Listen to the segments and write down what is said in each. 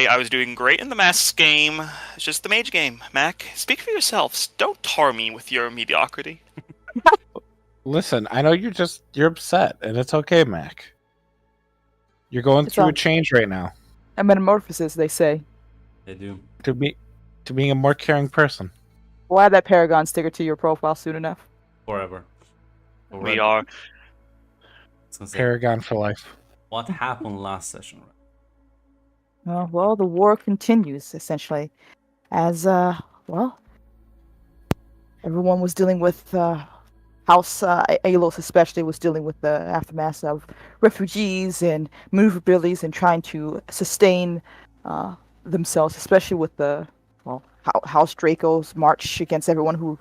say I was doing great in the masks game. It's just the mage game. Mac, speak for yourselves. Don't tar me with your mediocrity. Listen, I know you're upset, and it's okay, Mac. You're going It's through a change right now a metamorphosis, they say. They do. to being a more caring person. We'll add that Paragon sticker to your profile soon enough. Forever. We are. I was gonna say, Paragon for life. what happened last session? Well, the war continues, essentially. As, everyone was dealing with, House Alos especially was dealing with the aftermath of refugees and maneuverabilities and trying to sustain themselves, especially with the House Draco's march against everyone who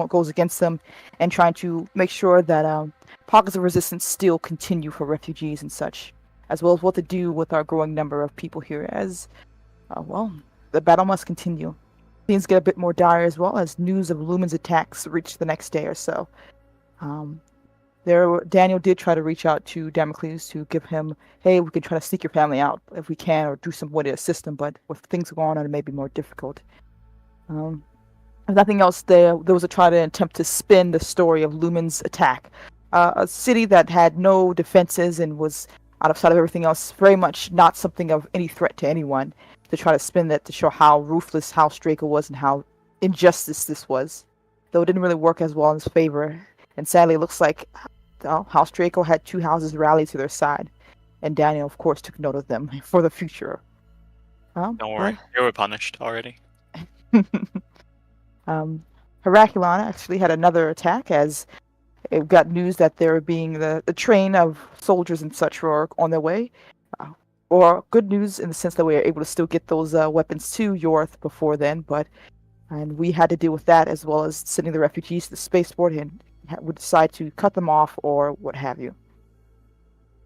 goes against them, and trying to make sure that pockets of resistance still continue for refugees and such, as well as what to do with our growing number of people here. As the battle must continue. Things get a bit more dire as well as news of Lumen's attacks reached the next day or so. Daniel did try to reach out to Damocles to give him, hey, we can try to sneak your family out if we can, or do some way to assist them, but with things going on, it may be more difficult. If nothing else, there was a try to attempt to spin the story of Lumen's attack. A city that had no defenses and was out of sight of everything else, very much not something of any threat to anyone, to try to spin that to show how ruthless House Draco was and how injustice this was. Though it didn't really work as well in his favor. And sadly, it looks like House Draco had two houses rally to their side. And Daniel, of course, took note of them for the future. Don't worry, you were punished already. Heraculon actually had another attack as it got news that there being the train of soldiers and such were on their way. Or good news in the sense that we were able to still get those weapons to Yorth before then, and we had to deal with that as well as sending the refugees to the spaceport and would decide to cut them off or what have you.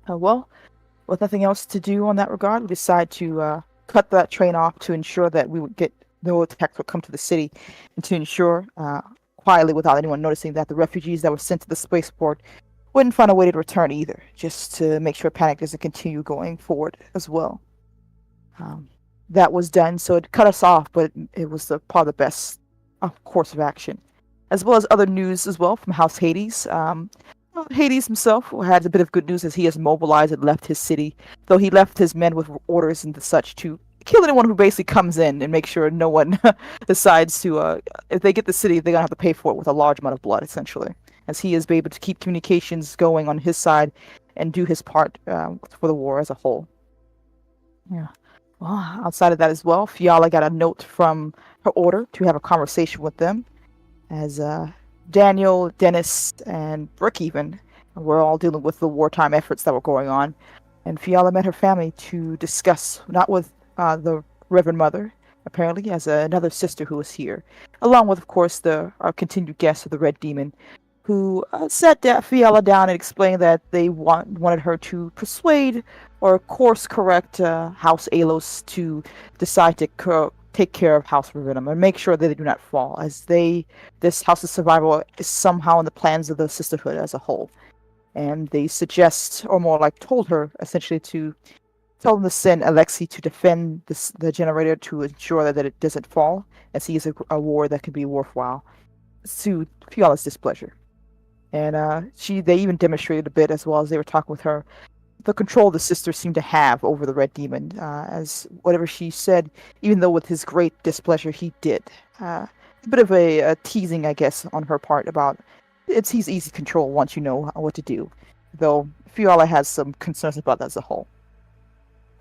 With nothing else to do on that regard, we decided to cut that train off to ensure that we would get no attacks would come to the city, and to ensure quietly without anyone noticing that the refugees that were sent to the spaceport wouldn't find a way to return either, just to make sure panic doesn't continue going forward as well. That was done, so it cut us off, but it was part of the best course of action. As well as other news as well from House Hades. Hades himself had a bit of good news as he has mobilized and left his city, though he left his men with orders and such to kill anyone who basically comes in and make sure no one decides to, if they get the city, they're going to have to pay for it with a large amount of blood, essentially. As he is able to keep communications going on his side and do his part for the war as a whole. Yeah. Well, outside of that as well, Fiala got a note from her order to have a conversation with them, as Daniel, Dennis, and Brooke even were all dealing with the wartime efforts that were going on. And Fiala met her family to discuss, not with the Reverend Mother, apparently, as another sister who was here, along with, of course, our continued guest of the Red Demon, who sat Fiala down and explained that they wanted her to persuade or course correct House Alos to decide to take care of House Ravenum and make sure that they do not fall, as this House of Survival is somehow in the plans of the Sisterhood as a whole. And they suggest, or more like told her, essentially to tell them to send Alexei to defend the generator to ensure that it doesn't fall, as he is a war that can be worthwhile, to Fiala's displeasure. And they even demonstrated a bit, as well as they were talking with her, the control the sister seemed to have over the Red Demon, as whatever she said, even though with his great displeasure, he did. A bit of a teasing, I guess, on her part about he's easy control once you know what to do, though Fiala has some concerns about that as a whole.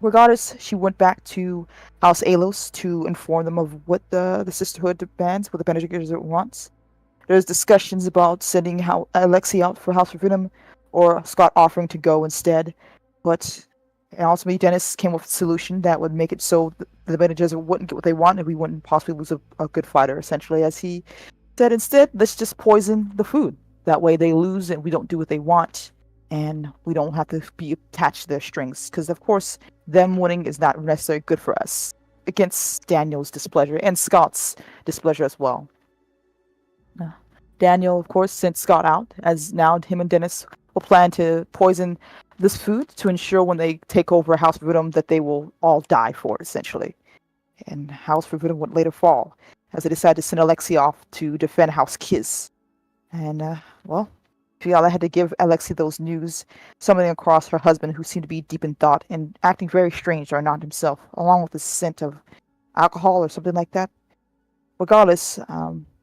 Regardless, she went back to House Alos to inform them of what the Sisterhood demands, what the Bene Gesserit wants. There's discussions about sending Alexei out for House Ravenum, or Scott offering to go instead. But ultimately, Dennis came up with a solution that would make it so the Bene Gesserit wouldn't get what they want, and we wouldn't possibly lose a good fighter, essentially. As he said, instead, let's just poison the food. That way they lose and we don't do what they want, and we don't have to be attached to their strings. Because, of course, them winning is not necessarily good for us, against Daniel's displeasure and Scott's displeasure as well. Daniel, of course, sent Scott out, as now him and Dennis will plan to poison this food to ensure when they take over House Rhythm that they will all die for it, essentially. And House Rhythm would later fall, as they decided to send Alexei off to defend House Kiz. And, well, Fiala had to give Alexei those news, summoning across her husband, who seemed to be deep in thought and acting very strange or not himself, along with the scent of alcohol or something like that. Regardless,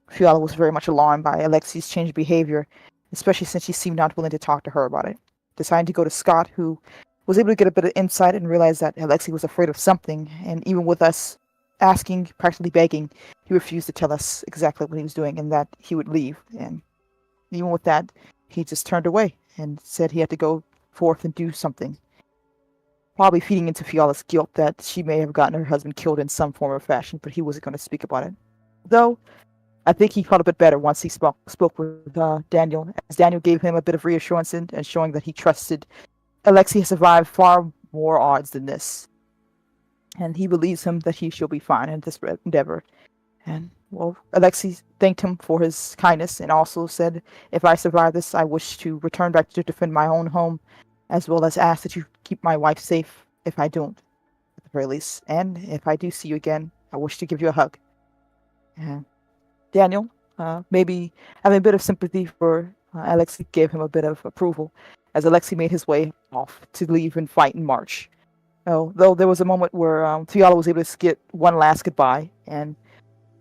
Fiala was very much alarmed by Alexei's changed behavior, especially since she seemed not willing to talk to her about it. Deciding to go to Scott, who was able to get a bit of insight and realize that Alexei was afraid of something, and even with us asking, practically begging, he refused to tell us exactly what he was doing and that he would leave. And even with that, he just turned away and said he had to go forth and do something. Probably feeding into Fiala's guilt that she may have gotten her husband killed in some form or fashion, but he wasn't going to speak about it. Though, I think he felt a bit better once he spoke with Daniel, as Daniel gave him a bit of reassurance and showing that he trusted Alexei has survived far more odds than this. And he believes him that he shall be fine in this endeavor. And, well, Alexei thanked him for his kindness and also said, if I survive this, I wish to return back to defend my own home, as well as ask that you keep my wife safe if I don't, at the very least. And if I do see you again, I wish to give you a hug. And Daniel, maybe having a bit of sympathy for Alexei, gave him a bit of approval, as Alexei made his way off to leave and fight in March. Though there was a moment where Fiala was able to get one last goodbye and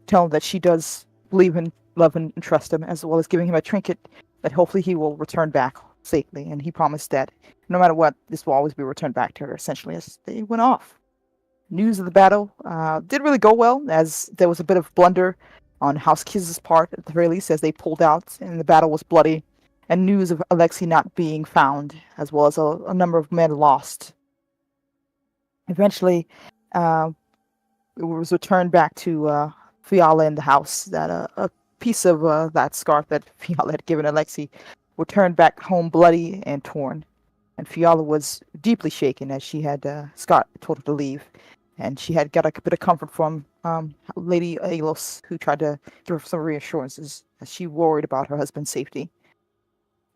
tell him that she does believe in, love, and trust him, as well as giving him a trinket that hopefully he will return back safely. And he promised that no matter what, this will always be returned back to her, essentially, as they went off. News of the battle did really go well, as there was a bit of blunder on House Kiz's part, at the very least, as they pulled out, and the battle was bloody, and news of Alexei not being found, as well as a number of men lost. Eventually, it was returned back to Fiala in the house, that a piece of that scarf that Fiala had given Alexei returned back home bloody and torn. And Fiala was deeply shaken, as she had Scott told her to leave. And she had got a bit of comfort from Lady Alos, who tried to give her some reassurances, as she worried about her husband's safety.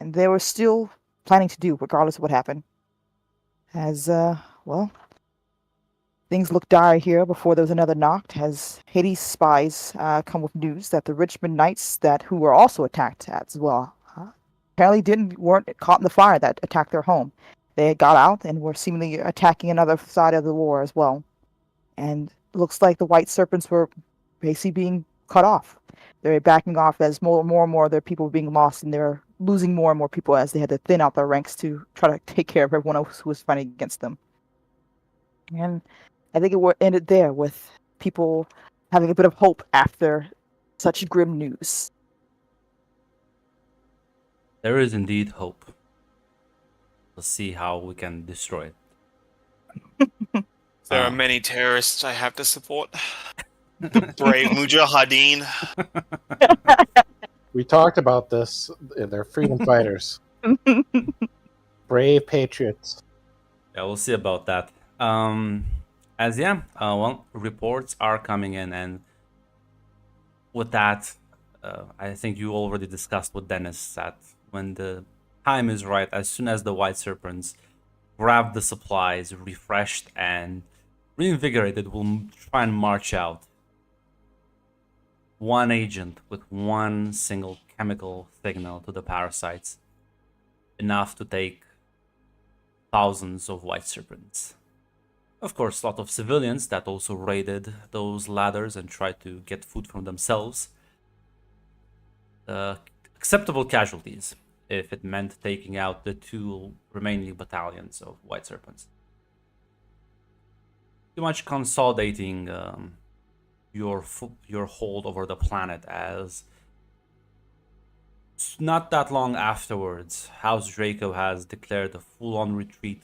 And they were still planning to do, regardless of what happened. As, well, things looked dire here before there was another knock, as Hades' spies come with news that the Richmond Knights who were also attacked as well, apparently weren't caught in the fire that attacked their home. They had got out and were seemingly attacking another side of the war as well. And it looks like the White Serpents were basically being cut off. They're backing off as more and more of their people were being lost, and they're losing more and more people as they had to thin out their ranks to try to take care of everyone else who was fighting against them. And I think it ended there, with people having a bit of hope after such grim news. There is indeed hope. Let's see how we can destroy it. There are many terrorists I have to support. The brave Mujahideen. We talked about this. They're freedom fighters. Brave patriots. Yeah, we'll see about that. Well, reports are coming in, and with that, I think you already discussed with Dennis that when the time is right, as soon as the White Serpents grab the supplies, refreshed and reinvigorated, will try and march out. One agent with one single chemical signal to the parasites, enough to take thousands of White Serpents. Of course, a lot of civilians that also raided those ladders and tried to get food from themselves. Acceptable casualties, if it meant taking out the 2 remaining battalions of White Serpents. Too much consolidating your hold over the planet, as not that long afterwards, House Draco has declared a full-on retreat.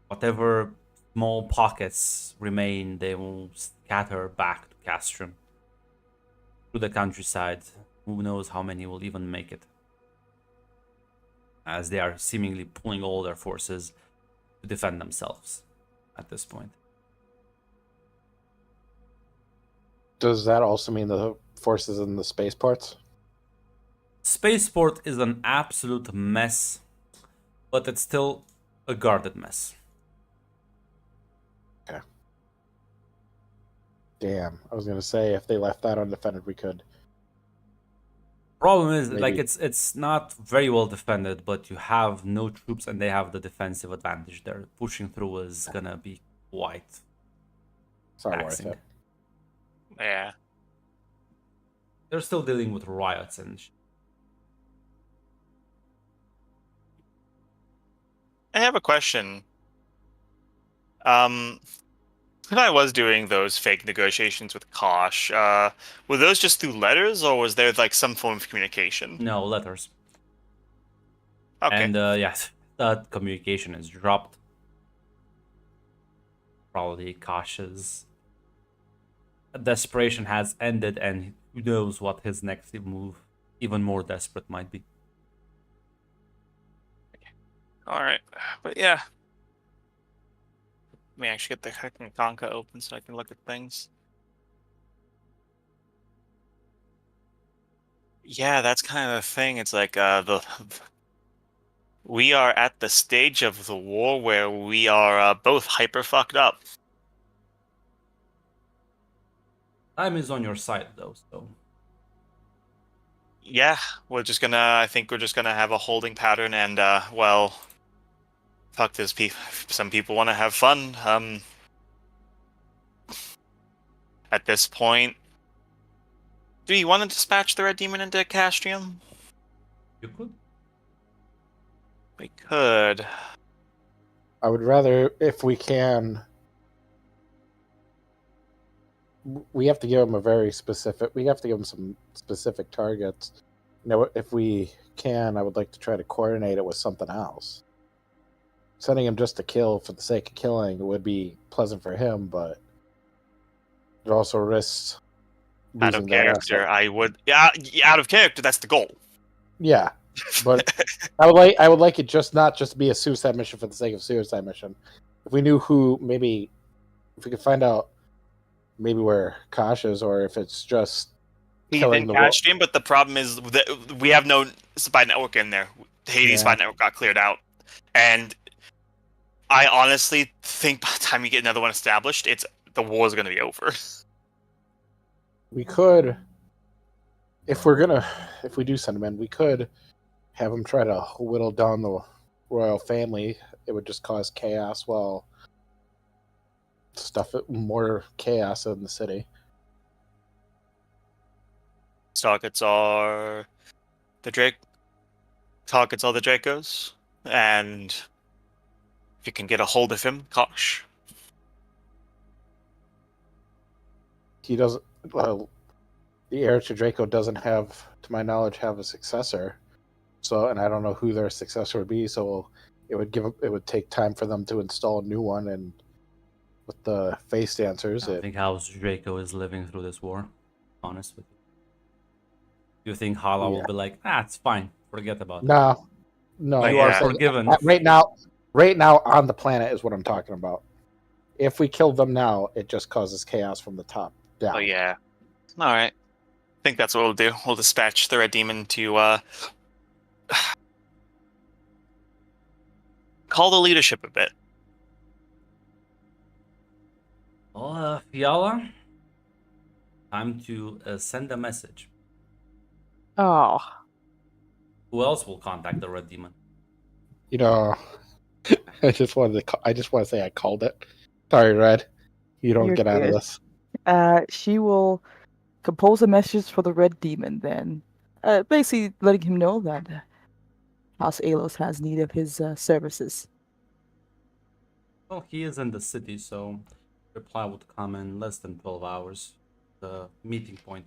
Whatever small pockets remain, they will scatter back to Castrum, through the countryside. Who knows how many will even make it, as they are seemingly pulling all their forces to defend themselves at this point. Does that also mean the forces in the spaceports? Spaceport is an absolute mess but it's still a guarded mess. Damn, I was gonna say if they left that undefended, we could. Problem is, like, Maybe. it's not very well defended, but you have no troops and they have the defensive advantage there. Pushing through is gonna be quite It's not worth taxing. it. Yeah. They're still dealing with riots and I have a question. When I was doing those fake negotiations with Kosh, were those just through letters, or was there like some form of communication? no letters. Okay. And yes, that communication is dropped. Probably Kosh's desperation has ended, and who knows what his next move, even more desperate, might be. All right. But yeah. Let me actually get the heckin' Conca open so I can look at things. Yeah, that's kind of the thing. It's like we are at the stage of the war where we are both hyper fucked up. Time is on your side, though, so Yeah, I think we're just gonna have a holding pattern and well, fuck this. Some people want to have fun. At this point, do you want to dispatch the Red Demon into Castrum? you could. We could. I would rather, if we can, we have to give them a very specific. We have to give them some specific targets. You know, if we can, I would like to try to coordinate it with something else. Sending him just to kill for the sake of killing would be pleasant for him, but it also risks Out of losing that character, asset. I would. Yeah, out of character. That's the goal. Yeah, but I would like it just not just to be a suicide mission for the sake of suicide mission. If we knew who, maybe if we could find out maybe where Kosh is, or if it's just He's killing in the Castrum, but the problem is that we have no spy network in there. Hades' spy Yeah. network got cleared out, and I honestly think by the time you get another one established, the war is going to be over. We could, if we do send him in, we could have him try to whittle down the royal family. It would just cause chaos. Well, more chaos in the city. Targets are the Drake. Targets are the Dracos, and if you can get a hold of him, Kosh. He doesn't. Well, the heir to Draco doesn't have, to my knowledge, have a successor. So, and I don't know who their successor would be. So, it would take time for them to install a new one, and with the face dancers, I think House Draco is living through this war. Honest with you. Do you think Hala will Yeah. be like, it's fine, forget about it? No. You yeah. are forgiven. Right now on the planet is what I'm talking about. If we kill them now, it just causes chaos from the top down. Oh yeah. All right. I think that's what we'll do. We'll dispatch the Red Demon to call the leadership a bit. Well, Fiala, time to send a message. Oh, Who else will contact the Red Demon? You know, I just wanted to say I called it. Sorry, Red. You don't You're get out of good. this. She will compose a message for the Red Demon then. Basically letting him know that House Alos has need of his services. Well, he is in the city, so reply would come in less than 12 hours. The meeting point.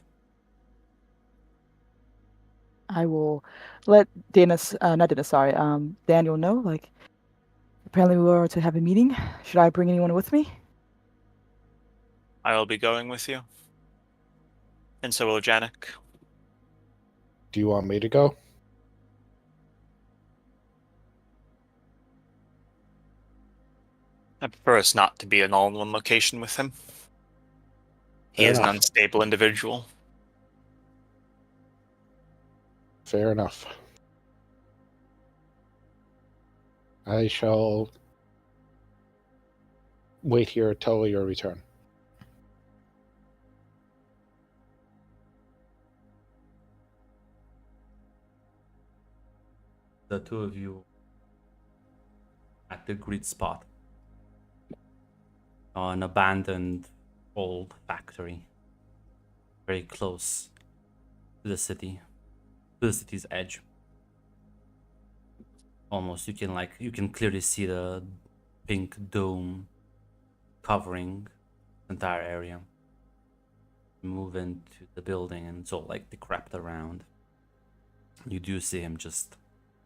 I will let Daniel know, like, apparently we were to have a meeting. Should I bring anyone with me? I will be going with you, and so will Janik. Do you want me to go? I prefer us not to be in all in one location with him. He Fair is an enough. unstable individual. Fair enough. I shall wait here till your return. The two of you at the grid spot. An abandoned old factory. Very close to the city. To the city's edge. Almost you can clearly see the pink dome covering the entire area. Move into the building and it's all like decrepit around. You do see him just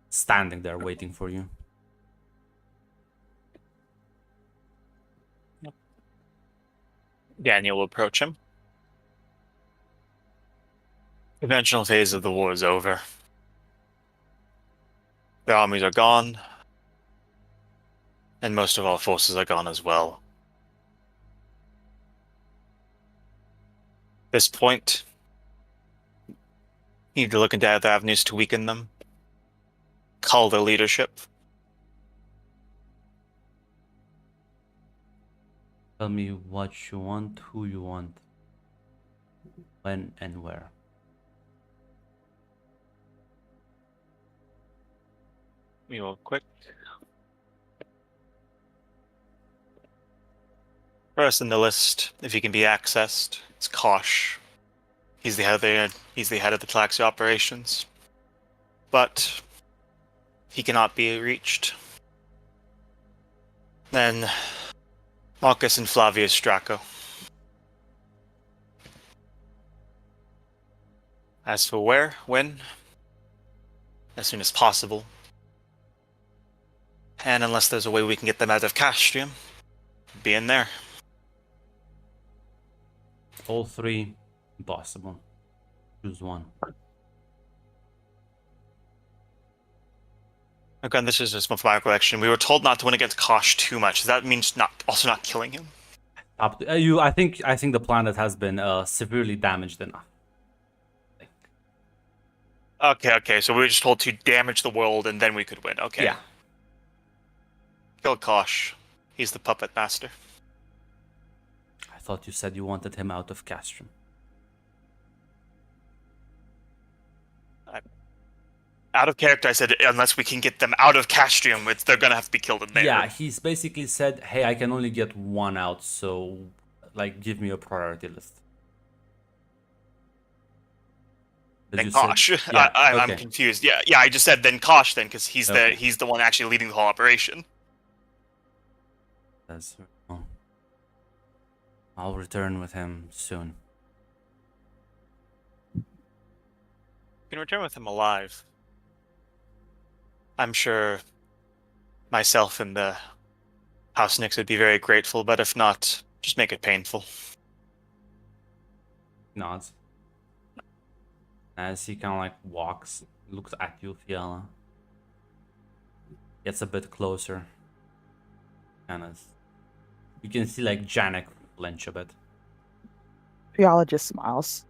standing there waiting for you. Daniel will approach him. The conventional phase of the war is over. Their armies are gone, and most of our forces are gone as well. At this point, you need to look into other avenues to weaken them. Call their leadership. Tell me what you want, who you want, when and where. We will quick. First in the list, if he can be accessed, it's Kosh. He's the head of the Talaxi operations. But he cannot be reached. Then Marcus and Flavius Draco. As for where, when, as soon as possible. And unless there's a way we can get them out of Castrum, be in there. All three, impossible. Choose one. Again, this is just from my recollection. We were told not to win against Kosh too much. Does that mean not killing him? I think the planet has been severely damaged enough. Okay. So we were just told to damage the world and then we could win. Okay. Yeah. Kill Kosh. He's the puppet master. I thought you said you wanted him out of Castrum. Out of character, I said unless we can get them out of Castrum, they're gonna have to be killed in there. Yeah, he's basically said, hey, I can only get one out, so like give me a priority list. Then Kosh. Yeah, I'm confused. Yeah, I just said then Kosh then, because he's the one actually leading the whole operation. That's well, I'll return with him soon. You can return with him alive. I'm sure myself and the House Nix would be very grateful, but if not, just make it painful. Nods. As he kind of like walks, looks at you, Fiala. Gets a bit closer. Kind of. You can see like Janek flinch a bit. Fiala just smiles.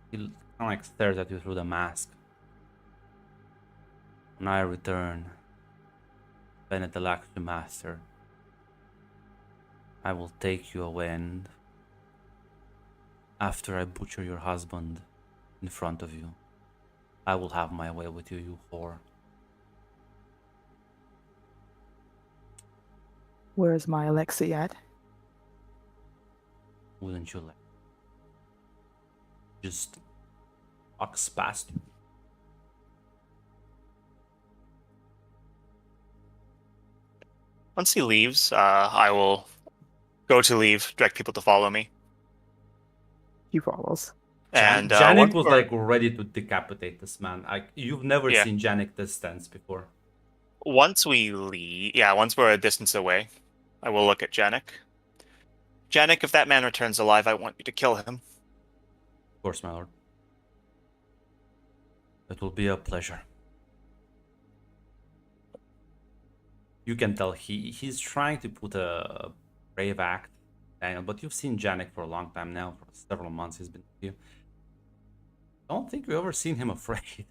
He kind of like stares at you through the mask. When I return, Bennett the Laxu Master, I will take you away, and after I butcher your husband in front of you, I will have my way with you, you whore. Where's my Alexei at? Wouldn't you like? Just walks past you. Once he leaves, I will go to leave, direct people to follow me. He follows. And Janik was like ready to decapitate this man. You've never Yeah. seen Janik this tense before. once we leave, once we're a distance away, I will look at Janik. Janik, if that man returns alive, I want you to kill him. Of course, my lord. It will be a pleasure. You can tell he's trying to put a brave act, Daniel, but you've seen Janik for a long time now, for several months he's been with you. I don't think we've ever seen him afraid.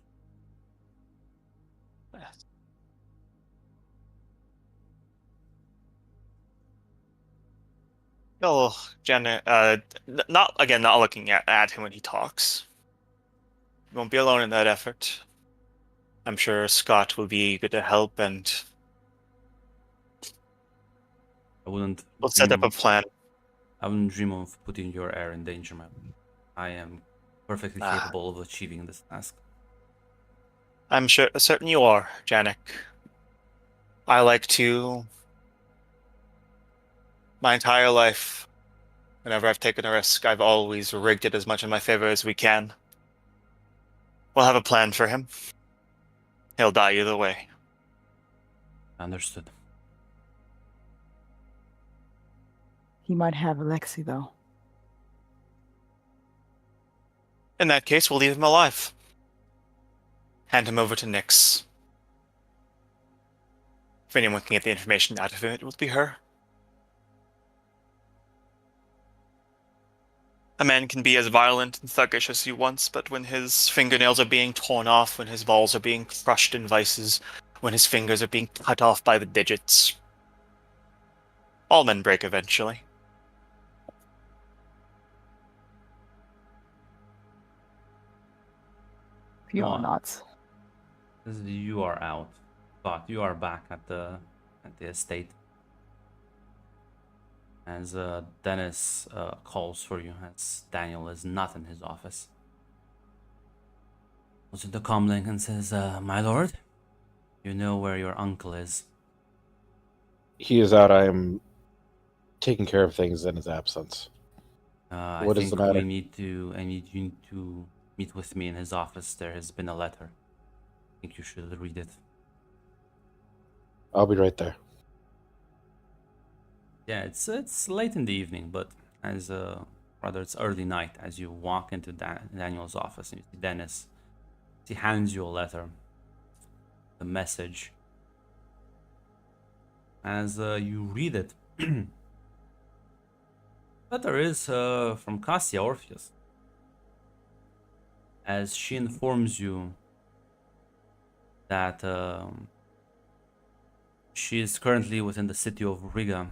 Oh, Janet, not looking at him when he talks. You won't be alone in that effort. I'm sure Scott will be eager to help, and I wouldn't we'll set up a dream. plan. I wouldn't dream of putting your heir in danger, man. I am perfectly Ah, capable of achieving this task. I'm certain you are, Janek. I like to. My entire life, whenever I've taken a risk, I've always rigged it as much in my favor as we can. We'll have a plan for him. He'll die either way. Understood. He might have Alexi, though. In that case, we'll leave him alive. Hand him over to Nyx. If anyone can get the information out of him, it will be her. A man can be as violent and thuggish as he wants, but when his fingernails are being torn off, when his balls are being crushed in vices, when his fingers are being cut off by the digits, all men break eventually. You No, are not. you are out, but you are back at the estate. As Dennis calls for you, as Daniel is not in his office. Goes to the comlink and says, "My lord, you know where your uncle is." He is out. I am taking care of things in his absence. I What is the think matter? I need you to meet with me in his office. There has been a letter. I think you should read it. I'll be right there. Yeah, it's late in the evening, but as rather it's early night as you walk into Daniel's office and you see Dennis. He hands you a letter, a message. As you read it, letter is from Cassia Orpheus. As she informs you that she is currently within the city of Riga,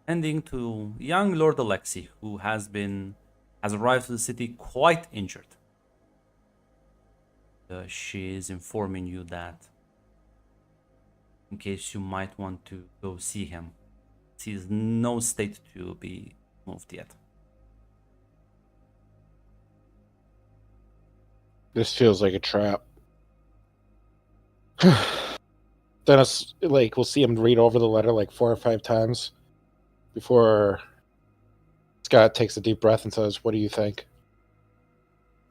ending to young Lord Alexei, who has arrived to the city quite injured. She is informing you that in case you might want to go see him, he is in no state to be moved yet. This feels like a trap. Dennis, we'll see him read over the letter like 4 or 5 times before Scott takes a deep breath and says, "What do you think?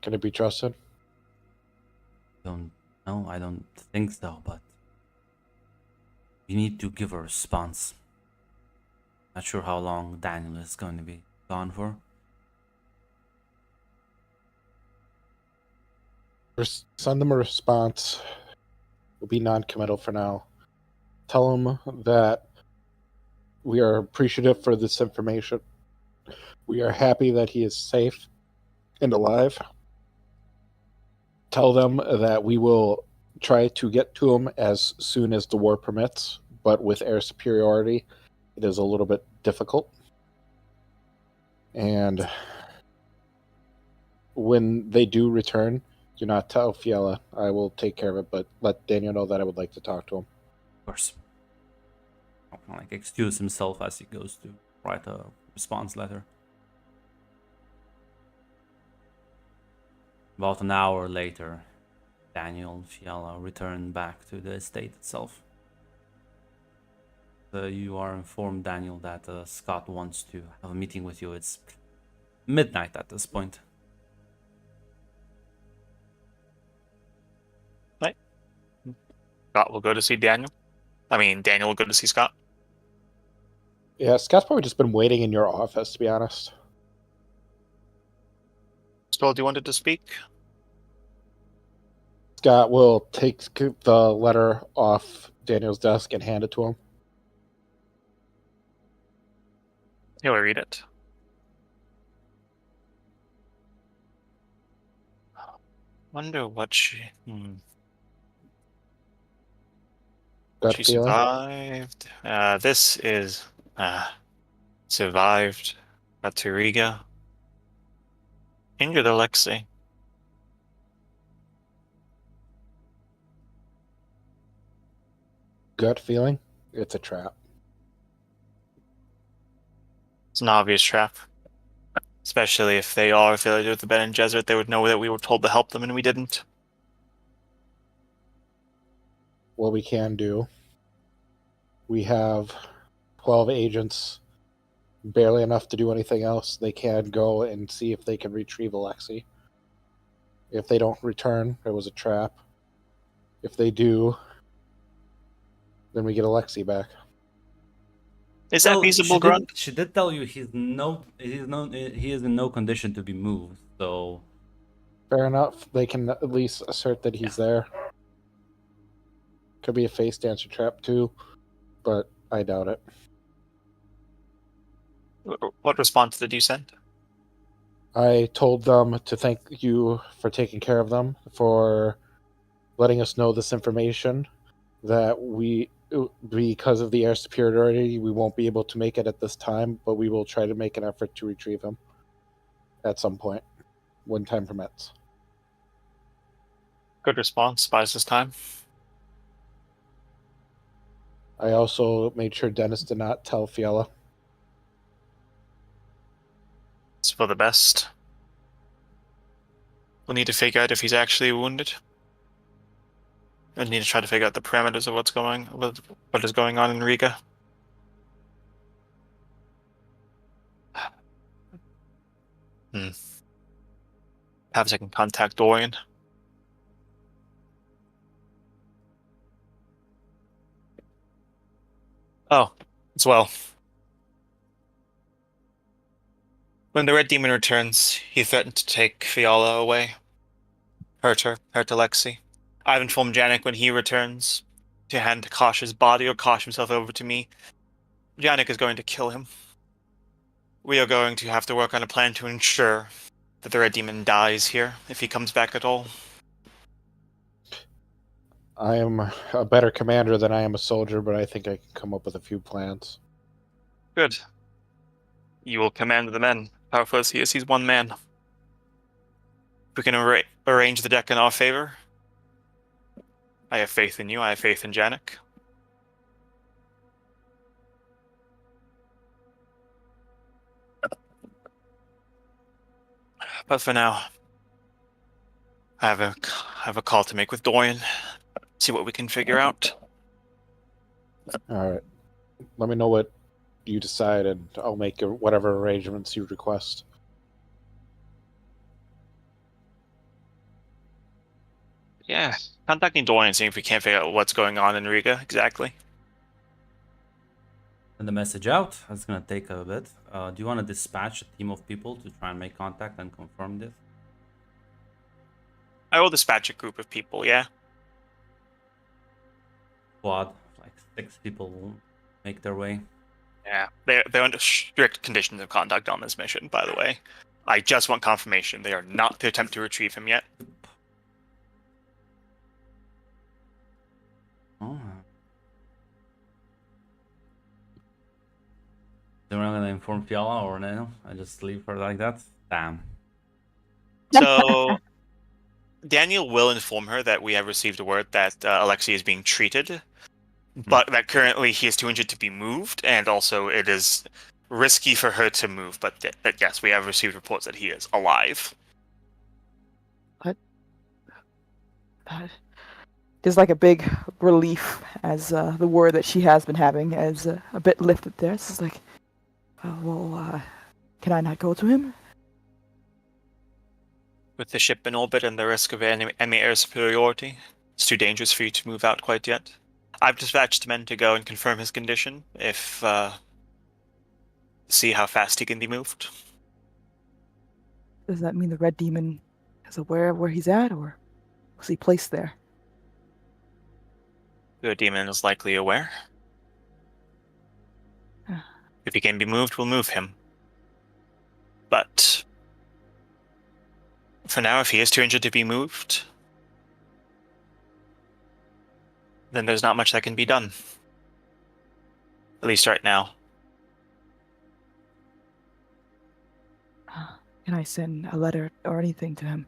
Can it be trusted?" I don't think so, but you need to give a response. Not sure how long Daniel is going to be gone for. Send them a response. We'll be non-committal for now. Tell them that we are appreciative for this information. We are happy that he is safe and alive. Tell them that we will try to get to him as soon as the war permits, but with air superiority, it is a little bit difficult. And when they do return, do not tell Fiala. I will take care of it, but let Daniel know that I would like to talk to him. Of course. Excuse himself as he goes to write a response letter. About an hour later, Daniel and Fiala return back to the estate itself. You are informed, Daniel, that Scott wants to have a meeting with you. It's midnight at this point. Right. Scott will go to see Daniel. Daniel will go to see Scott. Yeah, Scott's probably just been waiting in your office, to be honest. Just told you wanted to speak. Scott will take the letter off Daniel's desk and hand it to him. He'll read it. Wonder what she. Gut She feeling? survived. This is. Survived. Got to Riga. Injured Alexei. Gut feeling, it's a trap. It's an obvious trap. Especially if they are affiliated with the Bene Gesserit, they would know that we were told to help them and we didn't. What we can do, we have 12 agents, barely enough to do anything else. They can go and see if they can retrieve Alexei. If they don't return, it was a trap. If they do, then we get Alexei back. Is that feasible, Grunt? She did tell you he is in no condition to be moved. So Fair enough. They can at least assert that he's there. Could be a face dancer trap too, but I doubt it. What response did you send? I told them to thank you for taking care of them, for letting us know this information, that because of the air superiority, we won't be able to make it at this time, but we will try to make an effort to retrieve him at some point, when time permits. Good response. Buys this time. I also made sure Dennis did not tell Fiala. It's for the best. We'll need to figure out if he's actually wounded. We'll need to try to figure out the parameters of what is going on in Riga. Perhaps I can contact Dorian. Oh, as well. When the Red Demon returns, he threatened to take Fiala away. Hurt Alexei. I've informed Janik when he returns to hand Kosh's body or Kosh himself over to me. Janik is going to kill him. We are going to have to work on a plan to ensure that the Red Demon dies here, if he comes back at all. I am a better commander than I am a soldier, but I think I can come up with a few plans. Good. You will command the men. Powerful as he is, he's one man. If we can arrange the deck in our favor, I have faith in you, I have faith in Janik. But for now, I have a call to make with Dorian. See what we can figure out. All right. Let me know what you decide, and I'll make whatever arrangements you request. Yeah, contacting Dorian, seeing if we can't figure out what's going on in Riga exactly. send the message out. That's gonna take a bit. Do you want to dispatch a team of people to try and make contact and confirm this? I will dispatch a group of people, yeah. Squad, like 6 people will make their way. Yeah, they're under strict conditions of conduct on this mission, by the way. I just want confirmation. They are not to attempt to retrieve him yet. Oh. They're not gonna inform Fiala or no? I just leave her like that? Damn. So, Daniel will inform her that we have received a word that Alexei is being treated, but that currently he is too injured to be moved, and also it is risky for her to move, but yes, we have received reports that he is alive. There's like a big relief as the word that she has been having is a bit lifted there. It's like, can I not go to him? With the ship in orbit and the risk of enemy air superiority, it's too dangerous for you to move out quite yet. I've dispatched men to go and confirm his condition, see how fast he can be moved. Does that mean the Red Demon is aware of where he's at, or was he placed there? The demon is likely aware. If he can be moved, we'll move him. But for now, if he is too injured to be moved, then there's not much that can be done. At least right now. Can I send a letter or anything to him?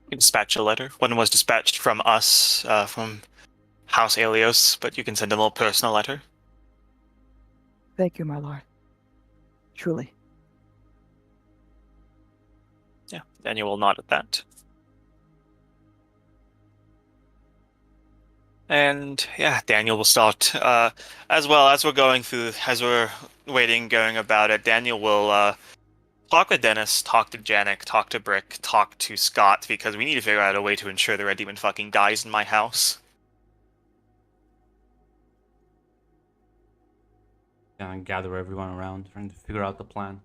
You can dispatch a letter. One was dispatched from us, from House Alios, but you can send a more personal letter. Thank you, my lord. Truly. Yeah, Daniel will nod at that. And yeah, Daniel will start, as well as we're going through, as we're waiting, going about it, Daniel will talk with Dennis, talk to Janik, talk to Brick, talk to Scott, because we need to figure out a way to ensure the Red Demon fucking dies in my house. Kind of gather everyone around, trying to figure out the plan.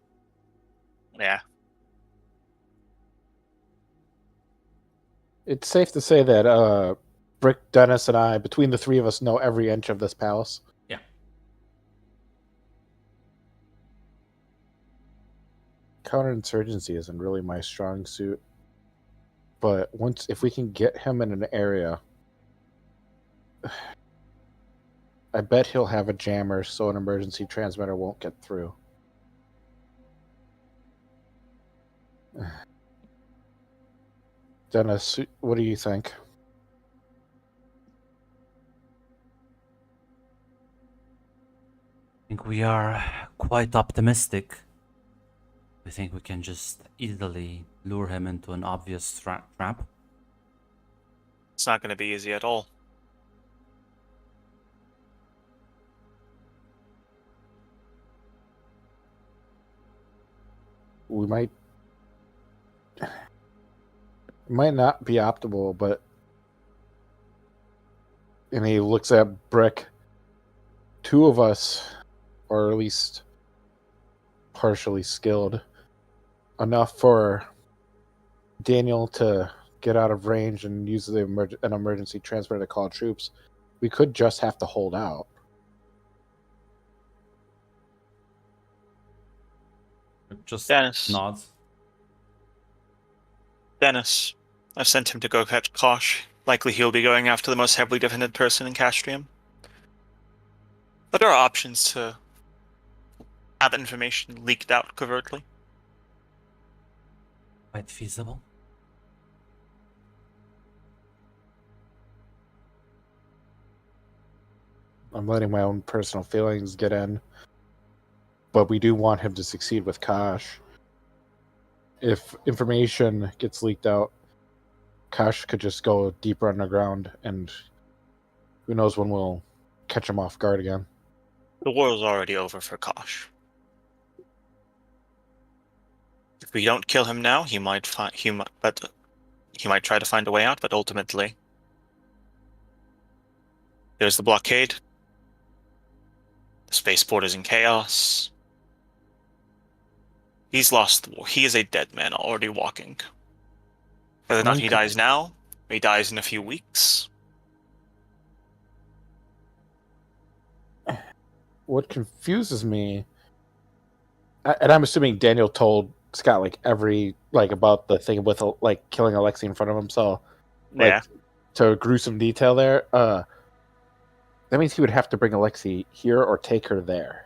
Yeah. It's safe to say that Brick, Dennis, and I, between the three of us, know every inch of this palace. Yeah. Counterinsurgency isn't really my strong suit, but if we can get him in an area, I bet he'll have a jammer so an emergency transmitter won't get through. Dennis, what do you think? I think we are quite optimistic. We think we can just easily lure him into an obvious trap. It's not going to be easy at all. We might... It might not be optimal, but... And he looks at Brick. Two of us, or at least partially skilled, enough for Daniel to get out of range and use an emergency transmitter to call troops. We could just have to hold out. Just Dennis. nods. Dennis. I've sent him to go catch Kosh. Likely he'll be going after the most heavily defended person in Castrum. But there are options to have that information leaked out covertly. Quite feasible. I'm letting my own personal feelings get in. But we do want him to succeed with Kosh. If information gets leaked out, Kosh could just go deeper underground, and who knows when we'll catch him off guard again. The war is already over for Kosh. If we don't kill him now, he might try to find a way out, but ultimately there's the blockade. The spaceport is in chaos. He's lost the war. He is a dead man already walking. Whether or not he dies now, or he dies in a few weeks. What confuses me, and I'm assuming Daniel told Scott about the thing with killing Alexi in front of him, so Yeah. to gruesome detail there. That means he would have to bring Alexi here or take her there.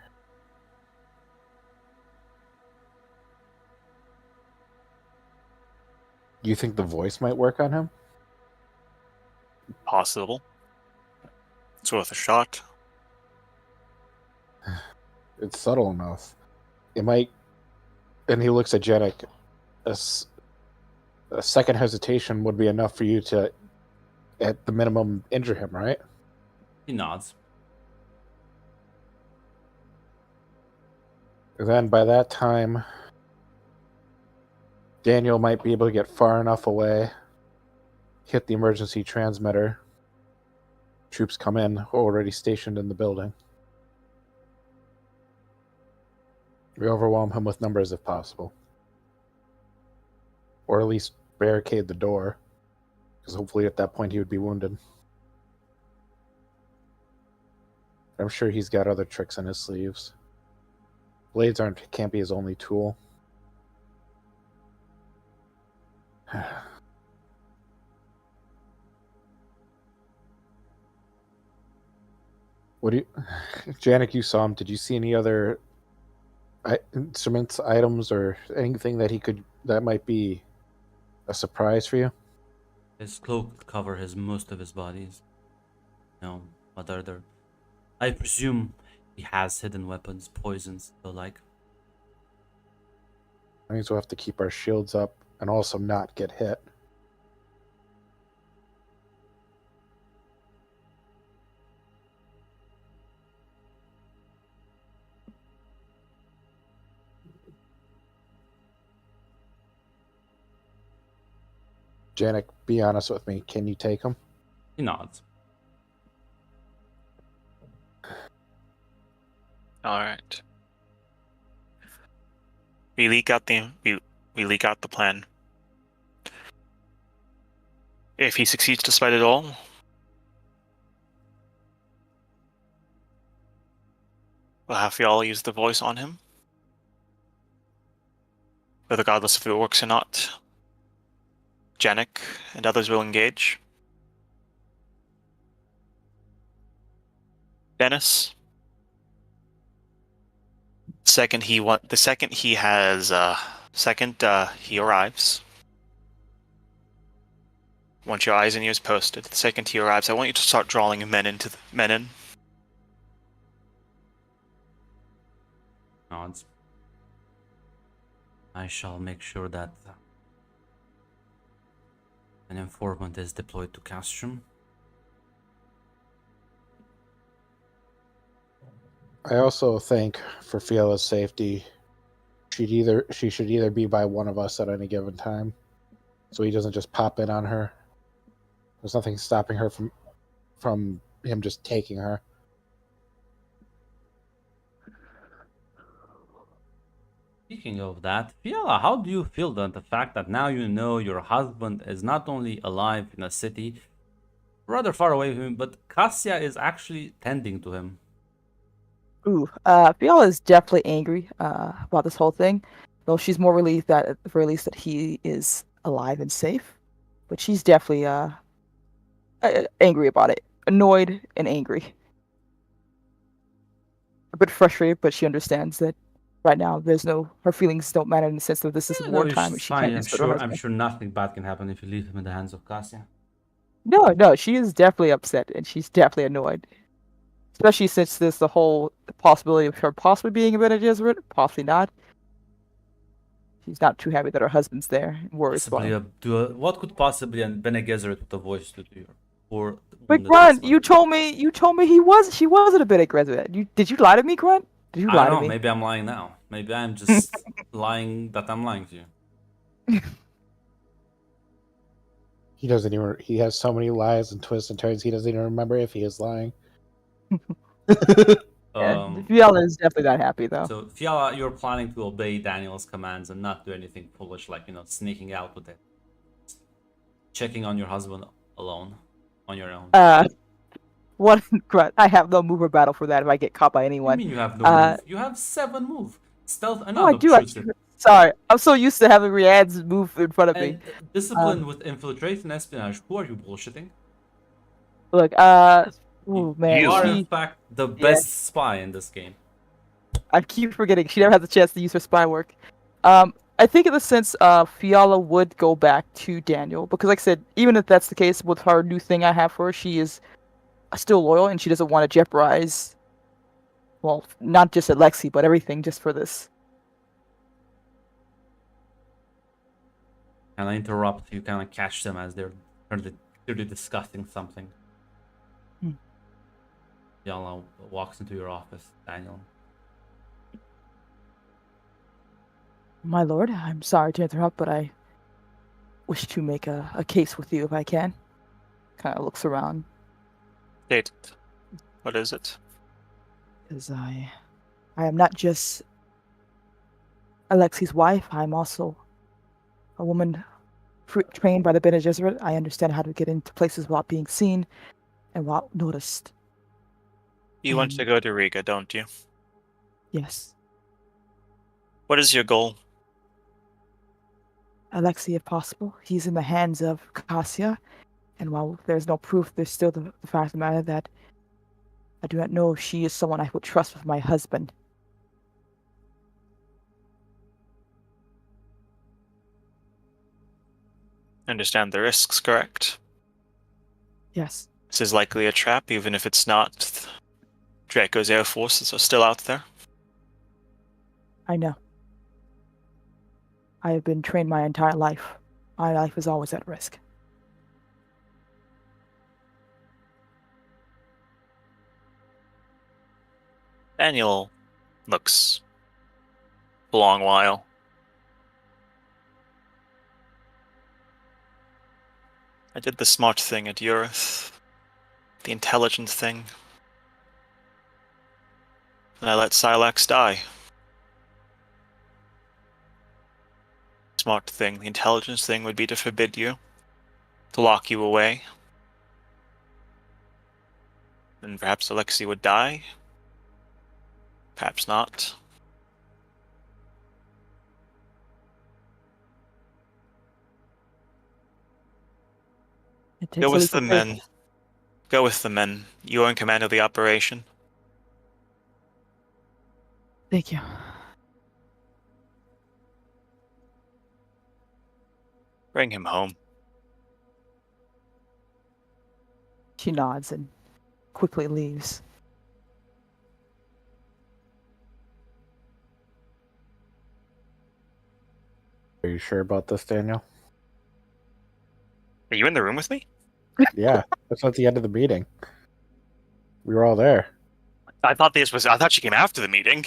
Do you think the voice might work on him? Possible. It's worth a shot. It's subtle enough. It might. And he looks at Janik. A second hesitation would be enough for you to, at the minimum, injure him, right? He nods. And then by that time, Daniel might be able to get far enough away, hit the emergency transmitter. Troops come in, already stationed in the building. We overwhelm him with numbers if possible. Or at least barricade the door, because hopefully at that point he would be wounded. I'm sure he's got other tricks in his sleeves. Blades can't be his only tool. What do you... Janik, you saw him. Did you see any other instruments, items, or anything that might be a surprise for you? His cloak could cover most of his bodies. No, what are there? I presume he has hidden weapons, poisons, the like. That means we'll have to keep our shields up and also not get hit. Janik, be honest with me. Can you take them? He nods. All right. We leak out the plan. If he succeeds despite it all, we'll have you all use the voice on him. But regardless if it works or not, Janik and others will engage. Dennis, the second he arrives. Once your eyes and ears posted, the second he arrives, I want you to start drawing men in. Nods. I shall make sure that an informant is deployed to Castrum. I also think, for Fiola's safety, she should either be by one of us at any given time, so he doesn't just pop in on her. There's nothing stopping her from him just taking her. Speaking of that, Fiala, how do you feel that the fact that now you know your husband is not only alive in a city rather far away from him, but Cassia is actually tending to him? Ooh, Fiala is definitely angry about this whole thing, though she's more relieved that at the very least that he is alive and safe. But she's definitely angry about it, annoyed and angry, a bit frustrated, but she understands that right now her feelings don't matter in the sense that this is No, wartime and it's she fine. can't I'm just go to her sure. I'm husband. sure nothing bad can happen if you leave him in the hands of Cassia. No, she is definitely upset and she's definitely annoyed. Especially since there's the whole possibility of her possibly being a Bene Gesserit, possibly not. She's not too happy that her husband's there and worries about him. What could possibly a Bene Gesserit with a voice do to you? Or But Grunt, you told me she wasn't a Bene Gesserit. Did you lie to me, Grunt? Did you I lie don't to know. me? Maybe I'm lying now. Maybe I'm just lying that I'm lying to you. He doesn't even. He has so many lies and twists and turns. He doesn't even remember if he is lying. Fiala is definitely not happy though. So Fiala, you're planning to obey Daniel's commands and not do anything foolish, like sneaking out with it, checking on your husband alone, on your own. What Grunt? I have no move or battle for that if I get caught by What anyone. do you mean you have no move? You have 7 move. Stealth. No, I do. Sorry, I'm so used to having Riad's move in front of me. Discipline with infiltrate and espionage. Who are you bullshitting? Look, oh man, you are in fact the best spy in this game. I keep forgetting she never has a chance to use her spy work. I think in the sense Fiala would go back to Daniel because, like I said, even if that's the case with her new thing I have for her, she is still loyal and she doesn't want to jeopardize, well, not just Alexei, but everything just for this. Can I interrupt? You kind of catch them as they're clearly discussing something. Fiala walks into your office, Daniel. My lord, I'm sorry to interrupt, but I wish to make a case with you if I can. Kind of looks around. State it. What is it? Because I am not just Alexei's wife, I'm also a woman trained by the Bene Gesserit. I understand how to get into places without being seen and without noticed. You want to go to Riga, don't you? Yes. What is your goal? Alexei, if possible. He's in the hands of Cassia, and while there's no proof, there's still the fact of the matter that I do not know if she is someone I would trust with my husband. Understand the risks, correct? Yes. This is likely a trap, even if it's not. Draco's air forces are still out there. I know. I have been trained my entire life. My life is always at risk. Daniel looks a long while. I did the smart thing at Urith. The intelligent thing. And I let Silax die. Smart thing, the intelligence thing would be to forbid you. To lock you away. And perhaps Alexei would die. Perhaps not. It takes Go a with leap the of faith. men. Go with the men. You are in command of the operation. Thank you. Bring him home. She nods and quickly leaves. Are you sure about this, Daniel? Are you in the room with me? Yeah, that's at the end of the meeting. We were all there. I thought she came after the meeting.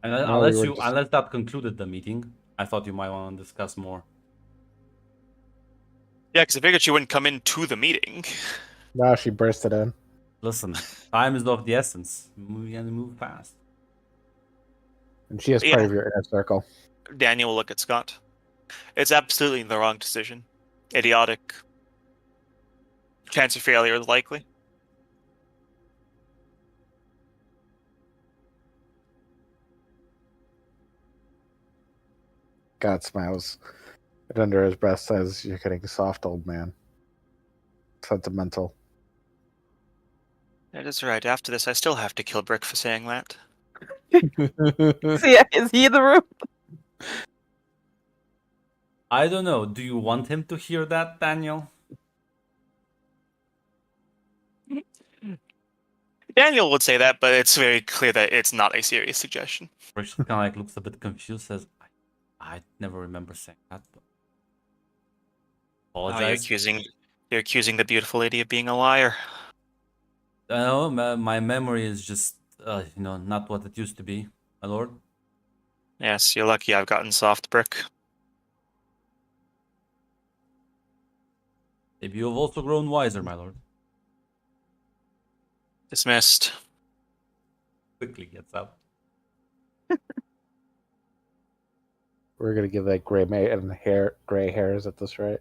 No, we were Unless that concluded the meeting, I thought you might want to discuss more. Yeah, because I figured she wouldn't come into the meeting. No, she bursted in. Listen, time is of the essence. We can move fast. And she is part of your inner circle. Daniel will look at Scott. It's absolutely the wrong decision. Idiotic. Chance of failure is likely. God smiles. And under his breath says, "You're getting soft, old man." Sentimental. That is right. After this, I still have to kill Brick for saying that. Yeah, is he in the room? I don't know. Do you want him to hear that, Daniel? Daniel would say that, but it's very clear that it's not a serious suggestion. Rich kind of like looks a bit confused. Says, "I never remember saying that." But... Oh, Apologize. you're accusing the beautiful lady of being a liar. No, my memory is just, not what it used to be, my lord. Yes, you're lucky I've gotten soft, Brick. Maybe you've also grown wiser, my lord. Dismissed. Quickly gets up. We're gonna give that gray hairs at this rate.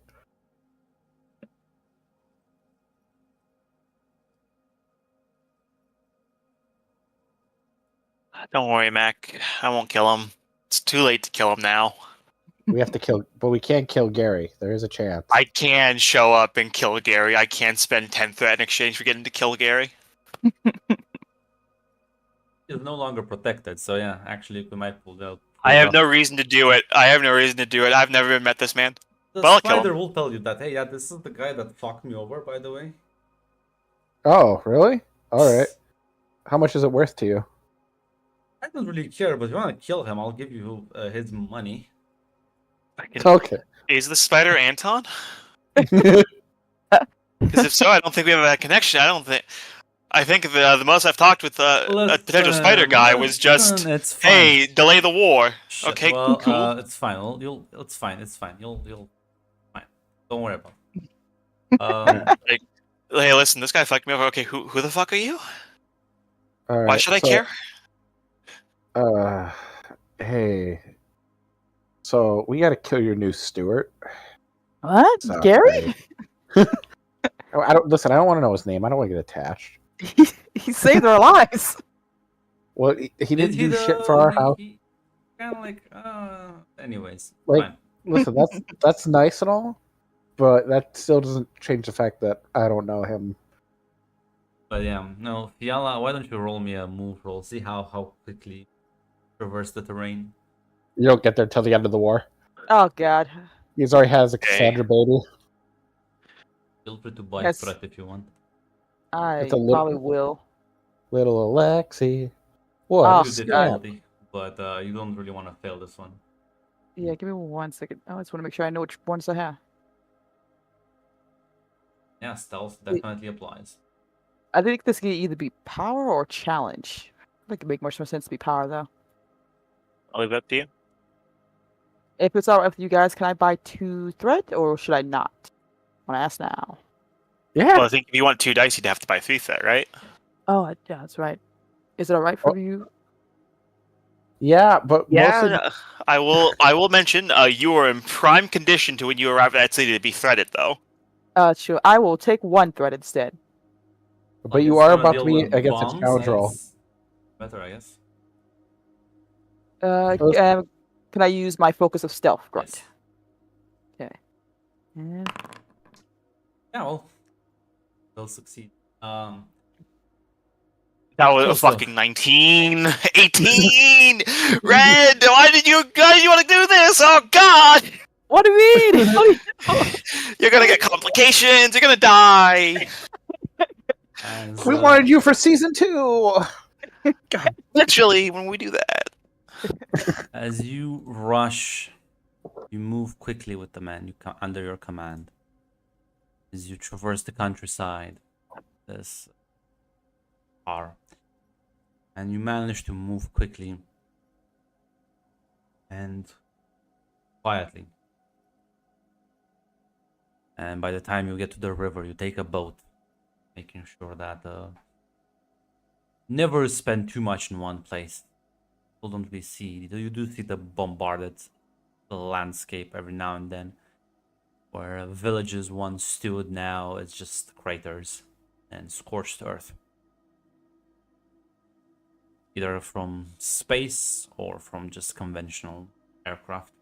Don't worry, Mac. I won't kill him. It's too late to kill him now. We have to kill, but we can't kill Gary. There is a chance. I can show up and kill Gary. I can spend 10 threat in exchange for getting to kill Gary. He's no longer protected, so yeah, actually we might pull out. I have no reason to do it. I've never even met this man. The But I'll kill spider him. will tell you that, hey, yeah, this is the guy that fucked me over, by the way. Oh, really? All right. How much is it worth to you? I don't really care, but if you want to kill him, I'll give you his money. Okay. Is the spider Anton? Because if so, I don't think we have that connection. I think the most I've talked with a potential spider guy was just, it's fine. hey, delay the war. Shit, Okay, well, cool. It's fine. It's fine. You'll fine. Don't worry about it. Hey, listen, this guy fucked me over. Okay, who the fuck are you? All right. Why should I care? Hey. So we got to kill your new steward. What? So, Gary? I don't listen. I don't want to know his name. I don't want to get attached. He saved our lives. Well, he didn't do shit for our house. Kind of like, anyways, Like, fine. listen, that's nice and all, but that still doesn't change the fact that I don't know him. But yeah, no, Fiala, why don't you roll me a move roll? See how quickly traverse the terrain. You don't get there till the end of the war. Oh God. He's already has a Okay. Cassandra baby. Feel free to buy Yes. threat if you want. I It's a probably will. little Alexi. What Oh, a New God. difficulty, but you don't really want to fail this one. Yeah, give me 1 second. I just want to make sure I know which ones I have. Yeah, stealth Wait. definitely applies. I think this can either be power or challenge. I think it'd make much more sense to be power, though. I'll leave that to you. If it's alright with you guys, can I buy 2 thread, or should I not? I want to ask now. Yeah. Well, I think if you want 2 dice, you'd have to buy 3 threat, right? Oh, yeah, that's right. Is it alright for you? Yeah, but mostly Yeah, I will mention you are in prime condition to when you arrive at that city to be threaded, though. Sure. I will take 1 thread instead. but I you guess are wanna about to deal be with against a bombs, challenge roll. it's better, I guess. Those- Can I use my focus of stealth, grunt? Yes. Okay. And Yeah, well, they'll succeed. That was a Also- fucking 19, 18. Red, why did you want to do this? Oh God! what do you mean? What do you- You're gonna get complications. You're gonna die. as, We wanted you for season 2. God. Literally, when we do that. as you rush, you move quickly with the men under your command. As you traverse the countryside, this car, and you manage to move quickly and quietly. And by the time you get to the river, you take a boat, making sure that never spend too much in one place. People don't really see. You do see the bombarded landscape every now and then, where villages once stood, now it's just craters and scorched earth, either from space or from just conventional aircraft.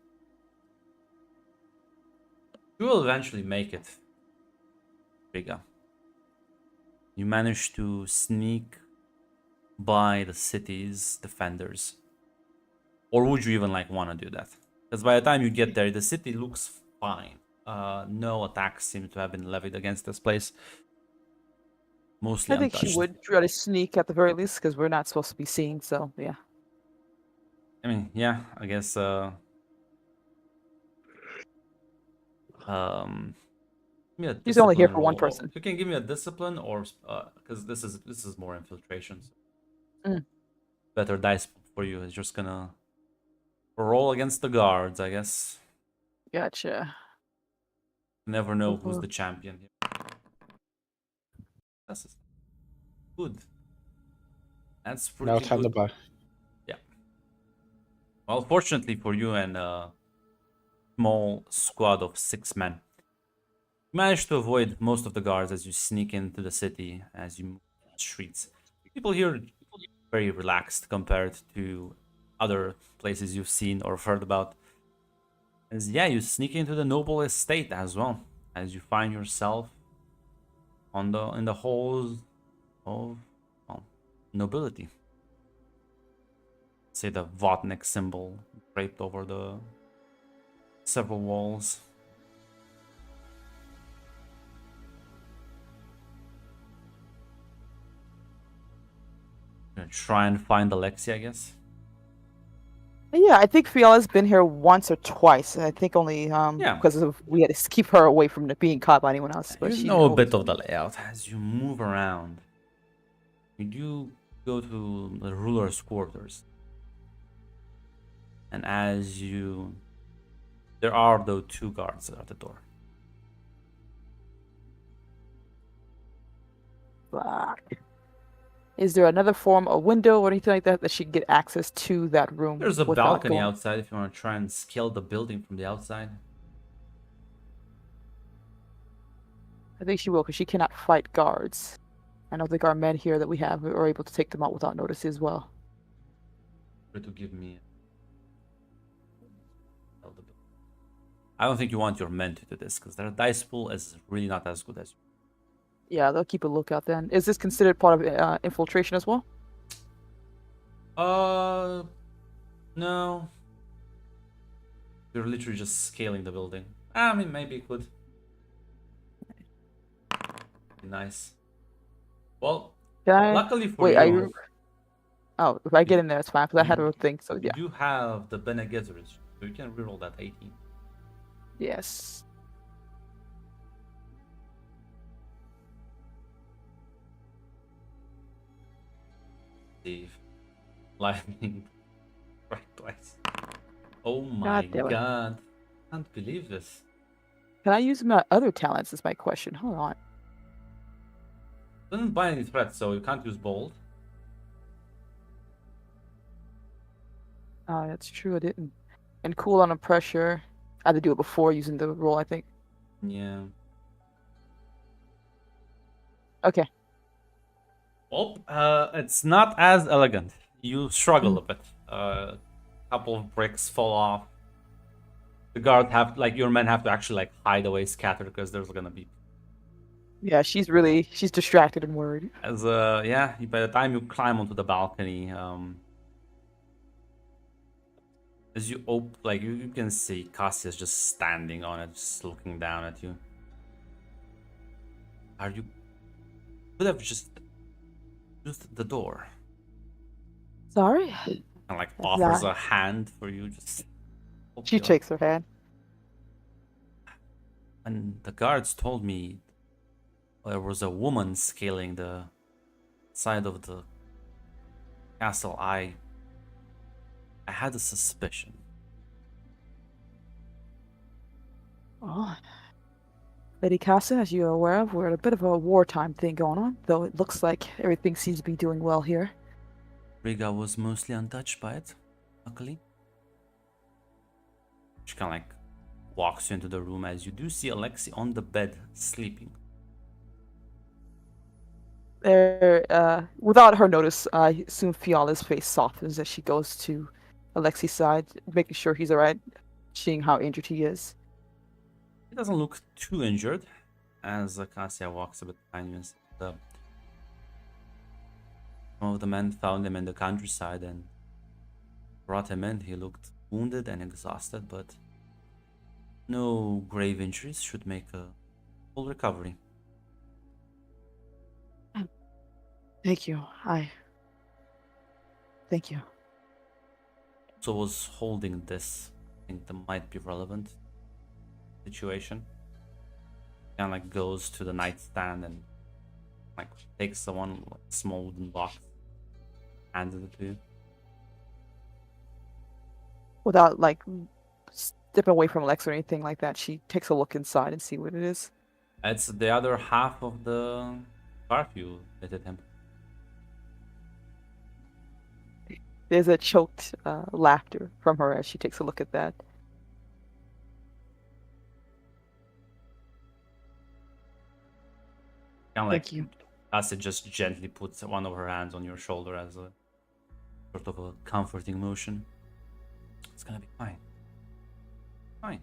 You will eventually make it, Riga. You manage to sneak by the city's defenders. Or would you even want to do that? Because by the time you get there, the city looks fine. No attacks seem to have been levied against this place. Mostly I think she untouched. would try to sneak at the very least, because we're not supposed to be seeing. So yeah. I mean, yeah, I guess. Give me a She's only here discipline for one roll. person. You can give me a discipline, or because this is more infiltration. So Mm. better dice for you. It's just gonna roll against the guards, I guess. Gotcha. Never know who's the champion here. That's good. That's pretty Now time to good. buy. Yeah. Well, fortunately for you and a small squad of 6 men, you manage to avoid most of the guards as you sneak into the city, as you move the streets. People here are very relaxed compared to other places you've seen or heard about. As yeah, you sneak into the noble estate as well, as you find yourself in the halls of nobility. Say the Vodnik symbol draped over the several walls. Gonna try and find Alexia, I guess. Yeah, I think Fiona's been here once or twice. I think only Yeah. because of we had to keep her away from being caught by anyone else. But You she know a knows bit of them. the layout as you move around. You do go to the ruler's quarters, and as you, there are though 2 guards at the door. Fuck. Is there another form, a window or anything like that, that she can get access to that room? There's a without balcony going- outside if you want to try and scale the building from the outside. I think she will, because she cannot fight guards. I don't think our men here that we have are able to take them out without notice as well. To give me. I don't think you want your men to do this because their dice pool is really not as good as you. Yeah, they'll keep a lookout then. Is this considered part of infiltration as well? No. You're literally just scaling the building. I mean, maybe it could be nice. Well, Can I? luckily for Wait, are you, you? Oh, if I you, get in there, it's fine, because I had you, a thing, so you yeah. do have the Bene Gesserit, so you can reroll that 18. Yes. Steve. Lightning strike twice. Oh my God damn it. god. Can't believe this. Can I use my other talents is my question. Hold on. Didn't buy any threats, so you can't use bold. Oh, that's true, I didn't. And cool under pressure. I had to do it before using the roll, I think. Yeah. Okay. Well, it's not as elegant. You struggle Mm. a bit. A couple of bricks fall off. The guard have your men have to actually hide away, scatter, because there's gonna be Yeah, she's distracted and worried. yeah. By the time you climb onto the balcony, as you you can see Cassia's just standing on it, just looking down at you. You could have just used the door. Sorry? And That's offers not. a hand for you, just She you. shakes her hand. And the guards told me there was a woman scaling the side of the castle. I had a suspicion. Oh. Lady Casa, as you're aware of, we're at a bit of a wartime thing going on, though it looks like everything seems to be doing well here. Riga was mostly untouched by it, luckily. She kind of walks you into the room as you do see Alexei on the bed sleeping. There, without her notice, I assume Fiala's face softens as she goes to Alexei's side, making sure he's alright, seeing how injured he is. He doesn't look too injured as Cassia walks a bit behind you. Some of the men found him in the countryside and brought him in. He looked wounded and exhausted, but no grave injuries. Should make a full recovery. Thank you. Thank you. So was holding this. I think that might be relevant situation. And goes to the nightstand and takes the one small wooden box, hands it to you. Without stepping away from Lex or anything like that, she takes a look inside and see what it is. It's the other half of the scarf you fitted him. There's a choked laughter from her as she takes a look at that. Thank you. Asa just gently puts one of her hands on your shoulder as a sort of a comforting motion. It's gonna be fine. Fine.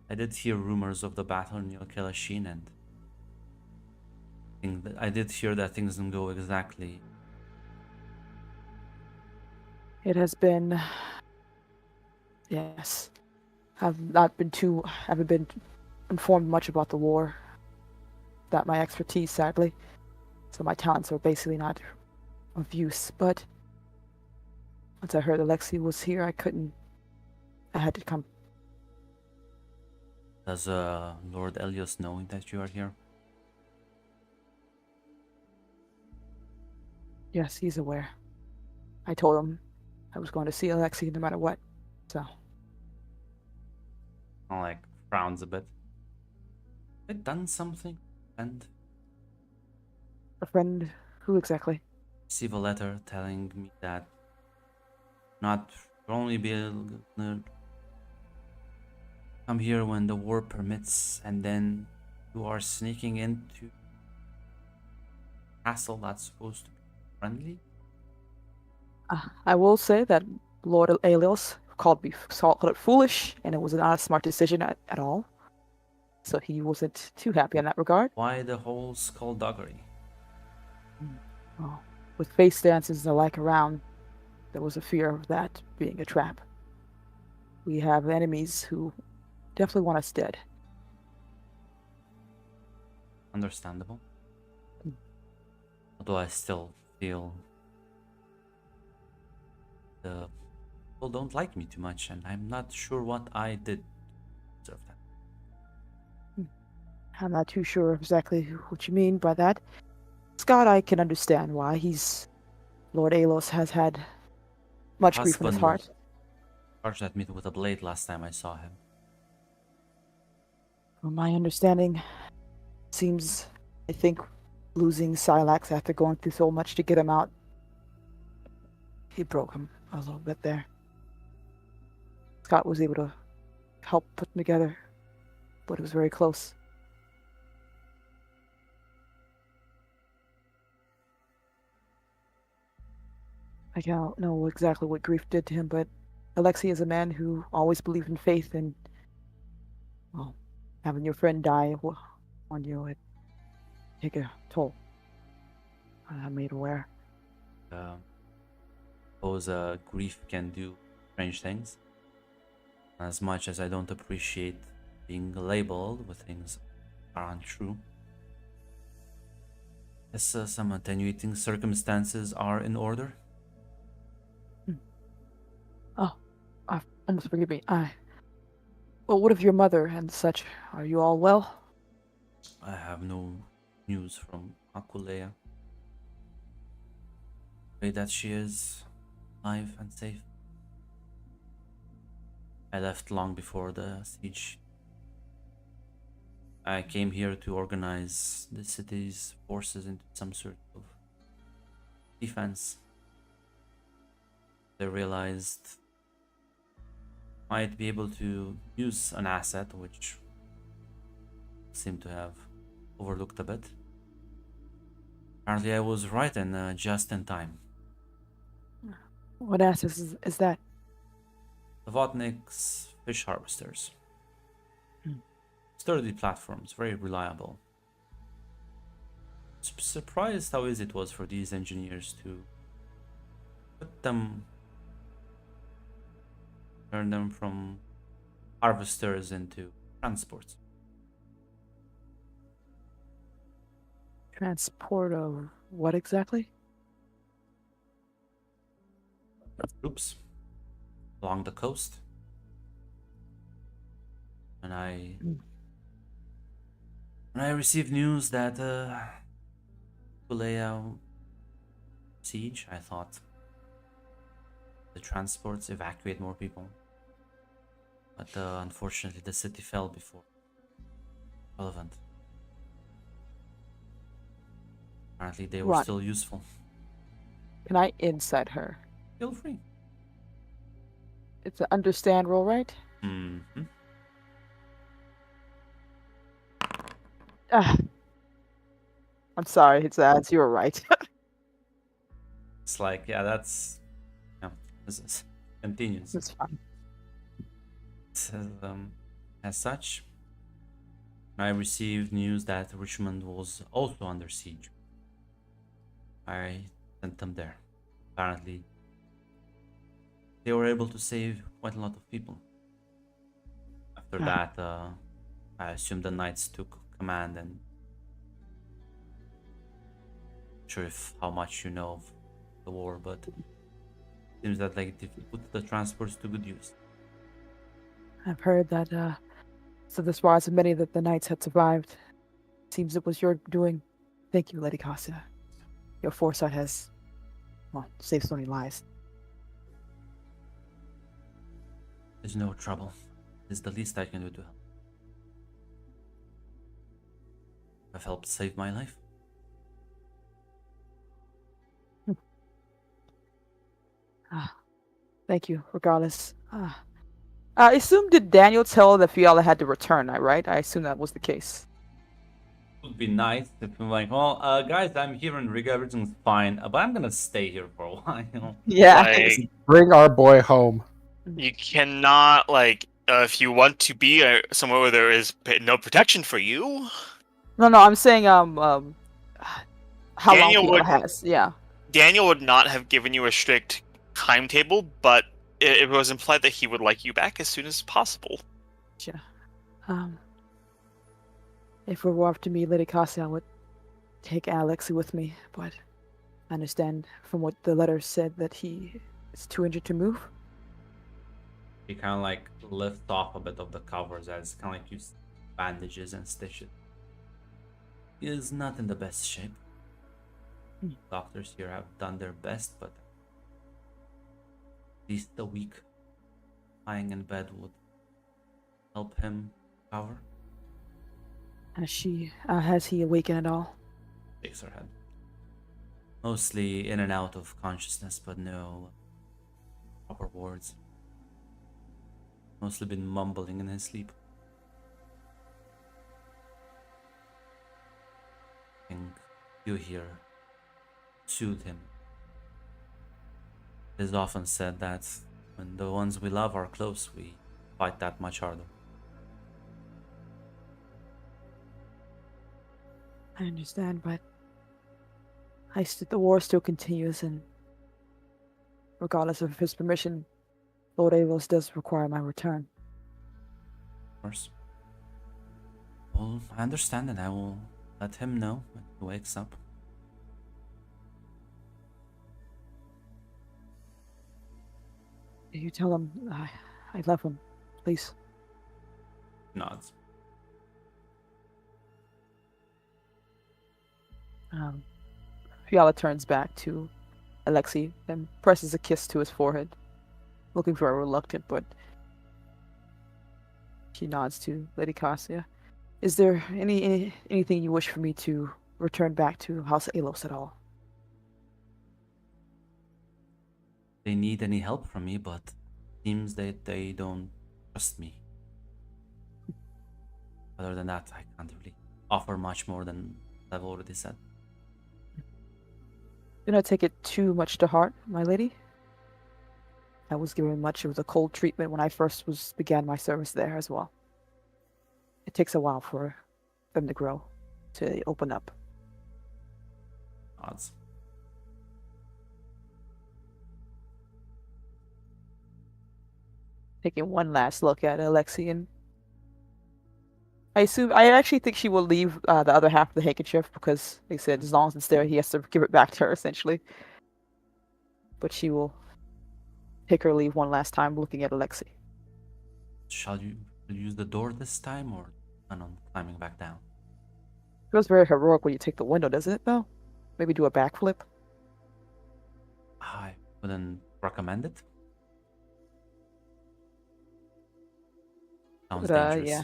I did hear rumors of the battle near Kelashin, and I did hear that things didn't go exactly. It has been. Yes. Haven't been informed much about the war. Not my expertise, sadly. So my talents are basically not of use. But once I heard Alexei was here, I had to come. Does Lord Elios know that you are here? Yes, he's aware. I told him I was going to see Alexei no matter what. So. Frowns a bit. Have I done something? And A friend? Who exactly? receive a letter telling me that not only be able to come here when the war permits, and then you are sneaking into a castle that's supposed to be friendly. I will say that Lord Aelios called it foolish, and it was not a smart decision at all. So he wasn't too happy in that regard. Why the whole skullduggery? Well, with face dances and the like around, there was a fear of that being a trap. We have enemies who definitely want us dead. Understandable. Although I still feel the people don't like me too much, and I'm not sure what I did to deserve that. I'm not too sure exactly what you mean by that. Scott, I can understand why. Lord Alos has had much grief in his Husband heart. charged at me with a blade last time I saw him. From my understanding, seems, I think, losing Silax after going through so much to get him out, he broke him a little bit there. Scott was able to help put them together, but it was very close. I don't know exactly what grief did to him, but Alexei is a man who always believed in faith, and, well, having your friend die on you, it take a toll. I'm made aware. Suppose grief can do strange things. As much as I don't appreciate being labeled with things that aren't true, yes, some attenuating circumstances are in order. Oh, almost forgive me. Well, what of your mother and such? Are you all well? I have no news from Akulea. Pray that she is alive and safe. I left long before the siege. I came here to organize the city's forces into some sort of defense. They realized might be able to use an asset which seemed to have overlooked a bit. Apparently I was right and just in time. What asset is that? The Vodnik's fish harvesters. Hmm. Sturdy platforms, very reliable. Surprised how easy it was for these engineers to turn them from harvesters into transports. Transport of what exactly? Troops along the coast. And when I received news that Kulea siege, I thought the transports evacuate more people. But unfortunately, the city fell before relevant. Apparently, they were Run. still useful. Can I insight her? Feel free. It's an understand roll, right? Mm-hmm. Ah, I'm sorry, it's ads. You were right. It's like, yeah, that's... Yeah, this continues. It's fine. Says, as such, I received news that Richmond was also under siege. I sent them there. Apparently, they were able to save quite a lot of people. After that, I assume the knights took command, and not sure if how much you know of the war, but it seems that like they put the transports to good use. I've heard that, so this was many that the knights had survived. Seems it was your doing. Thank you, Lady Costa. Your foresight has, well, saved so many lives. There's no trouble. It's the least I can do to help. I've helped save my life. Thank you, regardless. I assume, did Daniel tell that Fiala had to return, right? I assume that was the case. It would be nice if I'm like, well, guys, I'm here in Riga, everything's fine, but I'm gonna stay here for a while. Yeah. Like, Bring our boy home. you cannot, like, if you want to be somewhere where there is no protection for you, No, I'm saying, how Daniel long Fiala would- has. Yeah. Daniel would not have given you a strict timetable, but it was implied that he would like you back as soon as possible. Yeah. Um, if it were up to me, Lady Cassia, I would take Alexi with me, but I understand from what the letter said that he is too injured to move. He kind of like lifts off a bit of the covers as kind of like use bandages and stitches. He is not in the best shape. Doctors here have done their best, but at least a week lying in bed would help him recover. Has he awakened at all? Shakes her head. Mostly in and out of consciousness, but no proper words. Mostly been mumbling in his sleep. I think you here soothe him. It is often said that when the ones we love are close, we fight that much harder. I understand, but the war still continues, and regardless of his permission, Lord Avos does require my return. Of course. Well, I understand, and I will let him know when he wakes up. You tell him I love him, please. Nods. Fiala turns back to Alexei and presses a kiss to his forehead, looking very reluctant, but she nods to Lady Cassia. Is there anything you wish for me to return back to House Alos at all? They need any help from me, but seems that they don't trust me. Other than that, I can't really offer much more than I've already said. Do not take it too much to heart, my lady. I was given much of the cold treatment when I first began my service there as well. It takes a while for them to grow, to open up. Odds. Taking one last look at Alexei, and I actually think she will leave the other half of the handkerchief because they said as long as it's there, he has to give it back to her essentially. But she will take her leave one last time, looking at Alexei. Shall you use the door this time, or plan on climbing back down? It feels very heroic when you take the window, doesn't it? Though, maybe do a backflip. I wouldn't recommend it. Sounds dangerous. Yeah.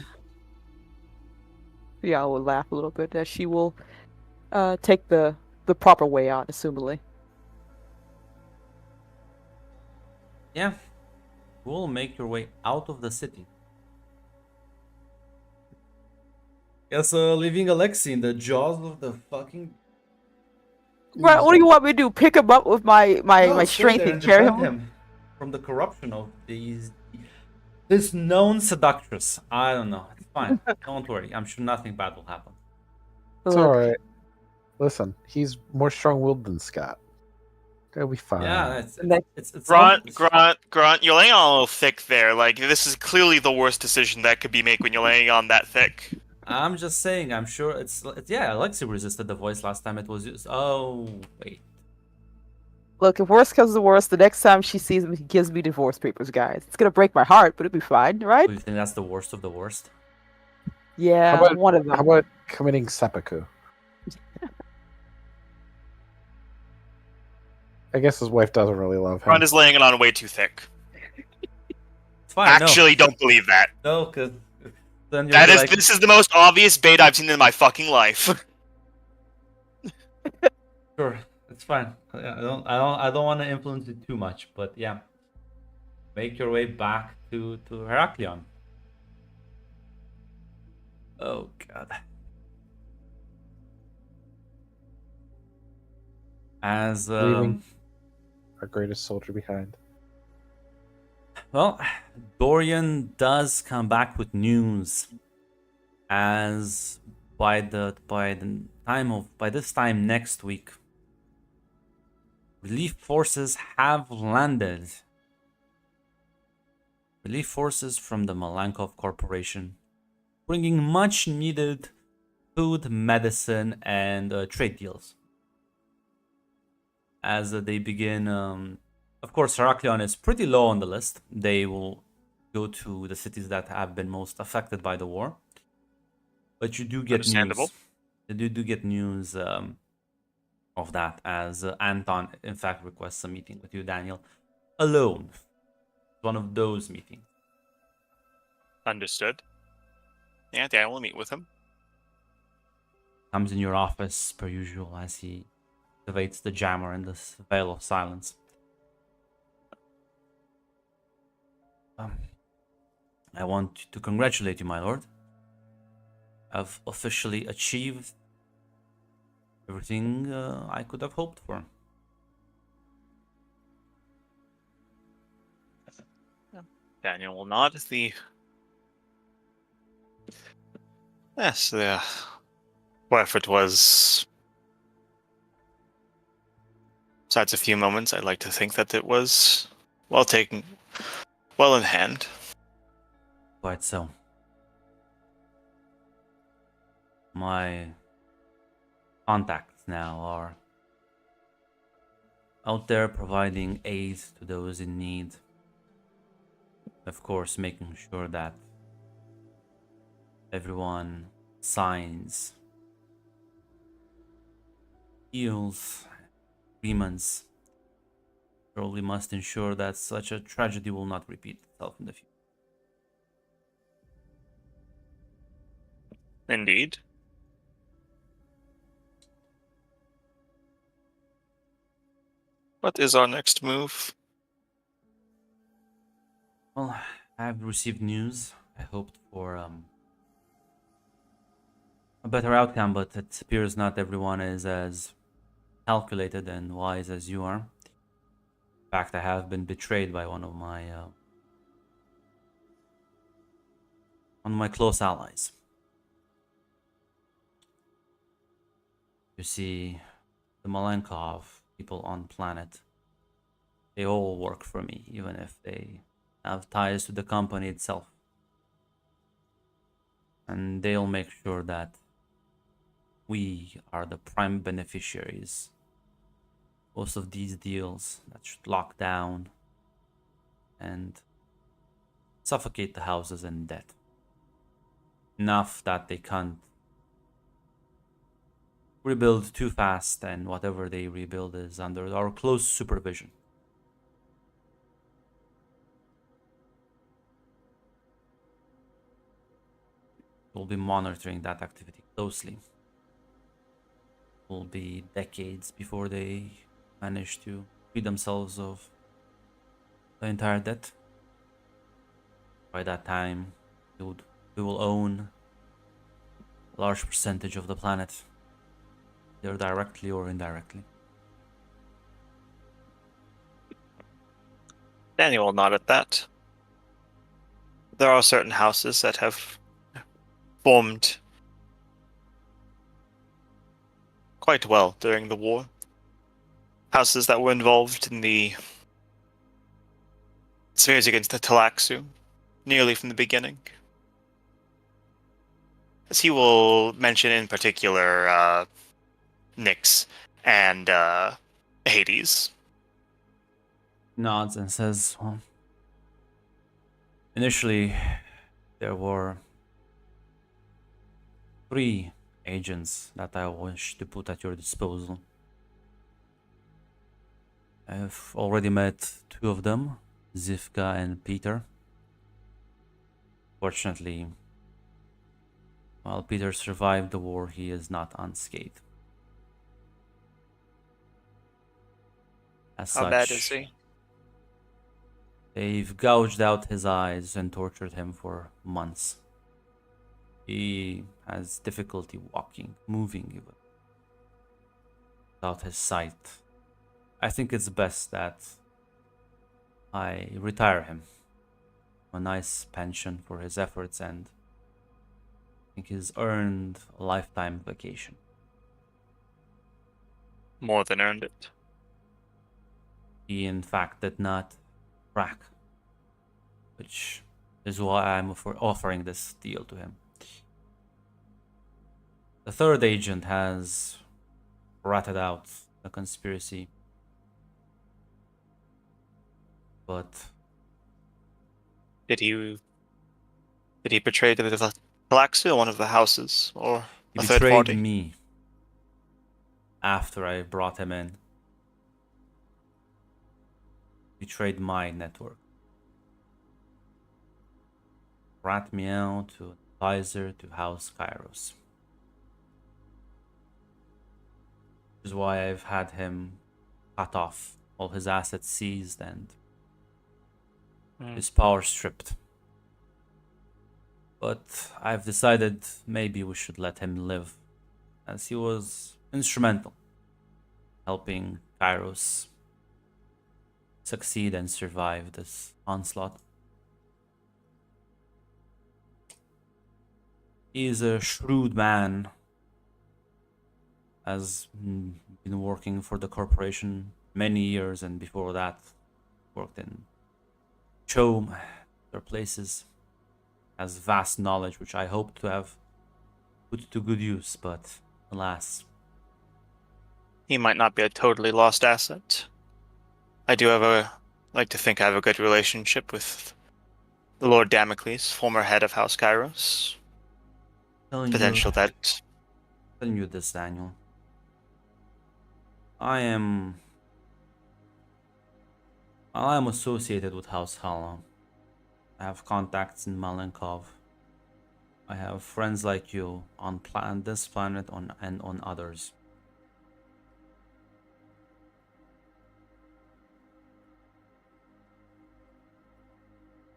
Yeah, I will laugh a little bit as she will take the proper way out, assumably. Yeah. You will make your way out of the city. Guess leaving Alexei in the jaws of the fucking... Right, what do you want me to do? Pick him up with my No, stay strength there and carry defend him? from the corruption of this known seductress. I don't know. It's fine. Don't worry. I'm sure nothing bad will happen. It's Look, all right. Listen, he's more strong-willed than Scott. It'll be fine. Yeah, it's Grunt, you're laying on a little thick there. Like, this is clearly the worst decision that could be made when you're laying on that thick. I'm just saying. I'm sure it's yeah. Alexei resisted the voice last time it was used. Oh wait. Look, if worst comes to worst, the next time she sees me, he gives me divorce papers, guys. It's gonna break my heart, but it'll be fine, right? Do you think that's the worst of the worst? Yeah, How about- one of them. How about committing seppuku? I guess his wife doesn't really love him. Grunt is laying it on way too thick. It's fine. Actually, don't believe that. No, because then you're That is, like, this is the most obvious bait I've seen in my fucking life. sure, it's fine. I don't want to influence it too much, but yeah, make your way back to Heraklion. Oh god. As Leaving our greatest soldier behind. well, Dorian does come back with news. As by this time next week, relief forces have landed. Relief forces from the Malankov Corporation bringing much needed food, medicine, and trade deals. As they begin, of course, Heraklion is pretty low on the list. They will go to the cities that have been most affected by the war. But you do get Understandable. news. You do get news of that, as Anton, in fact, requests a meeting with you, Daniel, alone. One of those meetings. Understood. Yeah, Daniel will meet with him. Comes in your office per usual as he activates the jammer in this veil of silence. I want to congratulate you, my lord. I've officially achieved everything I could have hoped for. Daniel will nod as the... Yes, the effort was... Besides a few moments, I'd like to think that it was well taken, well in hand. Quite so. My contacts now are out there providing aid to those in need. Of course, making sure that everyone signs deals, agreements. Surely must ensure that such a tragedy will not repeat itself in the future. Indeed. What is our next move? Well, I've received news. I hoped for a better outcome, but it appears not everyone is as calculated and wise as you are. In fact, I have been betrayed by one of my close allies. You see, the Malenkov people on planet, they all work for me, even if they have ties to the company itself. And they'll make sure that we are the prime beneficiaries. Most of these deals that should lock down and suffocate the houses in debt. Enough that they can't rebuild too fast, and whatever they rebuild is under our close supervision. We'll be monitoring that activity closely. It will be decades before they manage to free themselves of the entire debt. By that time, we will own a large percentage of the planet, either directly or indirectly. Daniel will nod at that. There are certain houses that have formed quite well during the war. Houses that were involved in the smears against the Talaxu, nearly from the beginning. As he will mention in particular Nyx and Hades. Nods and says, well, initially there were 3 agents that I wish to put at your disposal. I've already met 2 of them, Zivka and Peter. Fortunately, while Peter survived the war, he is not unscathed. As How bad is he? They've gouged out his eyes and tortured him for months. He has difficulty walking, moving even, without his sight. I think it's best that I retire him. A nice pension for his efforts, and I think he's earned a lifetime vacation. More than earned it. He, in fact, did not crack, which is why I'm offering this deal to him. The third agent has ratted out the conspiracy, but Did he betray the Galaxy or one of the houses or he a third betrayed party? me after I brought him in. Betrayed my network. Rat me out to advisor to House Kairos. Which is why I've had him cut off, all his assets seized and his power stripped. But I've decided maybe we should let him live, as he was instrumental helping Kairos succeed and survive this onslaught. He is a shrewd man, has been working for the corporation many years, and before that worked in Chome, other places, has vast knowledge which I hope to have put to good use, but alas. He might not be a totally lost asset. I do like to think I have a good relationship with the Lord Damocles, former head of House Kairos. Telling you this, Daniel. I am associated with House Hala. I have contacts in Malenkov. I have friends like you on this planet and on others.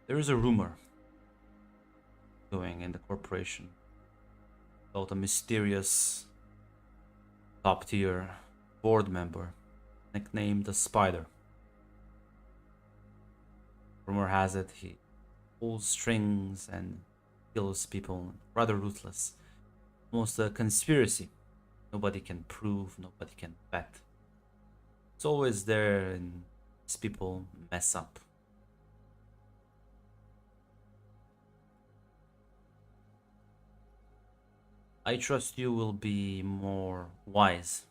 There is a rumor going in the corporation about a mysterious top-tier board member nicknamed the Spider. Rumor has it he pulls strings and kills people, rather ruthless. Almost a conspiracy. Nobody can prove, nobody can bet. It's always there and these people mess up. I trust you will be more wise,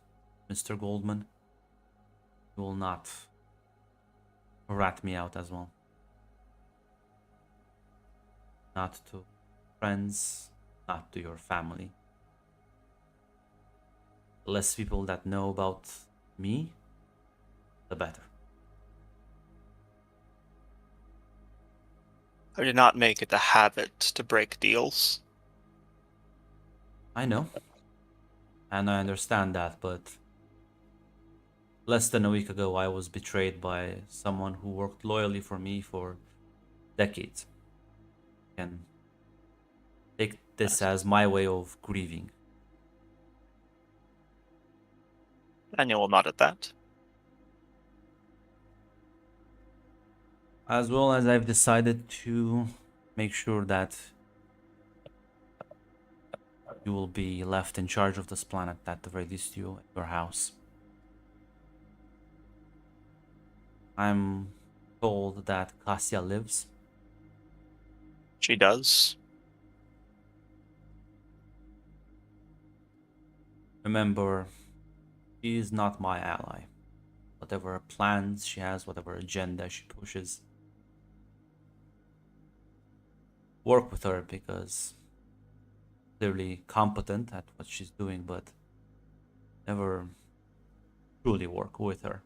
Mr. Goldman. You will not rat me out as well. Not to friends, not to your family. The less people that know about me, the better. I did not make it a habit to break deals. I know. And I understand that, but less than a week ago I was betrayed by someone who worked loyally for me for decades. And take this as my way of grieving. Daniel will nod at that. As well as I've decided to make sure that you will be left in charge of this planet, at the very least you at your house. I'm told that Cassia lives. She does. Remember, she is not my ally. Whatever plans she has, whatever agenda she pushes, work with her because clearly competent at what she's doing, but never truly work with her.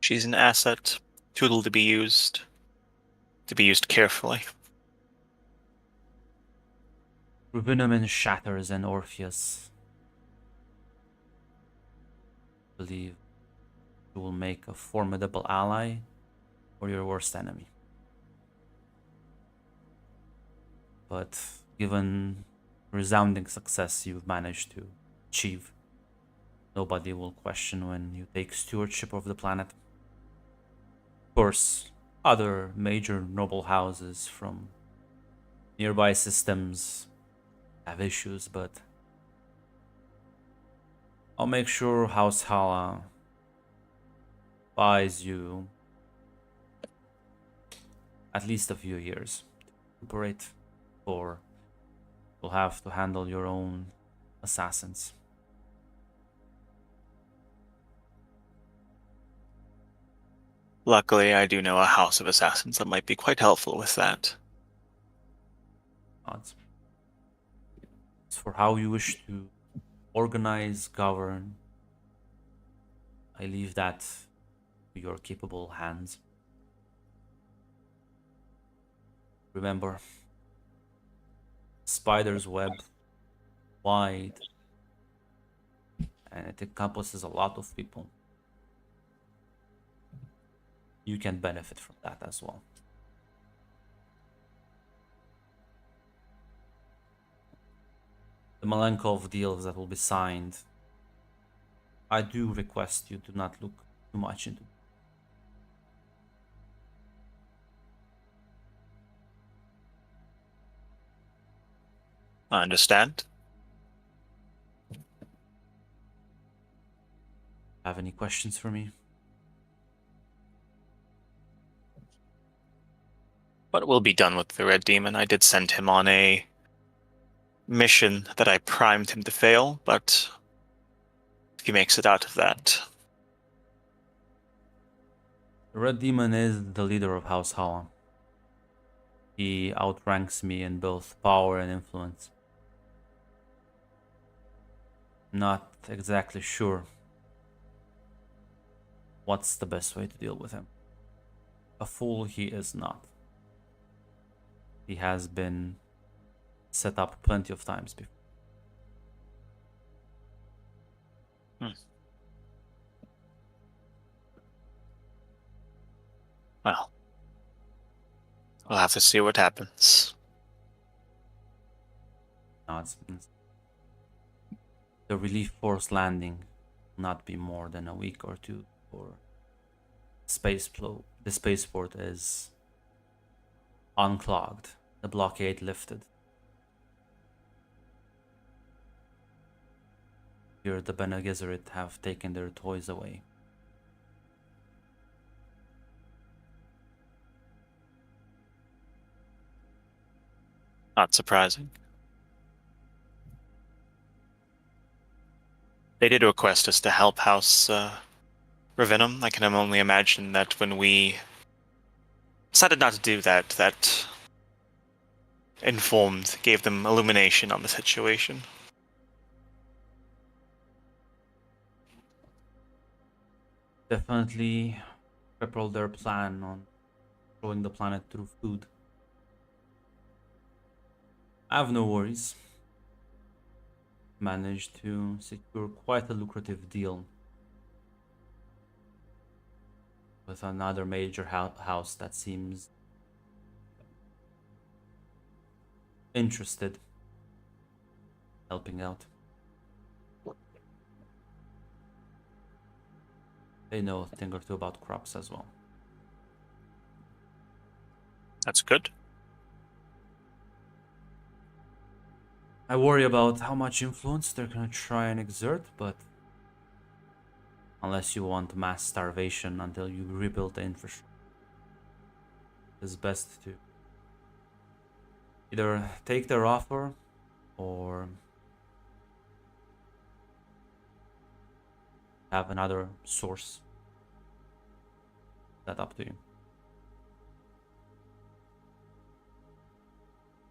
She's an asset, tool to be used carefully. Rubinamin shatters and Orpheus believe you will make a formidable ally or your worst enemy. But given resounding success you've managed to achieve, nobody will question when you take stewardship of the planet. Of course, other major noble houses from nearby systems have issues, but I'll make sure House Hala buys you at least a few years to recuperate for You'll have to handle your own assassins. Luckily, I do know a house of assassins that might be quite helpful with that. Odds. As for how you wish to organize, govern, I leave that to your capable hands. Remember, spider's web, wide, and it encompasses a lot of people. You can benefit from that as well. The Malenkov deals that will be signed, I do request you do not look too much into. I understand. Have any questions for me? What will be done with the Red Demon? I did send him on a mission that I primed him to fail, but if he makes it out of that, The Red Demon is the leader of House Hala. He outranks me in both power and influence. Not exactly sure what's the best way to deal with him. A fool he is not. He has been set up plenty of times before. well, we'll have to see what happens. Nods. The relief force landing will not be more than a week or two for the spaceport is unclogged, the blockade lifted. Here the Bene Gesserit have taken their toys away. Not surprising. They did request us to help House Ravenum. I can only imagine that when we decided not to do that, that gave them illumination on the situation. Definitely crippled their plan on controlling the planet through food. I have no worries. Managed to secure quite a lucrative deal with another major house that seems interested helping out. They know a thing or two about crops as well. That's good. I worry about how much influence they're gonna try and exert, but unless you want mass starvation until you rebuild the infrastructure, it's best to either take their offer or have another source. That's up to you.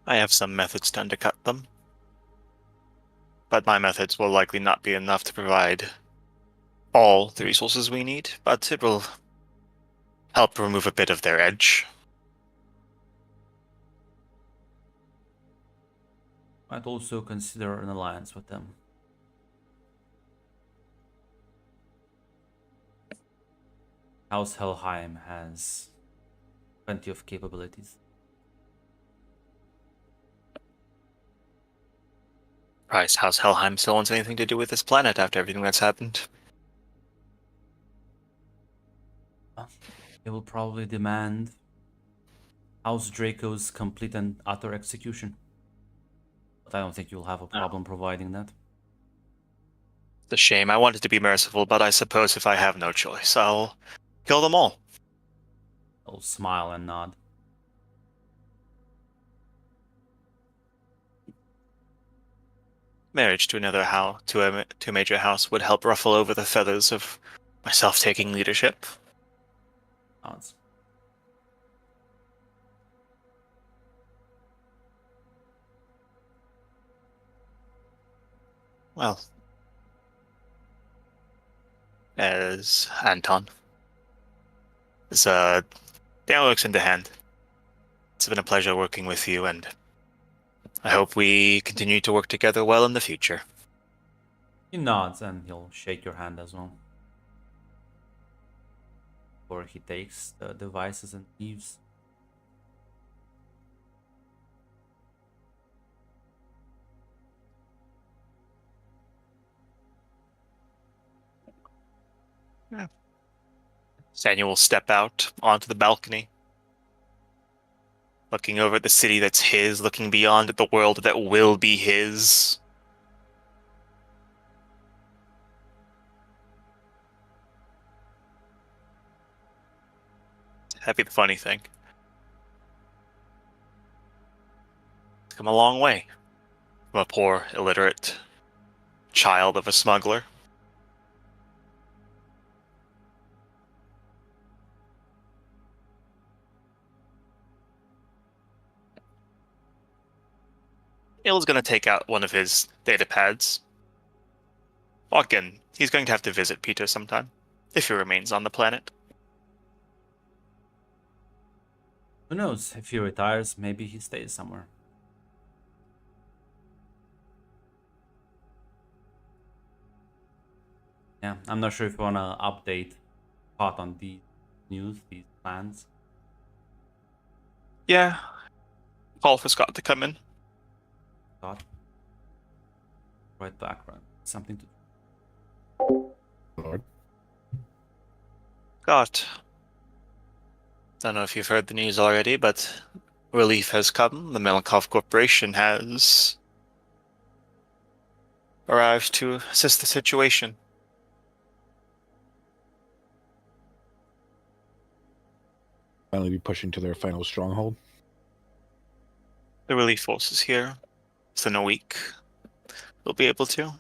I have some methods to undercut them, but my methods will likely not be enough to provide all the resources we need, but it will help remove a bit of their edge. Might also consider an alliance with them. House Helheim has plenty of capabilities. Price House Helheim still wants anything to do with this planet after everything that's happened. They will probably demand House Draco's complete and utter execution. But I don't think you'll have a problem providing that. It's a shame. I wanted to be merciful, but I suppose if I have no choice, I'll kill them all. They'll smile and nod. marriage to another house, to a major house, would help ruffle over the feathers of myself taking leadership. Nods. Well, as Anton, as Daniel looks into hand. It's been a pleasure working with you, and I hope we continue to work together well in the future. He nods and he'll shake your hand as well. Or he takes the devices and leaves. Daniel will step out onto the balcony, looking over at the city that's his, looking beyond at the world that will be his. That'd be the funny thing. It's come a long way from a poor, illiterate child of a smuggler. Ill's going to take out one of his data pads. Walk in. He's going to have to visit Peter sometime, if he remains on the planet. Who knows? If he retires, maybe he stays somewhere. Yeah, I'm not sure if you want to update Pot on these news, these plans. Yeah. Call for Scott to come in. Scott. Right background. Something to Lord. Scott. Don't know if you've heard the news already, but relief has come. The Melenkov Corporation has arrived to assist the situation. Finally be pushing to their final stronghold. The relief force is here. Within a week, they'll be able to.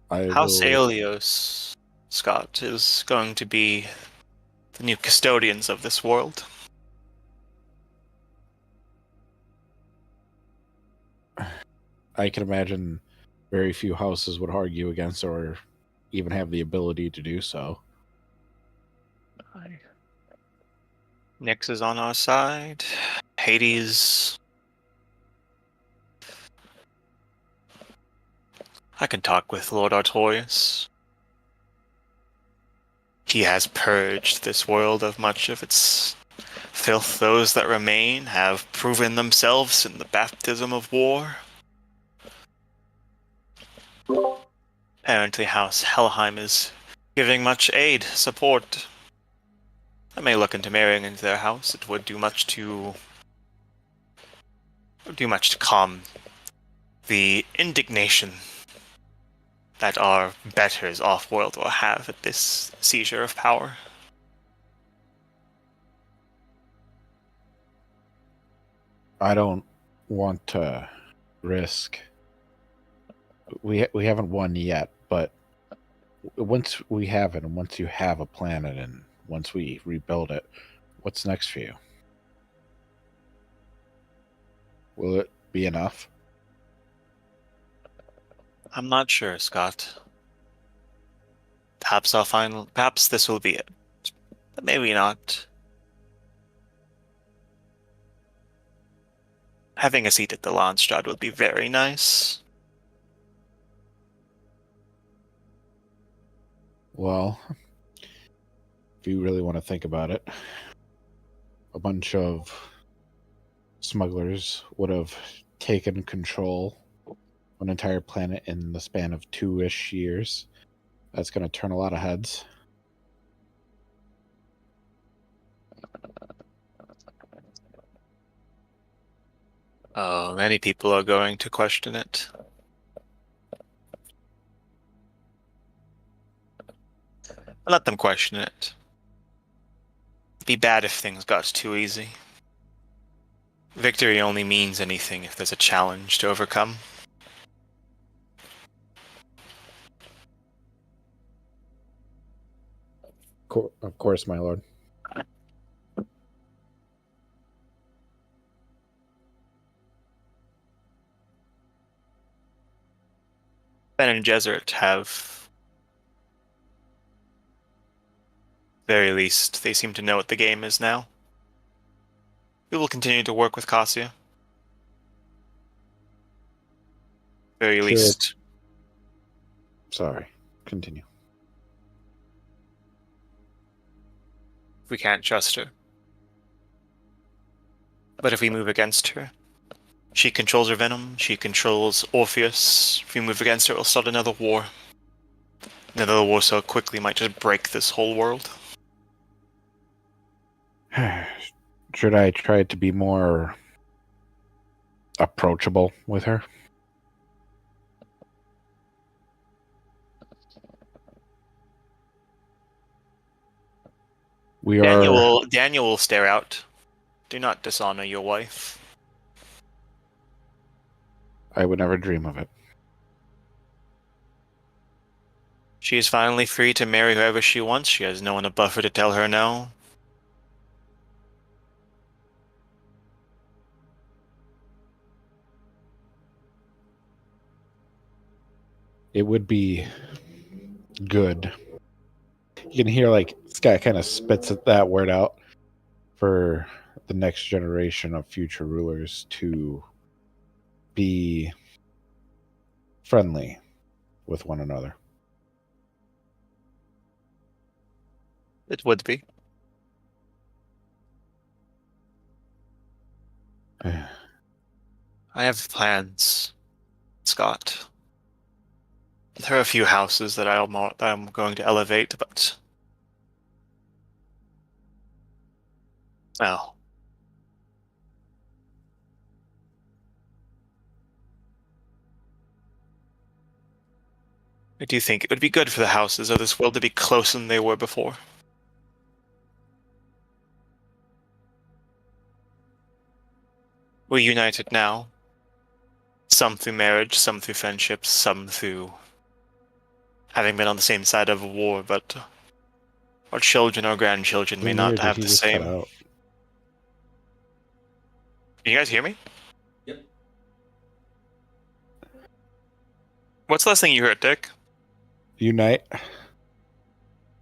House Aelios, Scott, is going to be the new custodians of this world. I can imagine very few houses would argue against or even have the ability to do so. Nyx is on our side. Hades. I can talk with Lord Artorius. He has purged this world of much of its filth. Those that remain have proven themselves in the baptism of war. Apparently House Helheim is giving much aid, support. I may look into marrying into their house. It would do much to calm the indignation that our betters off-world will have at this seizure of power. I don't want to risk. We haven't won yet, but once we have it, and once you have a planet, and once we rebuild it, what's next for you? Will it be enough? I'm not sure, Scott. Perhaps this will be it. But maybe not. Having a seat at the Landstrad would be very nice. Well, if you really want to think about it, a bunch of smugglers would have taken control of an entire planet in the span of 2-ish years. That's going to turn a lot of heads. Oh, many people are going to question it. Let them question it. It'd be bad if things got too easy. Victory only means anything if there's a challenge to overcome. Of course, my lord. Ben and Jesuit have, very least, they seem to know what the game is now. We will continue to work with Cassia. Very Sure. least. Sorry. Continue. We can't trust her. But if we move against her, she controls her venom, she controls Orpheus. If we move against her, we'll start another war. Another war so quickly might just break this whole world. Should I try to be more approachable with her? We are. Daniel will stare out. Do not dishonor your wife. I would never dream of it. She is finally free to marry whoever she wants. She has no one above her to tell her no. It would be good. You can hear like Sky kind of spits that word out for the next generation of future rulers to be friendly with one another. It would be. I have plans, Scott. There are a few houses that I'm going to elevate, but well, I do think it would be good for the houses of this world to be closer than they were before. We're united now. Some through marriage, some through friendship, some through having been on the same side of a war, but our children or grandchildren may not have the same. Cut out? Can you guys hear me? Yep. What's the last thing you heard, Dick? Unite.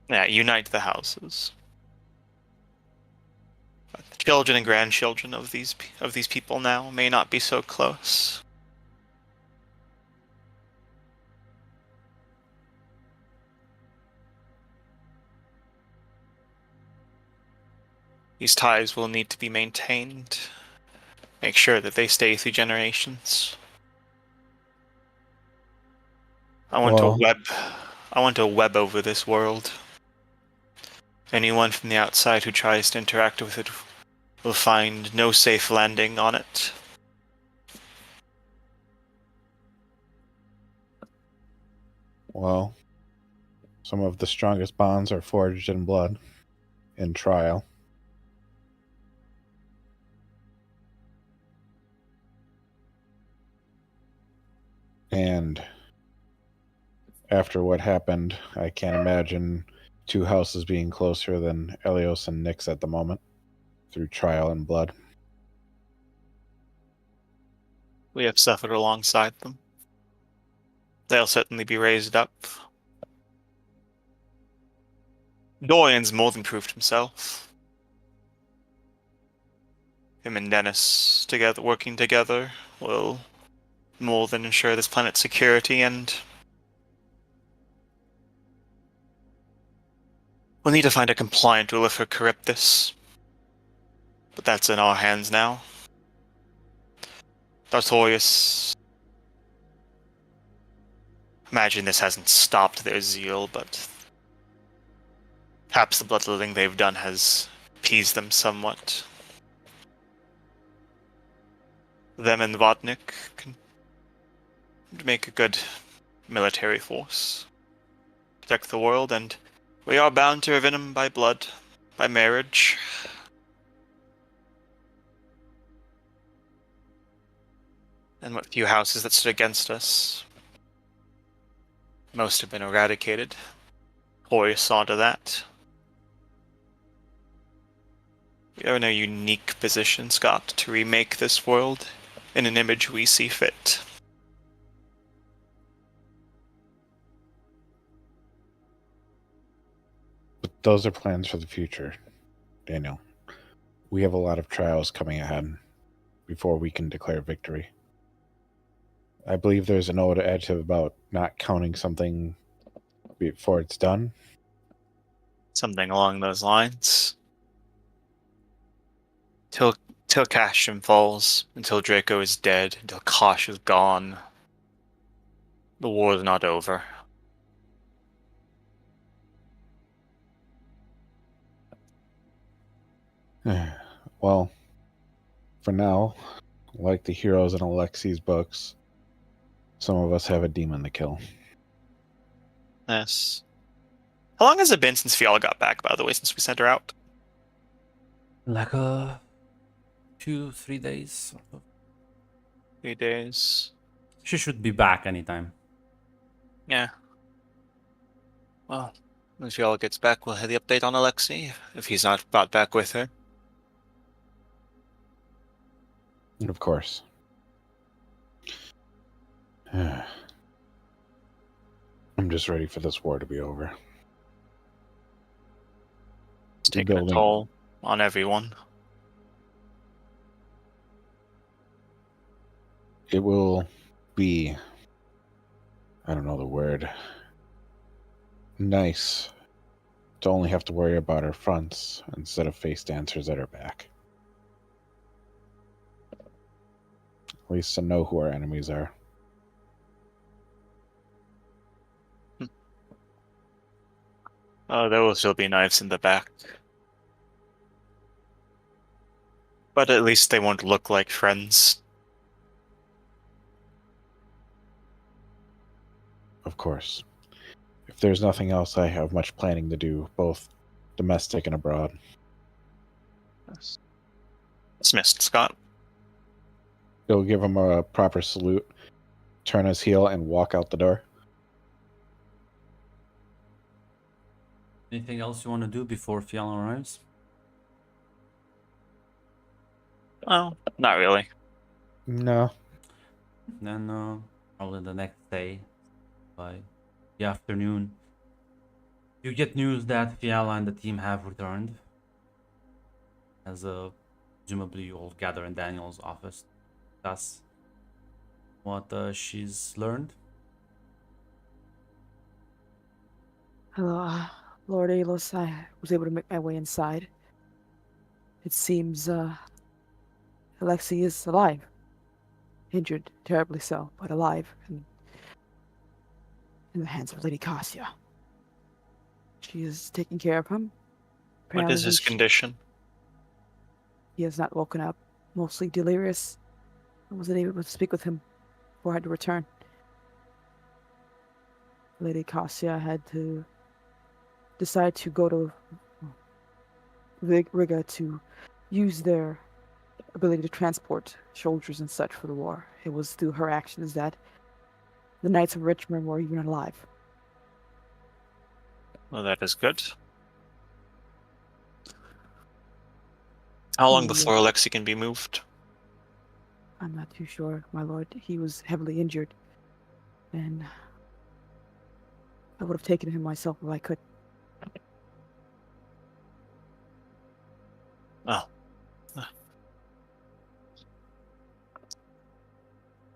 Yeah, unite the houses. The children and grandchildren of these people now may not be so close. These ties will need to be maintained. Make sure that they stay through generations. I want to web over this world. Anyone from the outside who tries to interact with it will find no safe landing on it. Well, some of the strongest bonds are forged in blood, in trial. And after what happened, I can't imagine two houses being closer than Elios and Nyx at the moment, through trial and blood. We have suffered alongside them. They'll certainly be raised up. Dorian's more than proved himself. Him and Dennis working together will more than ensure this planet's security, and we'll need to find a compliant ruler for Charybdis. But that's in our hands now. Dartorius. Imagine this hasn't stopped their zeal, but perhaps the bloodletting they've done has appeased them somewhat. Them and Vodnik can make a good military force. Protect the world, and we are bound to Ravenum by blood, by marriage. and what few houses that stood against us. Most have been eradicated. Horus saw to that. We are in a unique position, Scott, to remake this world in an image we see fit. But those are plans for the future, Daniel. We have a lot of trials coming ahead before we can declare victory. I believe there's an old adage about not counting something before it's done. Something along those lines. Till Castrum falls, until Draco is dead, until Kosh is gone, the war is not over. Well, for now, like the heroes in Alexi's books, some of us have a demon to kill. Yes. How long has it been since Fiala got back, by the way, since we sent her out? Like 2-3 days. Sort of. 3 days. She should be back anytime. Yeah. Well, when Fiala gets back, we'll have the update on Alexei, if he's not brought back with her. Of course. I'm just ready for this war to be over. It's taking a toll on everyone. It will be, I don't know the word, nice to only have to worry about our fronts instead of face dancers at our back. At least to know who our enemies are. Oh, there will still be knives in the back. But at least they won't look like friends. Of course. If there's nothing else, I have much planning to do, both domestic and abroad. Yes. Dismissed, Scott. He'll give him a proper salute, turn his heel, and walk out the door. Anything else you want to do before Fiala arrives? Well, not really. No. Then probably the next day, by the afternoon, you get news that Fiala and the team have returned. As presumably you all gather in Daniel's office, discuss what she's learned. Hello, Lord Alos. I was able to make my way inside. It seems Alexei is alive. Injured, terribly so, but alive, and in the hands of Lady Cassia. She is taking care of him. What is his condition? He has not woken up, mostly delirious. I wasn't able to speak with him before I had to return. Lady Cassia had to decide to go to Riga to use their ability to transport soldiers and such for the war. It was through her actions that the Knights of Richmond were even alive. Well, that is good. How long before Alexei can be moved? I'm not too sure, my lord. He was heavily injured, and I would have taken him myself if I could. Oh.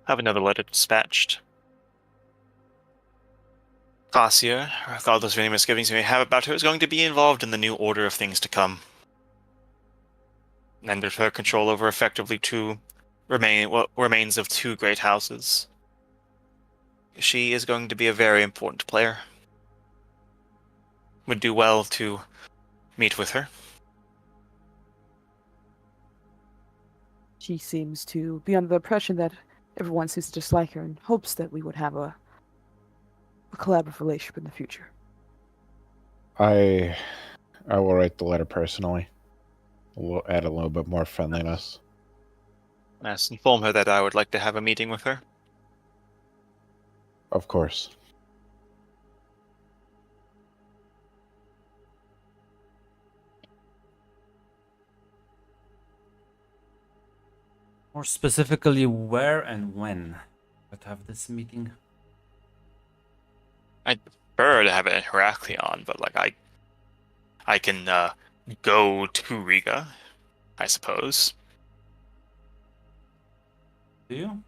Have another letter dispatched. Cassia, regardless of any misgivings you may have about her, is going to be involved in the new order of things to come. And with her control over effectively what remains of two great houses. She is going to be a very important player. Would do well to meet with her. She seems to be under the impression that everyone seems to dislike her and hopes that we would have a collaborative relationship in the future. I will write the letter personally. We'll add a little bit more friendliness. Yes, inform her that I would like to have a meeting with her. Of course. More specifically, where and when to have this meeting? I'd prefer to have it in Heraklion, but like I can go to Riga, I suppose. Do you?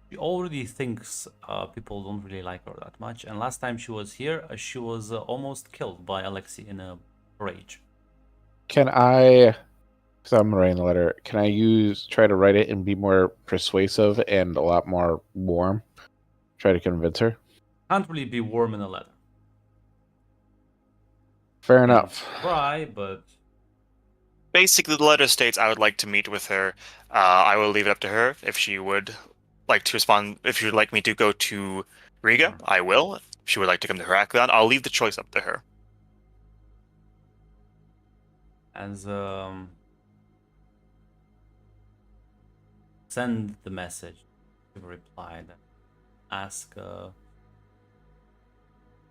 She already thinks people don't really like her that much, and last time she was here, she was almost killed by Alexei in a rage. Can I, because I'm writing the letter, can I try to write it and be more persuasive and a lot more warm? Try to convince her? Can't really be warm in a letter. Fair You can enough. try, but Basically, the letter states I would like to meet with her. I will leave it up to her if she would like to respond. If she would like me to go to Riga, Sure. I will. If she would like to come to Heraklion, I'll leave the choice up to her. as send the message to reply that ask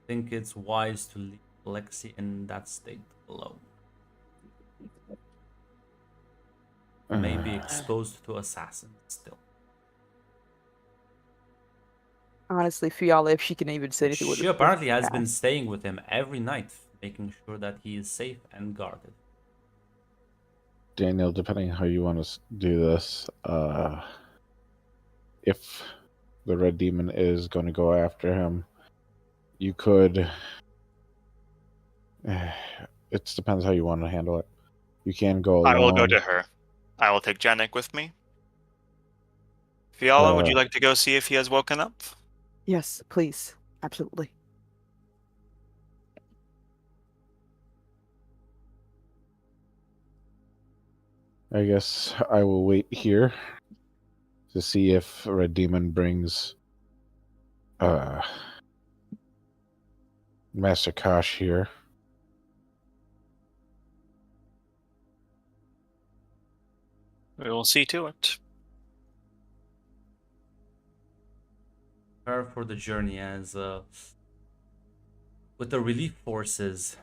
think it's wise to leave Alexei in that state alone. May be exposed to assassins still. Honestly, Fiala, if she can even say anything with She it. apparently has been staying with him every night, making sure that he is safe and guarded. Daniel, depending on how you want to do this, if the Red Demon is going to go after him, you could. It depends how you want to handle it. You can go I will go alone. to her. I will take Janek with me. Fiala, would you like to go see if he has woken up? Yes, please. Absolutely. I guess I will wait here to see if Red Demon brings Master Kosh here. We will see to it. Prepare for the journey as with the relief forces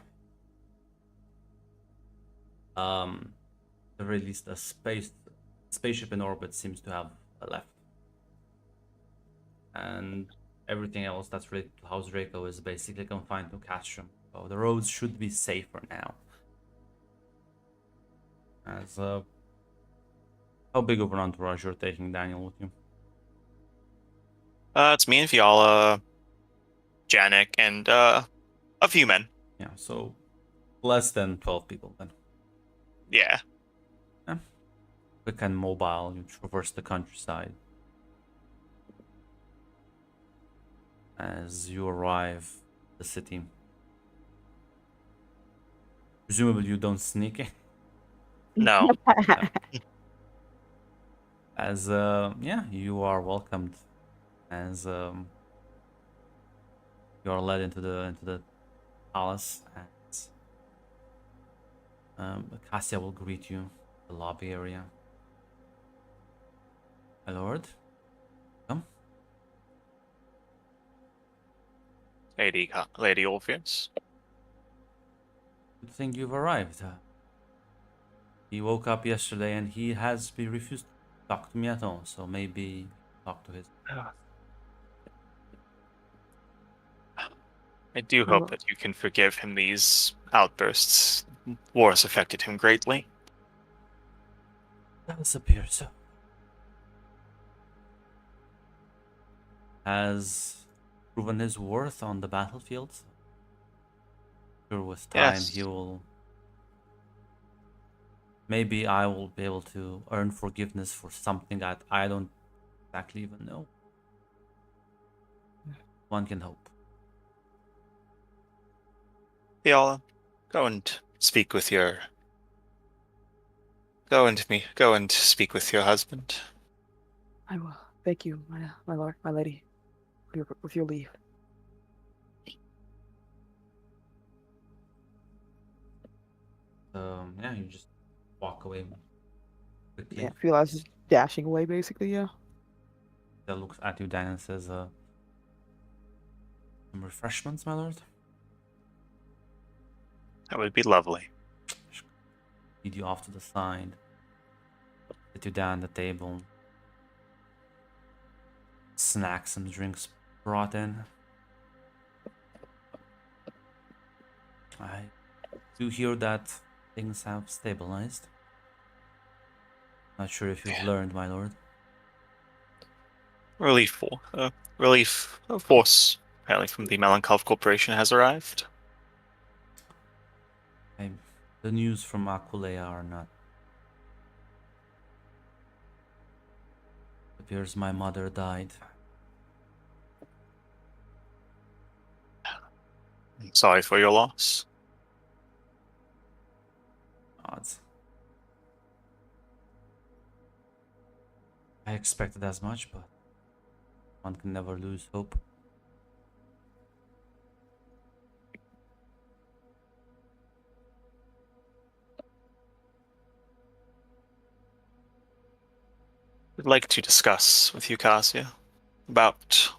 the release the spaceship in orbit seems to have left. And everything else that's related to House Draco is basically confined to Castrum. So the roads should be safer now. As how big of an entourage you're taking, Daniel, with you? It's me and Fiala, Janek, and a few men. Yeah, so less than 12 people then. Yeah. Quick and mobile, you traverse the countryside. As you arrive the city. Presumably you don't sneak in. No. As yeah, you are welcomed as you are led into the palace, and Cassia will greet you in the lobby area. My lord, come. Lady Orpheus. Good thing you've arrived. He woke up yesterday and he refused to talk to me at all. So maybe talk to his. I do My hope lord. that you can forgive him these outbursts. War has affected him greatly. Does appear so. Has proven his worth on the battlefield. Sure, with time Yes. he will. Maybe I will be able to earn forgiveness for something that I don't exactly even know. One can hope. Fiala, go and speak with your. Go and speak with your husband. I will. Thank you, my lord, my lady, with your leave. Yeah, you just walk away quickly. Yeah, feel like just dashing away, basically. Yeah. That looks at you, Dan, and says, "Some refreshments, my lord." That would be lovely. Lead you off to the side. Sit you down at the table. Snacks and drinks brought in. I do hear that things have stabilized. Not sure if you've learned, my lord. Relief force, apparently from the Melankov Corporation, has arrived. The news from Akulea are not. Appears my mother died. I'm sorry for your loss. Odds. I expected as much, but one can never lose hope. I'd like to discuss with you, Cassia, about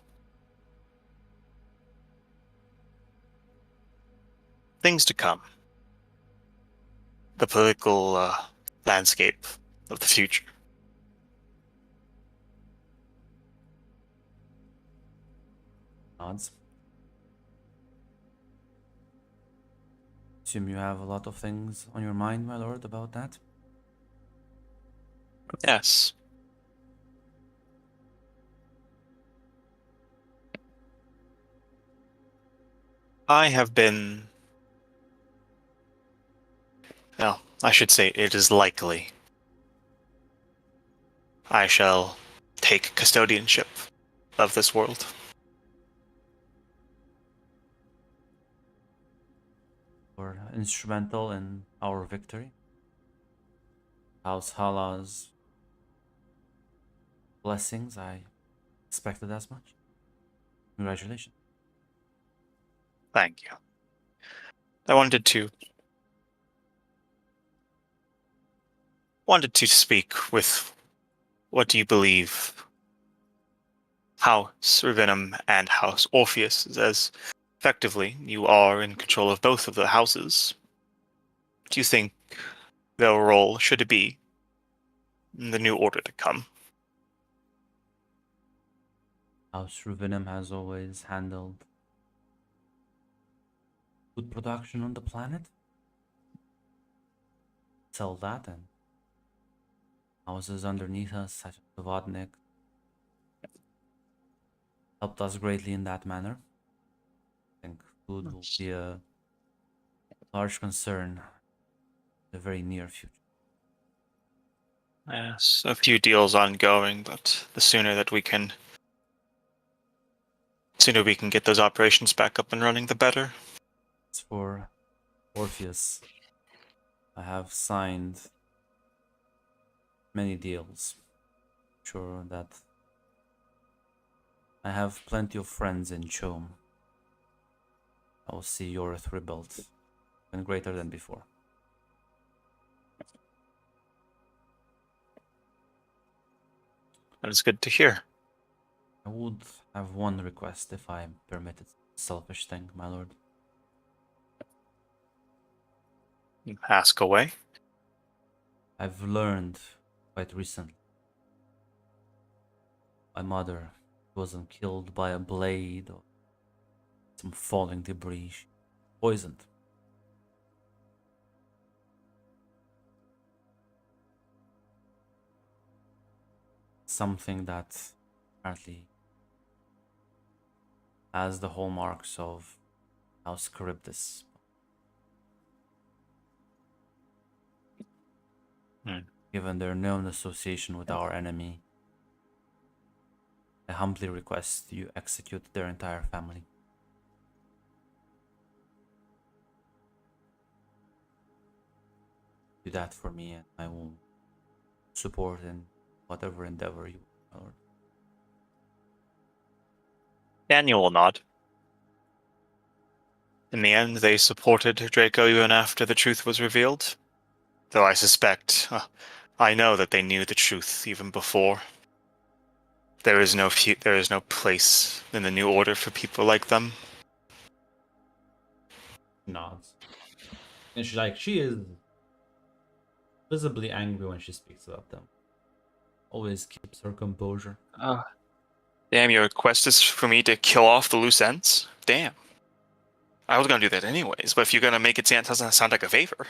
things to come. The political landscape of the future. Odds. Assume you have a lot of things on your mind, my lord, about that. Yes. I have been. Well, I should say it is likely I shall take custodianship of this world. Were instrumental in our victory. House Hala's blessings, I expected as much. Congratulations. Thank you. I wanted to speak with what do you believe House Ravenum and House Orpheus, as effectively you are in control of both of the houses. Do you think their role should it be in the new order to come? House Ruvinum has always handled food production on the planet. Sell that, and houses underneath us, such as the Vodnik, helped us greatly in that manner. I think food will be a large concern in the very near future. Yes, a few deals ongoing, but the sooner we can get those operations back up and running, the better. As for Orpheus, I have signed many deals. Sure that I have plenty of friends in Chom. I will see your Earth rebuilt, even greater than before. That is good to hear. I would have one request if I am permitted. Selfish thing, my lord. Ask away. I've learned quite recently. My mother wasn't killed by a blade or some falling debris. She was poisoned. Something that apparently has the hallmarks of House Charybdis. Given their known association with our enemy, I humbly request you execute their entire family. Do that for me, and I will support in whatever endeavor you will. Daniel will nod. In the end, they supported Draco even after the truth was revealed. Though I suspect, I know that they knew the truth even before. There is no place in the New Order for people like them. Nods. And she is visibly angry when she speaks about them. Always keeps her composure. Damn, your request is for me to kill off the loose ends? Damn. I was gonna do that anyways, but if you're gonna make it sound like a favor.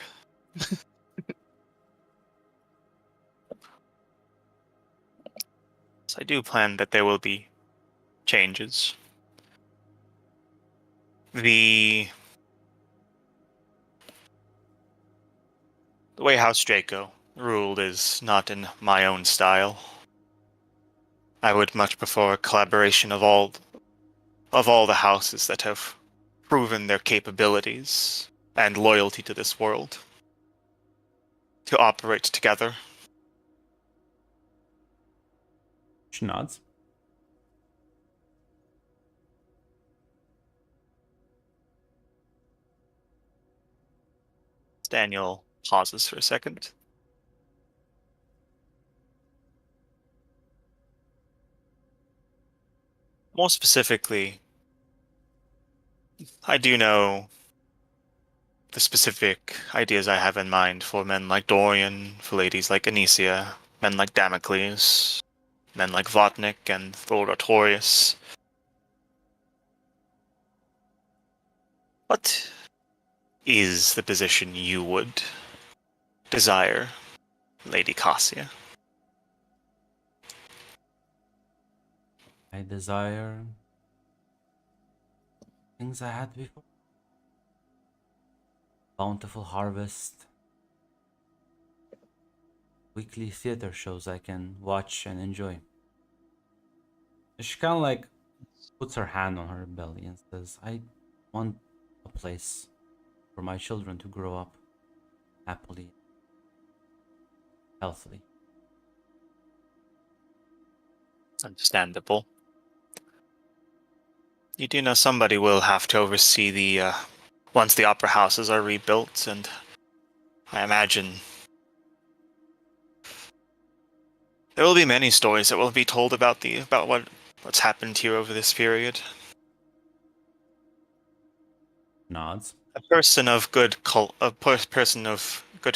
So I do plan that there will be changes. The way House Draco ruled is not in my own style. I would much prefer a collaboration of all the houses that have proven their capabilities and loyalty to this world to operate together. She nods. Daniel pauses for a second. More specifically, I do know the specific ideas I have in mind for men like Dorian, for ladies like Anicia, men like Damocles, men like Votnik and Lord Artorius. What is the position you would desire, Lady Cassia? I desire things I had before. Bountiful harvest. Weekly theater shows I can watch and enjoy. She kind of like puts her hand on her belly and says, I want a place for my children to grow up happily, healthily. Understandable. You do know somebody will have to oversee the, once the opera houses are rebuilt, and I imagine there will be many stories that will be told about what's happened here over this period. Nods. A person of good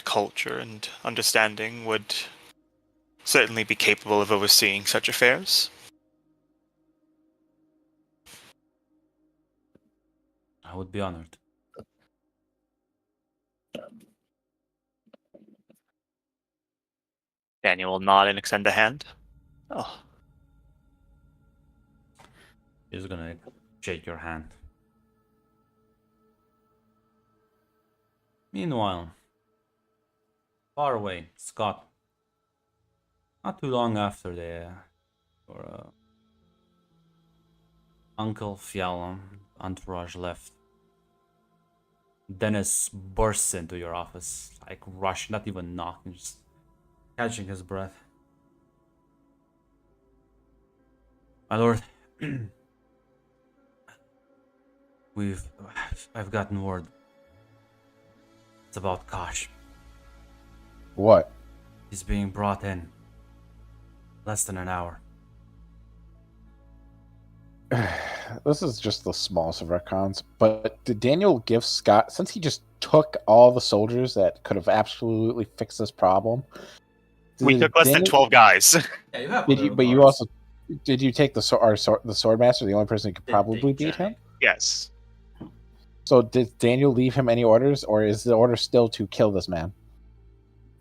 culture and understanding would certainly be capable of overseeing such affairs. I would be honored. Daniel will nod and extend a hand. Oh, She's gonna shake your hand. Meanwhile, far away, Scott. Not too long after your Uncle Fiala entourage left, Dennis bursts into your office, like rush, not even knocking, just catching his breath. My lord, I've gotten word. It's about Kosh. What? He's being brought in. Less than an hour. This is just the smallest of our cons, but did Daniel give Scott, since he just took all the soldiers that could have absolutely fixed this problem? we took less than 12 guys. Yeah, you have. But you also did you take the swordmaster, the only person who could probably beat him? Yes. So did Daniel leave him any orders, or is the order still to kill this man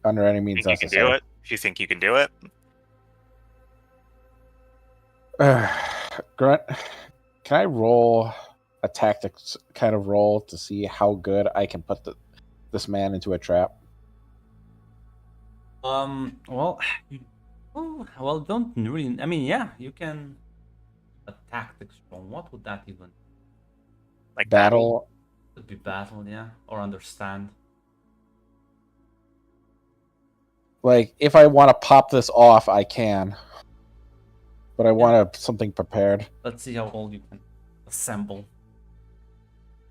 under any means Think you can do necessary? it? If you think you can do it, Grunt, can I roll a tactics kind of roll to see how good I can put this man into a trap? Well, don't really. I mean, yeah, you can. A tactics from what would that even? like Battle. Could be battle, yeah, or understand. Like, if I want to pop this off, I can. But I want something prepared. Let's see how all you can assemble.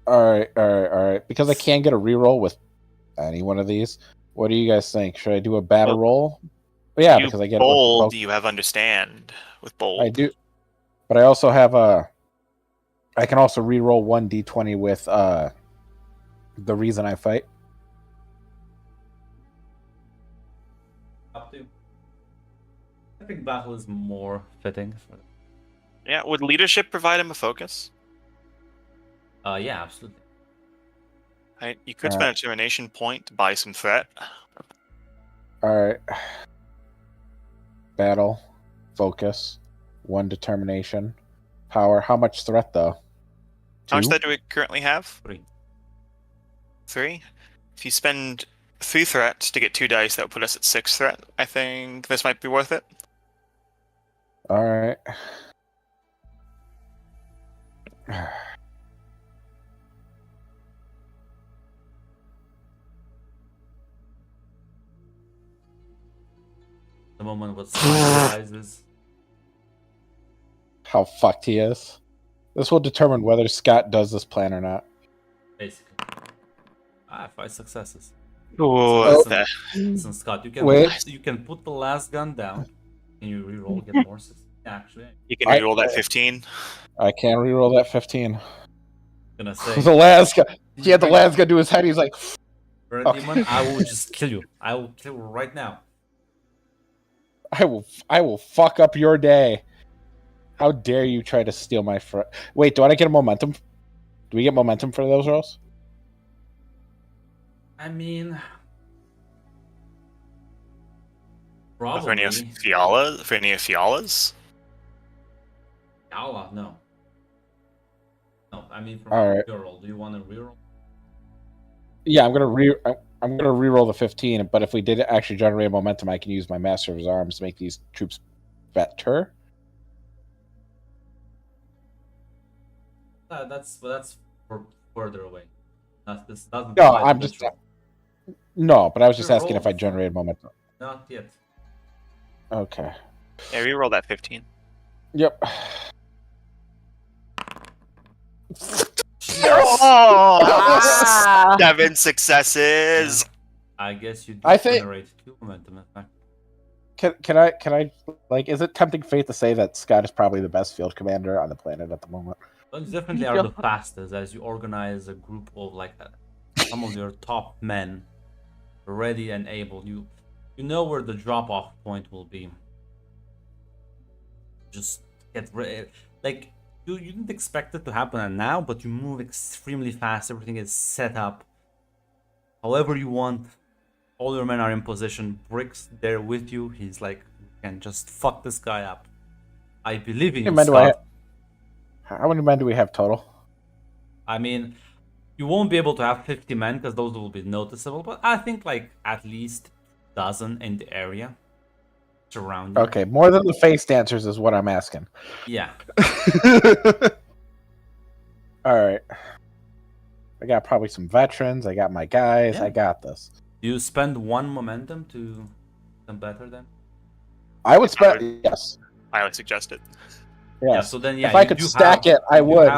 All right. Because I can get a reroll with any one of these. What do you guys think? Should I do a battle Well, roll? Yeah, you because I get it with bold, both. you have understand with bold. I do, but I also have a. I can also re-roll 1d20 with the reason I fight. Up to you. I think battle is more fitting. Yeah, would leadership provide him a focus? Yeah, absolutely. Right? You could spend a determination point to buy some threat. All right. Battle, focus, 1 determination, power. How much threat though? How much 2? threat do we currently have? 3. 3? If you spend 3 threats to get 2 dice, that would put us at 6 threat. I think this might be worth it. All right. The moment what Scott realizes. How fucked he is. This will determine whether Scott does this plan or not. Basically. 5 successes. Oh, Listen, listen, Scott, Wait. you can put the last gun down. Can you reroll, get more success? Yeah, actually, I'm you can reroll that 15. I can't reroll that 15. gonna say The last guy. He had the last guy do his head. He's like, for a Okay. demon, I will just kill you. I will kill you right now. I will fuck up your day. How dare you try to steal my friend? Wait, do I get a momentum? Do we get momentum for those rolls? I mean, For any of probably. Fiala's? For any of Fiala's? Yala, no. No, I mean from All right. your roll. Do you want to reroll? Yeah, I'm gonna reroll the 15. But if we did actually generate momentum, I can use my Master of His Arms to make these troops better. That's further away. This doesn't. No, apply to I'm this just roll. no. But I was just Your asking if I rolls. generated momentum. Not yet. Okay. Yeah, reroll that 15. Yep. Oh! 7 successes! I guess you do I think- generate 2 momentum. In fact. Can I like? Is it tempting fate to say that Scott is probably the best field commander on the planet at the moment? Well, you definitely are the fastest as you organize a group of some of your top men ready and able. You know where the drop off point will be. Just get ready. Like you didn't expect it to happen now, but you move extremely fast. Everything is set up however you want. All your men are in position. Brick's there with you. He's like, you can just fuck this guy up. I believe in you, Scott. How many men do we have total? I mean, you won't be able to have 50 men because those will be noticeable, but I think like at least a dozen in the area surrounding. Okay, more than the face dancers is what I'm asking. Yeah. All right. I got probably some veterans. I got my guys. Yeah. I got this. You spend 1 momentum to become better then? I would spend yes. I would suggest it. Yes. Yeah, so then if I could stack it, I would.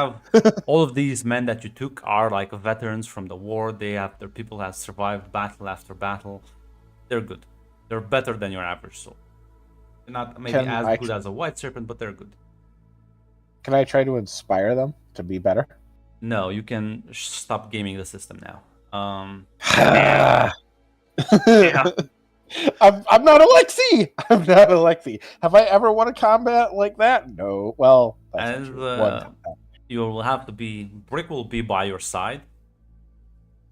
All of these men that you took are like veterans from the war. Their people have survived battle after battle. They're good. They're better than your average soul. They're not maybe as good as a white serpent, but they're good. Can I try to inspire them to be better? No, you can stop gaming the system now. Yeah. I'm not Alexi. I'm not Alexi. Have I ever won a combat like that? No. Well, that's And true. you will have to be. Brick will be by your side,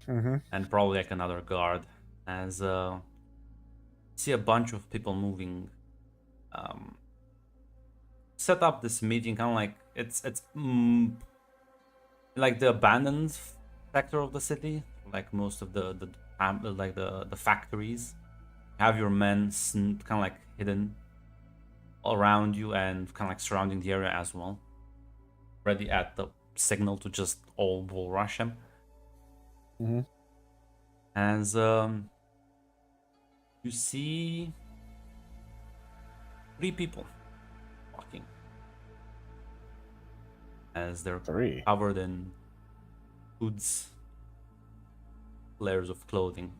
and probably like another guard. As see a bunch of people moving. Set up this meeting kind of like it's like the abandoned sector of the city, like most of the factories. Have your men kind of like hidden around you and kind of like surrounding the area as well, ready at the signal to just all bull rush him. As you see 3 people walking, as they're covered in hoods, layers of clothing.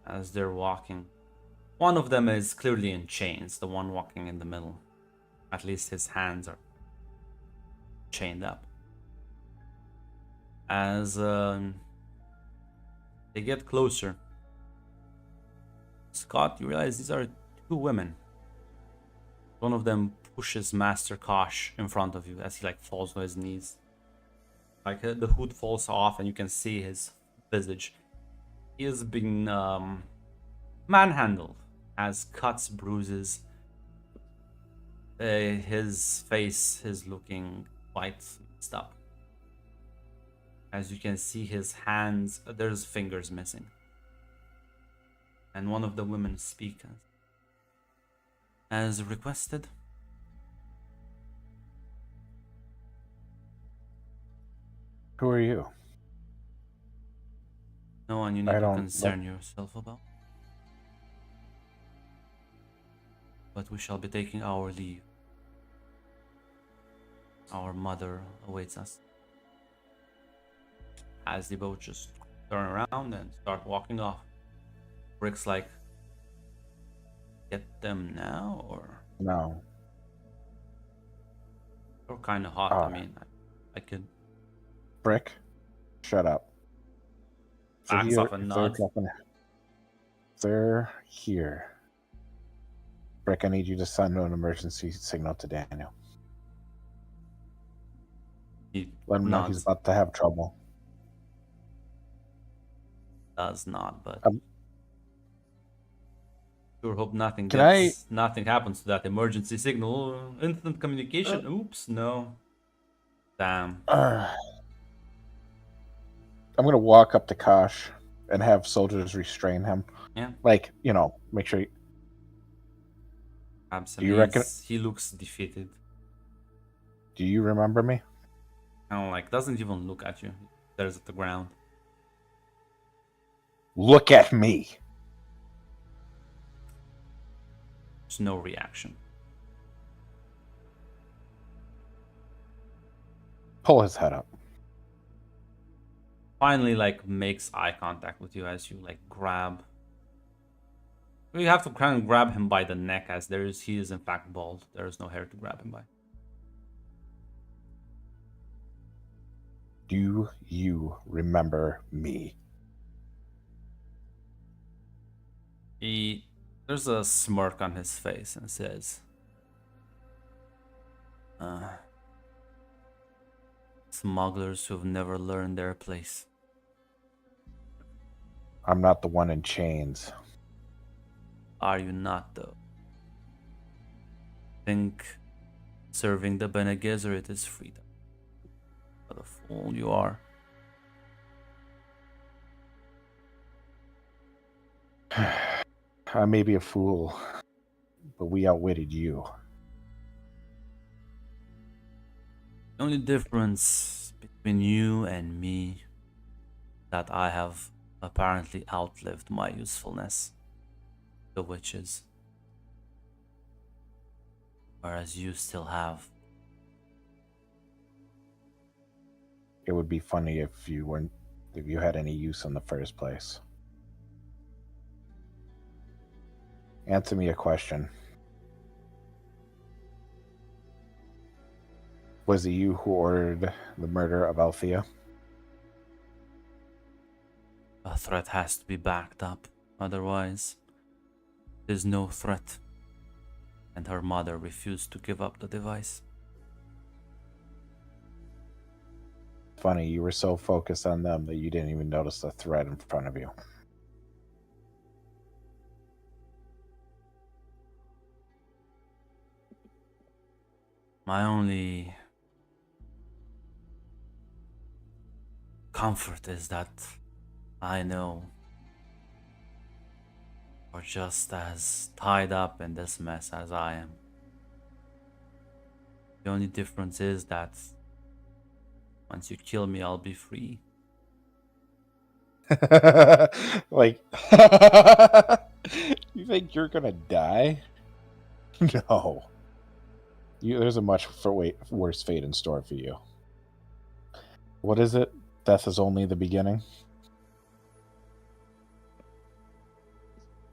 as they're walking. One of them is clearly in chains, the one walking in the middle. At least his hands are chained up. As they get closer, Scott, you realize these are two women. One of them pushes Master Kosh in front of you as he like falls on his knees. Like the hood falls off and you can see his visage. He has been manhandled, has cuts, bruises. His face is looking quite messed up. As you can see, his hands, there's fingers missing. And one of the women speaks as requested. Who are you? No one you need to concern yourself about. But we shall be taking our leave. Our mother awaits us. As the boat just turn around and start walking off. Rick's like, get them now, or? No. You're kind of hot. I mean, I could. Brick, shut up. Backs off a nod. They're here. Brick, I need you to send an emergency signal to Daniel. Let him know he's about to have trouble. Does not, but sure hope nothing happens to that emergency signal. Instant communication. Oops, no. Damn. I'm gonna walk up to Kosh and have soldiers restrain him. Yeah. Like, make sure. Absolutely. Do you reckon he looks defeated? Do you remember me? I don't doesn't even look at you. There's at the ground. Look at me. There's no reaction. Pull his head up. Finally, makes eye contact with you as you grab. You have to kind of grab him by the neck, as he is in fact bald. There is no hair to grab him by. Do you remember me? There's a smirk on his face and says, smugglers who've never learned their place. I'm not the one in chains. Are you not, though? Think serving the Bene Gesserit is freedom. What a fool you are. I may be a fool, but we outwitted you. The only difference between you and me that I have apparently outlived my usefulness. The witches. Whereas you still have. It would be funny if you had any use in the first place. Answer me a question. Was it you who ordered the murder of Althea? A threat has to be backed up. Otherwise, there's no threat. And her mother refused to give up the device. Funny, you were so focused on them that you didn't even notice the threat in front of you. My only comfort is that I know you're just as tied up in this mess as I am. The only difference is that once you kill me, I'll be free. You think you're gonna die? No. There's a much worse fate in store for you. What is it? Death is only the beginning?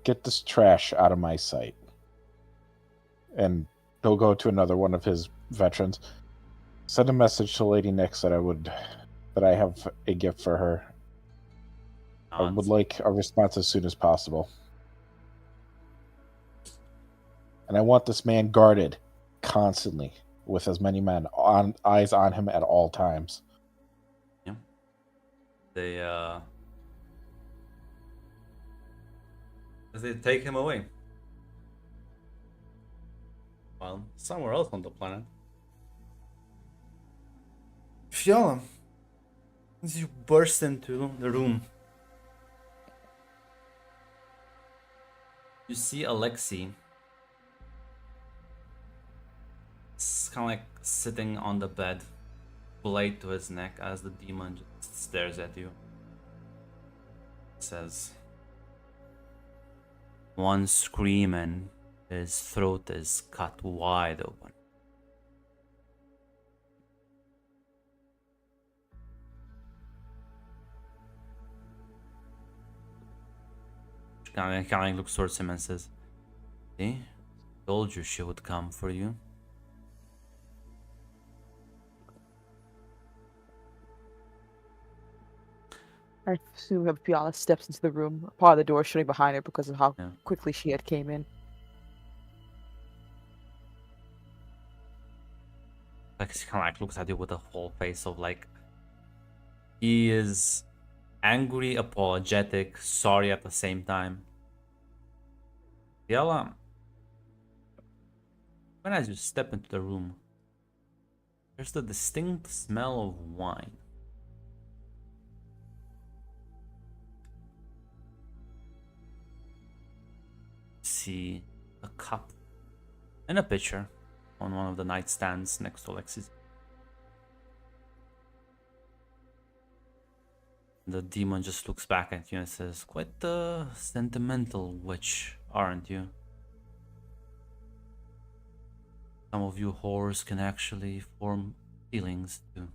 get this trash out of my sight. And he'll go to another one of his veterans. Send a message to Lady Nix that I have a gift for her. I would like a response as soon as possible. And I want this man guarded constantly with as many men eyes on him at all times. Yeah. They take him away. Well, somewhere else on the planet. Fiala, as you burst into the room, you see Alexei. It's kind of like sitting on the bed, blade to his neck as the demon just stares at you. Says, one scream and his throat is cut wide open. Kind of looks towards him and says, "See, told you she would come for you." I assume that Fiala steps into the room, part of the door shutting behind her because of how Yeah. quickly she had came in. Like he kind of like looks at you with a whole face of like, he is angry, apologetic, sorry at the same time. Fiala, when as you step into the room, there's the distinct smell of wine. See a cup and a pitcher on one of the nightstands next to Alexis. The demon just looks back at you and says, "Quite the sentimental witch, aren't you? Some of you whores can actually form feelings too."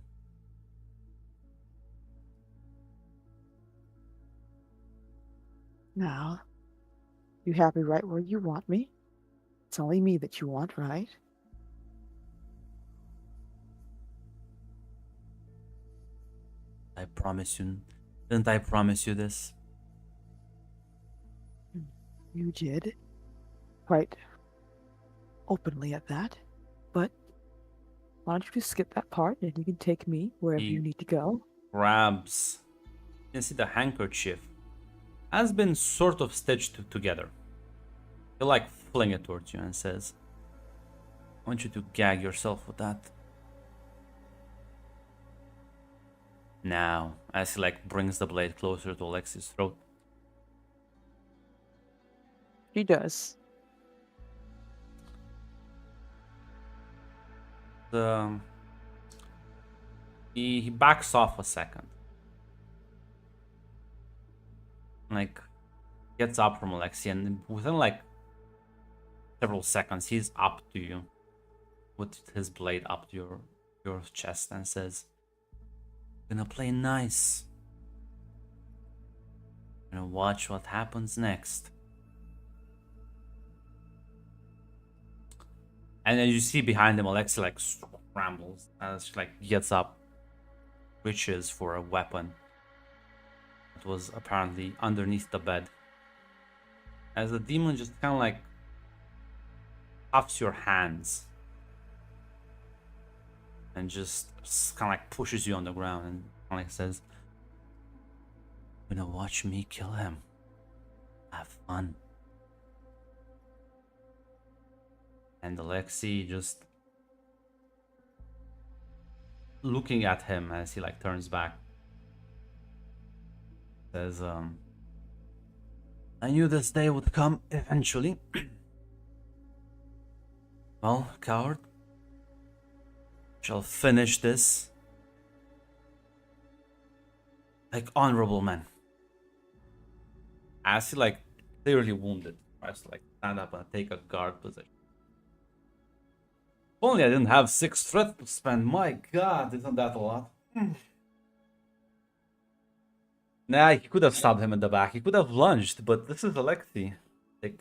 Now, you have me right where you want me. It's only me that you want, right? I promise you. Didn't I promise you this? You did. Quite openly at that. But why don't you just skip that part and you can take me wherever He you need to go? Grabs. You can see the handkerchief has been sort of stitched together. He'll like fling it towards you and says, "I want you to gag yourself with that." Now, as he like brings the blade closer to Alexi's throat. She does. He backs off a second. Like, gets up from Alexi, and within like several seconds, he's up to you with his blade up to your chest and says, "Gonna play nice. Gonna watch what happens next." And then you see behind him, Alexi like scrambles as she like gets up, reaches for a weapon that was apparently underneath the bed. As the demon just kind of like cuffs your hands and just kind of like pushes you on the ground and kind of like says, "You're gonna watch me kill him. Have fun." And Alexei just looking at him as he like turns back says, "I knew this day would come eventually." Well, coward, shall finish this like honorable men. As he like clearly wounded, tries to like stand up and take a guard position. If only I didn't have 6 threat to spend. My god, isn't that a lot? Nah, he could have stabbed him in the back. He could have lunged, but this is Alexei. Thick.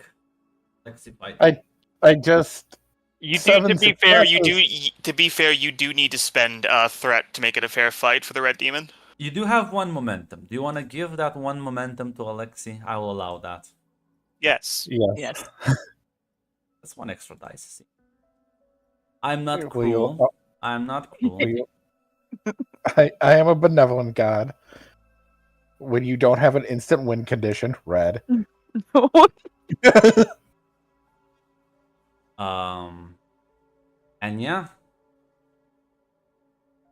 Lexi fight. I just You do. Seven To be fair, you do. successes. To be fair, you do need to spend a threat to make it a fair fight for the red demon. You do have one momentum. Do you want to give that one momentum to Alexi? I will allow that. Yes. Yes. Yes. That's one extra dice. See. I'm not Will you- cruel. I'm not cruel. Will you- I am a benevolent god. When you don't have an instant win condition, red. And yeah,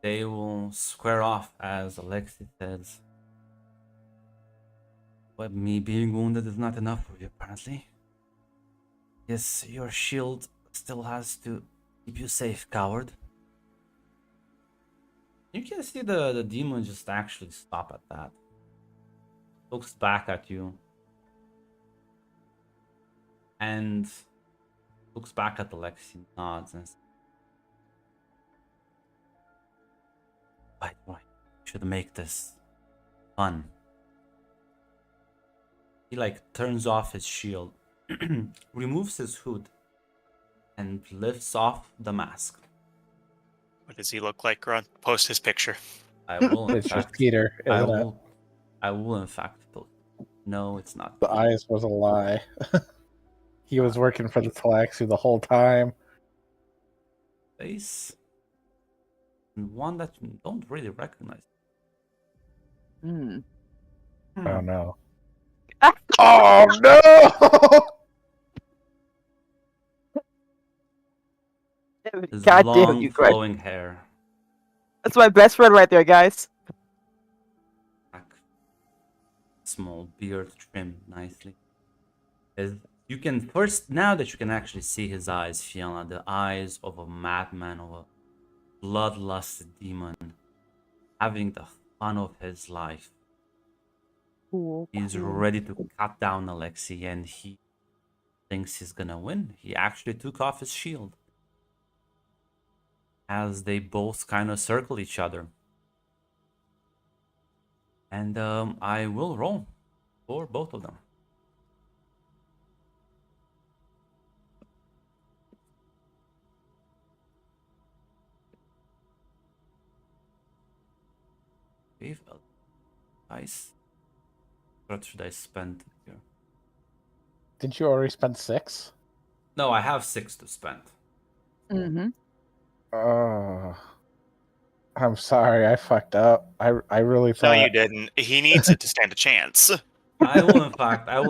they will square off as Alexi says. But me being wounded is not enough for you, apparently. Yes, your shield still has to keep you safe, coward. You can see the demon just actually stop at that. Looks back at you. And looks back at Alexi, nods, and says, right. Should make this fun. He like turns off his shield, removes his hood, and lifts off the mask. What does he look like, Grunt? Post his picture. I will, in It's just fact. Peter, I isn't it? will. I will, in fact. No, it's not. The eyes was a lie. He was working for the Talaxu the whole time. Face. And one that you don't really recognize. Hmm. Oh no. Oh no! His God damn long, you, Greg. flowing hair. That's my best friend right there, guys. Black, small beard trimmed nicely. You can first, now that you can actually see his eyes, Fiona, the eyes of a madman, of a bloodlusted demon, having the fun of his life. Cool. He's ready to cut down Alexi, and he thinks he's gonna win. He actually took off his shield as they both kind of circle each other. And I will roll for both of them. Nice. What should I spend here? Didn't you already spend 6? No, I have 6 to spend. Mm-hmm. I'm sorry, I fucked up. I really No, thought you didn't. He needs it to stand a chance. I will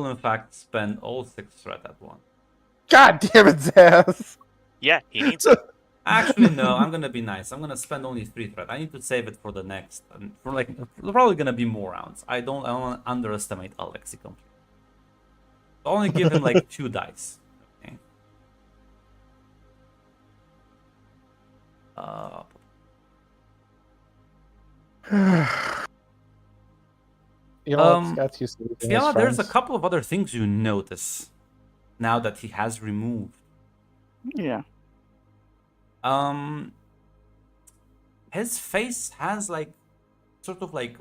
in fact spend all 6 threat at once. God damn it, Zaz! Yeah, he needs it. Actually, no, I'm gonna be nice. I'm gonna spend only 3 threat. I need to save it for the next, for like probably gonna be more rounds. I don't want to underestimate Alexi completely. I'll only give him like 2 dice. Okay. You know what, Scott's used to losing his Fiona, there's a friends. couple of other things you notice now that he has removed. Yeah. His face has like sort of like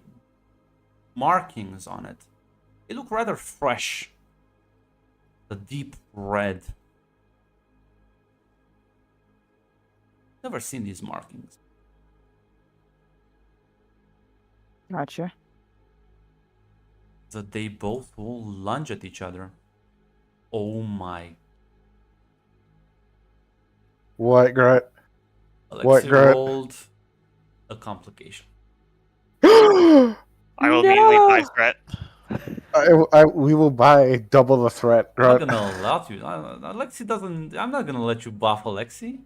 markings on it. They look rather fresh. The deep red. Never seen these markings. Gotcha. That they both will lunge at each other. Oh my. What, Grunt? Alexi Grant? rolled a complication. I will immediately buy threat. We will buy double the threat, I'm not Grunt. gonna allow you. Alexi doesn't. I'm not gonna let you buff Alexi.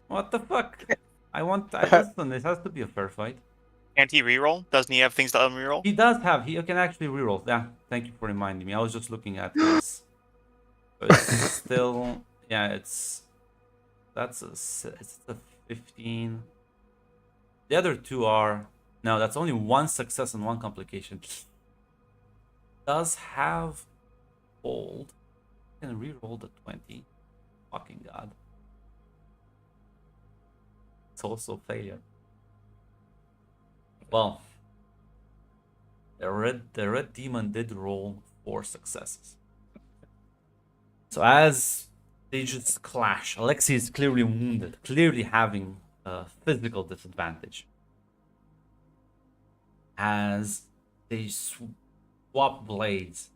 What the fuck? Listen, it has to be a fair fight. Can't he reroll? Doesn't he have things to unreroll? He does have. He can actually reroll. Yeah, thank you for reminding me. I was just looking at his. It's still. Yeah, it's. It's a 15. The other 2 are. No, that's only 1 success and 1 complication. Does have hold. Can reroll the 20. Fucking god. It's also failure. Well, the red demon did roll 4 successes. So as they just clash, Alexei is clearly wounded, clearly having a physical disadvantage. As they swap blades,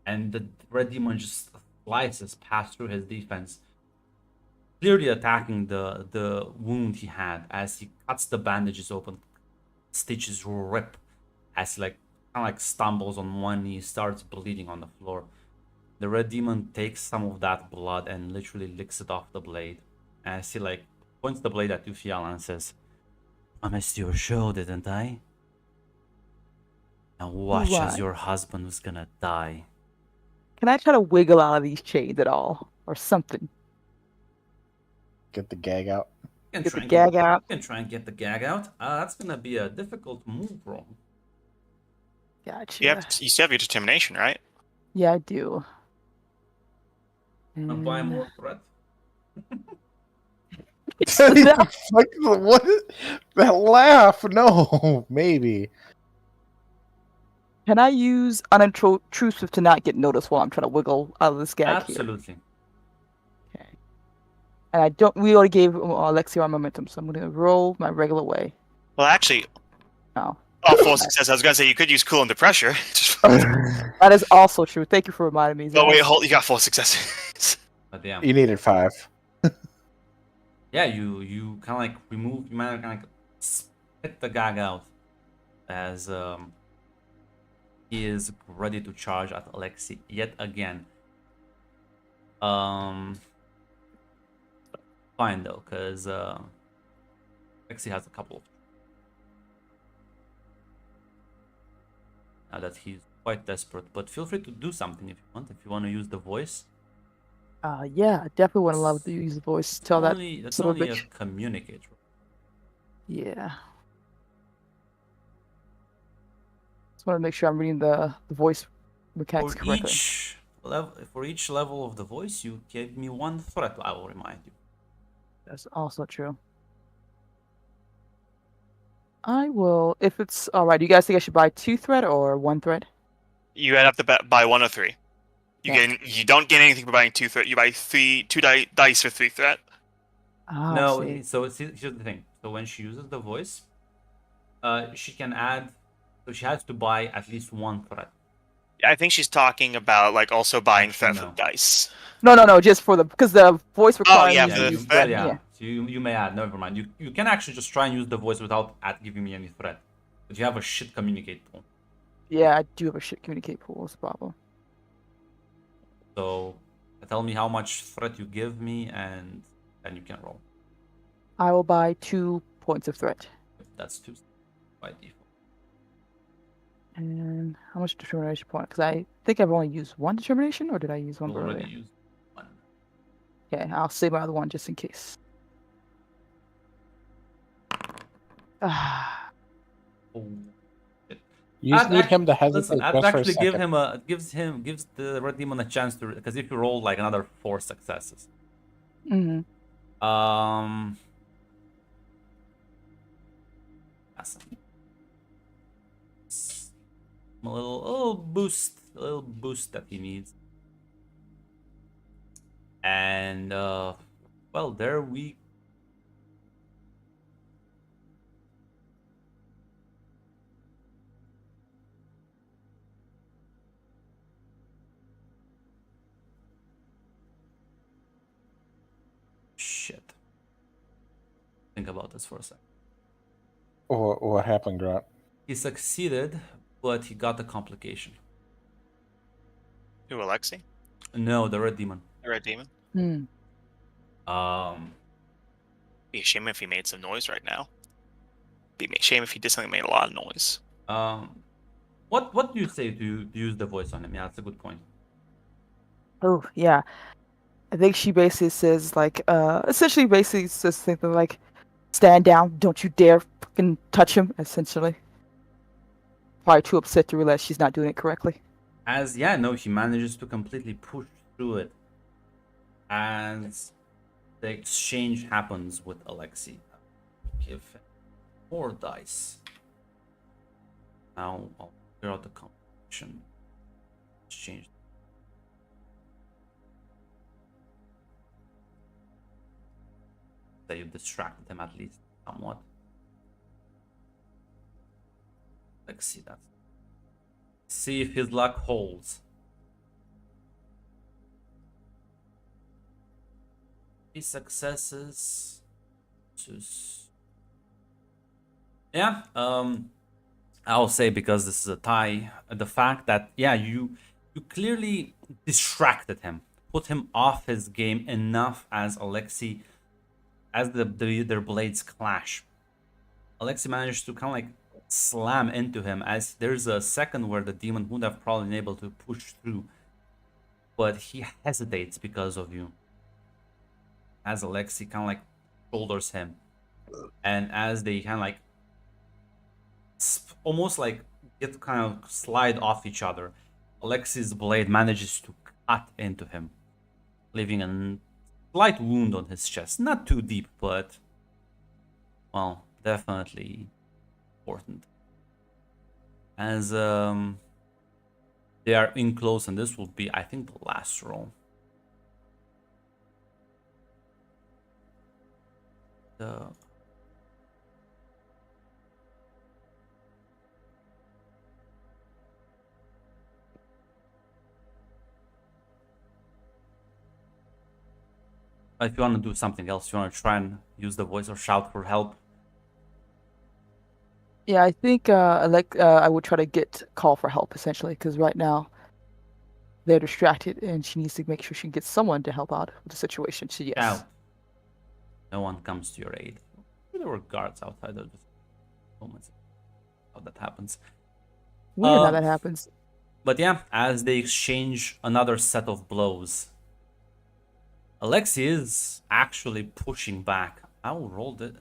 and the red demon just slices past through his defense, clearly attacking the wound he had. As he cuts the bandages open, stitches rip as he kind of stumbles on one knee, starts bleeding on the floor. The red demon takes some of that blood and literally licks it off the blade. As he points the blade at Ufiala and says, "I missed your show, didn't I? Now watch as Right. your husband was gonna die." Can I try to wiggle out of these chains at all, or something? Get the gag out. You Get the gag out. can try and get the gag out. That's gonna be a difficult move, bro. Gotcha. You still have your determination, right? Yeah, I do. Wanna buy And- more threat? What? That laugh? No, maybe. Can I use unintrusive to not get noticed while I'm trying to wiggle out of this gag here? Absolutely. Okay. And I don't. We already gave Alexia our momentum, so I'm going to roll my regular way. Well, actually, Oh, all 4 successes. I was gonna say you could use cool under pressure. that is also true. Thank you for reminding me. Oh Zach. wait, hold. You got 4 successes. But yeah. You needed 5. Yeah, you kind of remove, you might kind of spit the gag out as he is ready to charge at Alexei yet again. Fine though, because Alexei has a couple of. Now that he's quite desperate, but feel free to do something if you want. If you want to use the voice. Yeah, I definitely would love to use the voice. Tell that. It's little only a bitch. communicator. Yeah. Just want to make sure I'm reading the voice mechanics correctly. For each level of the voice, you gave me 1 threat. I will remind you. That's also true. I will, if it's all right. Do you guys think I should buy 2 thread or 1 thread? You have to buy 1 or 3. Yeah. You don't get anything for buying 2 threat. You buy 2 dice for 3 threat. Ah, No, I see. so here's the thing. So when she uses the voice, she can add. So she has to buy at least 1 threat. I think she's talking about also buying Actually, threat no. for dice. No, just for because the voice requires yeah, me for to the use thread? yeah. So you may add. Never mind. You can actually just try and use the voice without giving me any threat. But you have a shit communicate tool. Yeah, I do have a shit communicate pool. That's a problem. So tell me how much threat you give me, and then you can roll. I will buy 2 points of threat. That's 2 by default. And how much determination point? Because I think I've only used 1 determination, or did I use 1 You already earlier? used 1. Okay, I'll save my other 1 just in case. Ah, Oh. You just need him to hesitate Listen, I'd just for a actually second. gives the red demon a chance to, because if you roll another 4 successes. mm-hmm. Awesome. A little boost that he needs. And well, there we shit. Think about this for a second. What happened, Grant? He succeeded, but he got the complication. Who, Alexei? No, the red demon. The red demon? Be a shame if he made some noise right now. Be a shame if he did something that made a lot of noise. What do you say to use the voice on him? Yeah, that's a good point. Oh, yeah. I think she basically says, essentially basically says something like, stand down, don't you dare fucking touch him, essentially. Probably too upset to realize she's not doing it correctly. He manages to completely push through it. As the exchange happens with Alexei. Give him 4 dice. Now I'll figure out the combination. Exchange. That you distracted him at least somewhat. Let's see that. See if his luck holds. These successes. Yeah, I'll say, because this is a tie, the fact that you clearly distracted him, put him off his game enough as Alexei, as their blades clash. Alexei managed to kind of like slam into him, as there's a second where the demon would have probably been able to push through, but he hesitates because of you. As Alexei kind of like shoulders him, and as they kind of like almost like get kind of slide off each other, Alexei's blade manages to cut into him, leaving a slight wound on his chest. Not too deep, but, well, definitely important. As they are in close, and this will be, I think, the last roll. If you want to do something else, you want to try and use the voice or shout for help. Yeah, I think I would try to call for help essentially, because right now they're distracted, and she needs to make sure she gets someone to help out with the situation. So yes. Shout. No one comes to your aid. There were guards outside of just moments. How that happens. Weird how that happens. But yeah, as they exchange another set of blows, Alexei is actually pushing back. I will roll it.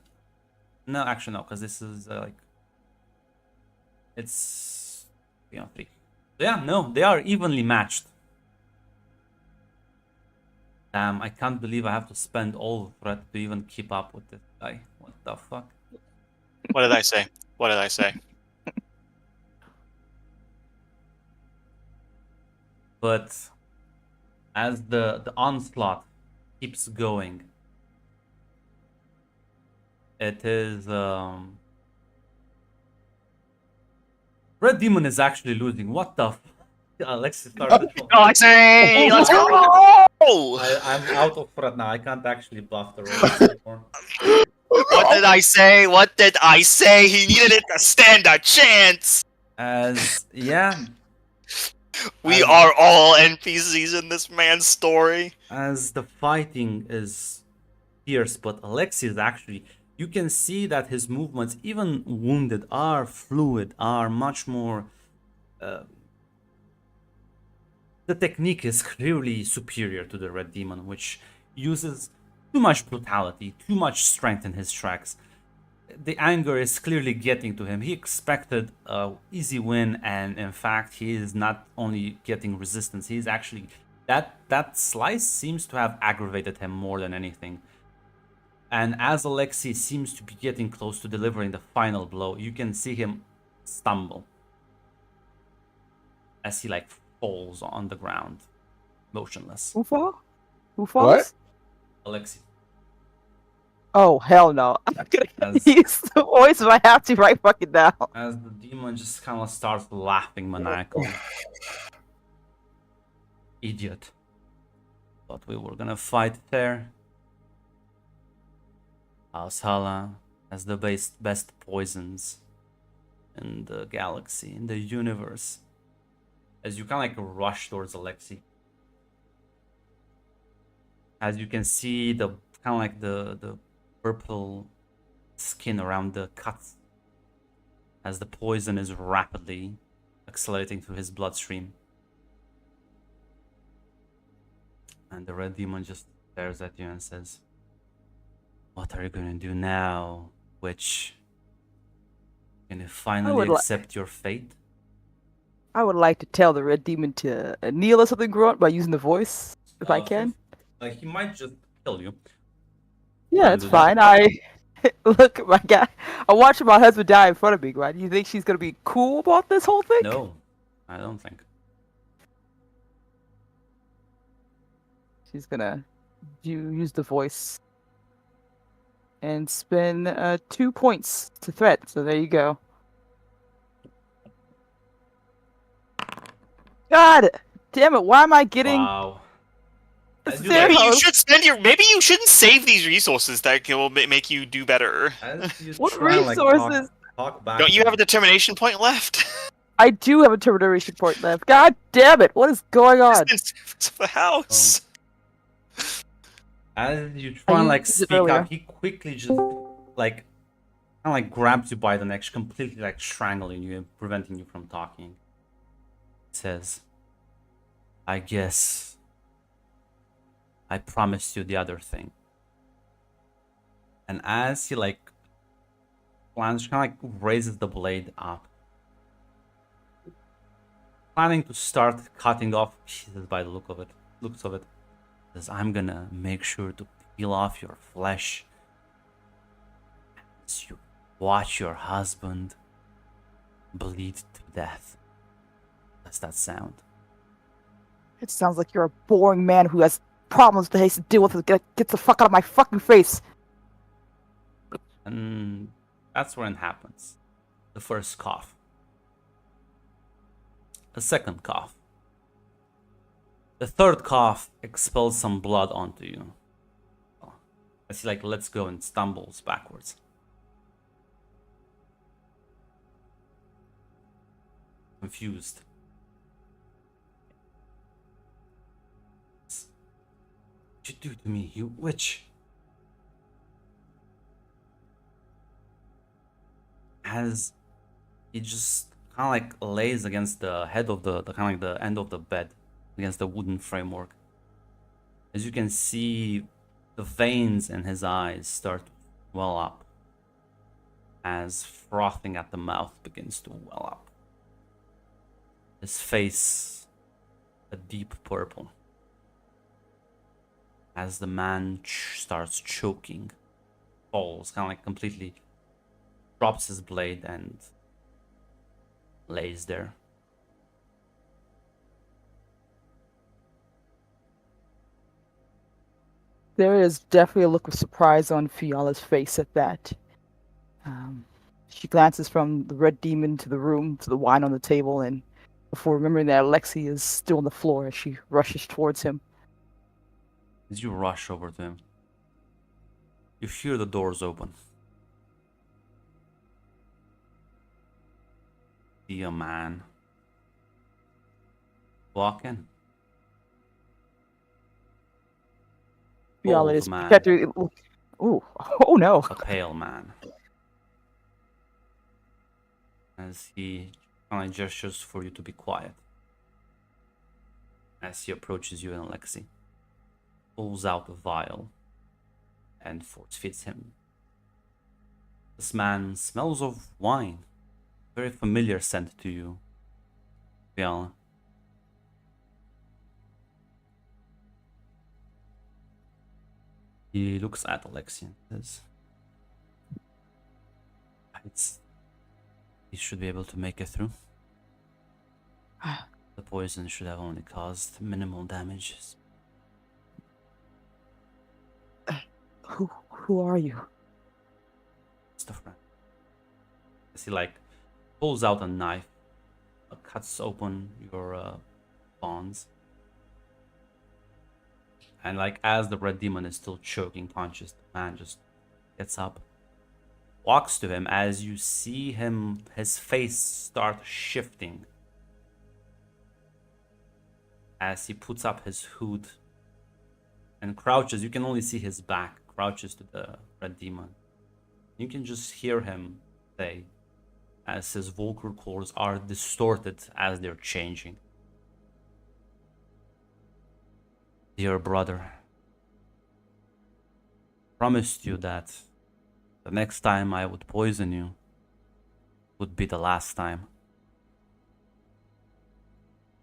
No, actually no, because this is like, it's 3-on-3. So yeah, no, they are evenly matched. Damn, I can't believe I have to spend all threat to even keep up with this guy. What the fuck? What did I say? What did I say? But as the onslaught keeps going, it is Red Demon is actually losing. What the Alexis started. Alexei, let's go! I'm out of threat now. I can't actually buff the rolls anymore. What did I say? What did I say? He needed it to stand a chance. As yeah, We are all NPCs in this man's story. as the fighting is fierce, but Alexei is actually, you can see that his movements, even wounded, are fluid, are much more. The technique is clearly superior to the Red Demon, which uses too much brutality, too much strength in his tracks. The anger is clearly getting to him. He expected an easy win, and in fact, he is not only getting resistance, he's actually, that slice seems to have aggravated him more than anything. And as Alexei seems to be getting close to delivering the final blow, you can see him stumble as he like falls on the ground, motionless. Who falls? What? Alexei. Oh, hell no. I'm not gonna use the voice if I have to right fucking now. As the demon just kind of starts laughing maniacally. Idiot. Thought we were gonna fight fair. Valhalla has the best poisons in the galaxy, in the universe. As you kind of like rush towards Alexei. As you can see the kind of like the purple skin around the cuts, as the poison is rapidly accelerating through his bloodstream. And the red demon just stares at you and says, "What are you going to do now, witch? Can you finally accept your fate?" I would like to tell the red demon to kneel or something, grunt, by using the voice, if I can. Like, he might just kill you. Yeah, it's fine. Look at my guy. I'm watching my husband die in front of me, right? Do you think she's gonna be cool about this whole thing? No, I don't think. She's gonna use the voice. and spend 2 points to threat. So there you go. God damn it! Why am I getting Wow. I do zero? Maybe you like should spend your. Maybe you shouldn't save these resources that will make you do better. as you What try and like resources? talk back Don't to you have a him. determination point left? I do have a termination point left. God damn it! What is going on? Distance of the house. As you I try and like used it speak earlier. up, he quickly just like kind of like grabs you by the neck, completely like strangling you and preventing you from talking. Says, I guess I promised you the other thing. And as he like plans, kind of like raises the blade up, planning to start cutting off pieces by the looks of it. Says, I'm gonna make sure to peel off your flesh as you watch your husband bleed to death. Does that sound? It sounds like you're a boring man who has problems that he has to deal with. Get the fuck out of my fucking face! And that's when it happens. The first cough. A second cough. The third cough expels some blood onto you. As he like lets go and stumbles backwards. Confused. What you do to me, you witch? As he just kind of like lays against the head of the kind of like the end of the bed, against the wooden framework. As you can see, the veins in his eyes start to well up, as frothing at the mouth begins to well up. His face a deep purple, as the man starts choking, falls, kind of like completely drops his blade and lays there. There is definitely a look of surprise on Fiala's face at that. She glances from the red demon to the room, to the wine on the table, and before remembering that Alexei is still on the floor, she rushes towards him. As you rush over to him, you hear the doors open. See a man walk in. Fiala Old is man. protected. Ooh, oh no. A pale man. As he kind of gestures for you to be quiet. As he approaches you and Alexei, pulls out a vial and force feeds him. This man smells of wine. Very familiar scent to you, Fiala. He looks at Alexei and says, he should be able to make it through. The poison should have only caused minimal damages. Who are you? It's the friend. As he like pulls out a knife, cuts open your bonds, and like as the red demon is still choking punches, the man just gets up, walks to him. As you see him, his face start shifting as he puts up his hood and crouches. You can only see his back, crouches to the red demon. You can just hear him say, as his vocal cords are distorted as they're changing, "Dear brother, promised you that the next time I would poison you would be the last time.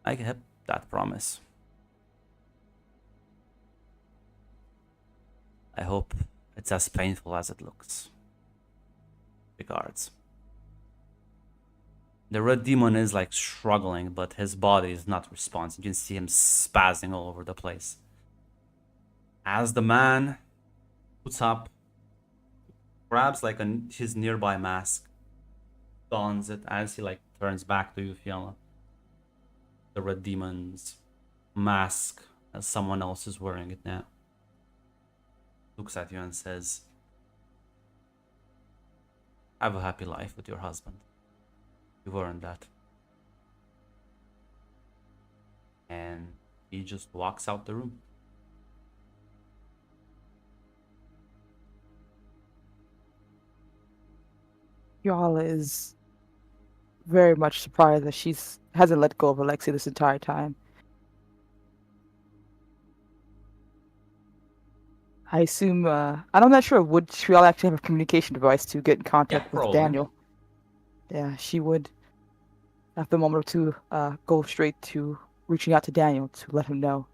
I kept that promise. I hope it's as painful as it looks. Regards." The red demon is like struggling, but his body is not responsive. You can see him spazzing all over the place. As the man puts up grabs like his nearby mask, dons it as he like turns back to you, Fiala. The red demon's mask, as someone else is wearing it now. Looks at you and says, "Have a happy life with your husband. You've earned that." And he just walks out the room. Fiala is very much surprised that she's hasn't let go of Alexei this entire time. I assume, I'm not sure, would Fiala actually have a communication device to get in contact with probably. Daniel? Yeah, she would, after a moment or two, go straight to reaching out to Daniel to let him know.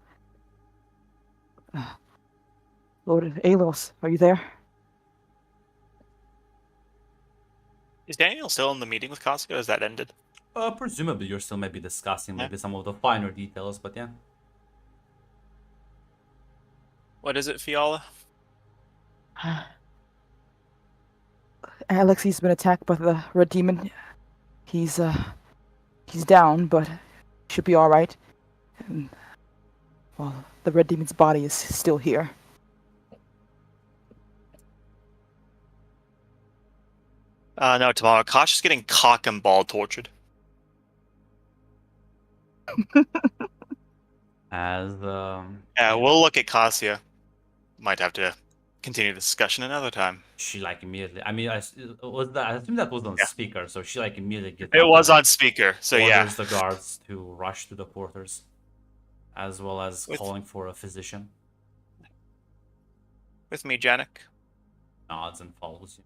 Lord Alos, are you there? Is Daniel still in the meeting with Costco? Has that ended? Presumably you're still maybe discussing Yeah. maybe some of the finer details, but yeah. What is it, Fiala? Alexei's been attacked by the red demon. He's down, but should be all right. And, well, the red demon's body is still here. No, tomorrow. Kosh is getting cock and ball tortured. As Yeah, we'll look at Cassia. Might have to continue the discussion another time. she like immediately. I mean, I assume that was on Yeah. speaker, so she like immediately gets It up was and on speaker, so orders yeah. the guards to rush to the quarters, as well as With- calling for a physician. With me, Janik. Nods and follows you.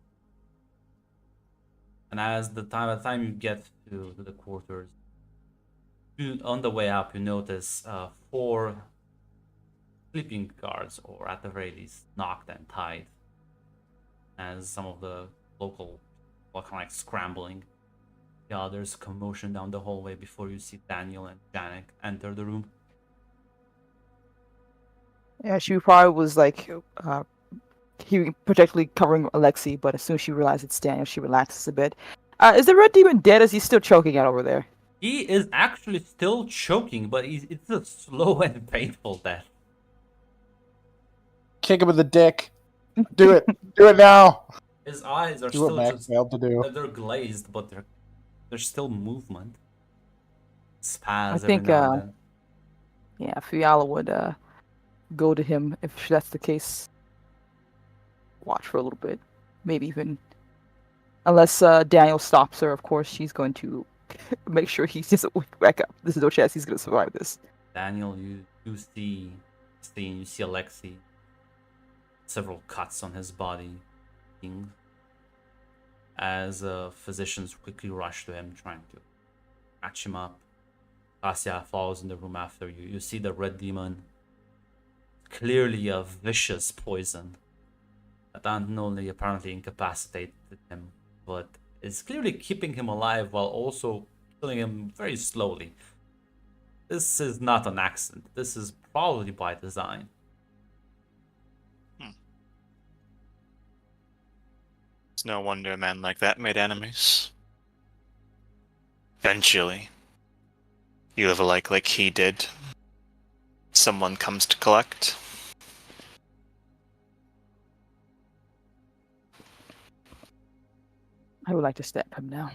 And as the time you get to the quarters, on the way up, you notice 4 sleeping guards, or at the very least, knocked and tied. As some of the local are kind of like scrambling. Yeah, there's commotion down the hallway before you see Daniel and Janik enter the room. Yeah, she probably was like, he particularly covering Alexei, but as soon as she realizes it's Daniel, she relaxes a bit. Is the red demon dead? Is he still choking out over there? He is actually still choking, but it's a slow and painful death. Kick him in the dick. Do it. Do it now. His eyes are Do what still Max just failed to do. they're glazed, but there's still movement. Spaz every think, now and then. Yeah, Fiala would go to him if that's the case. Watch for a little bit, maybe even, unless Daniel stops her. Of course, she's going to make sure he doesn't wake back up. There's no chance he's going to survive this. Daniel, you see Alexei. Several cuts on his body, as physicians quickly rush to him, trying to patch him up. Cassia follows in the room after you. You see the red demon, clearly a vicious poison that not only apparently incapacitated him, but is clearly keeping him alive while also killing him very slowly. This is not an accident. This is probably by design. It's no wonder a man like that made enemies. Eventually, you live a life like he did. Someone comes to collect. I would like to stab him now.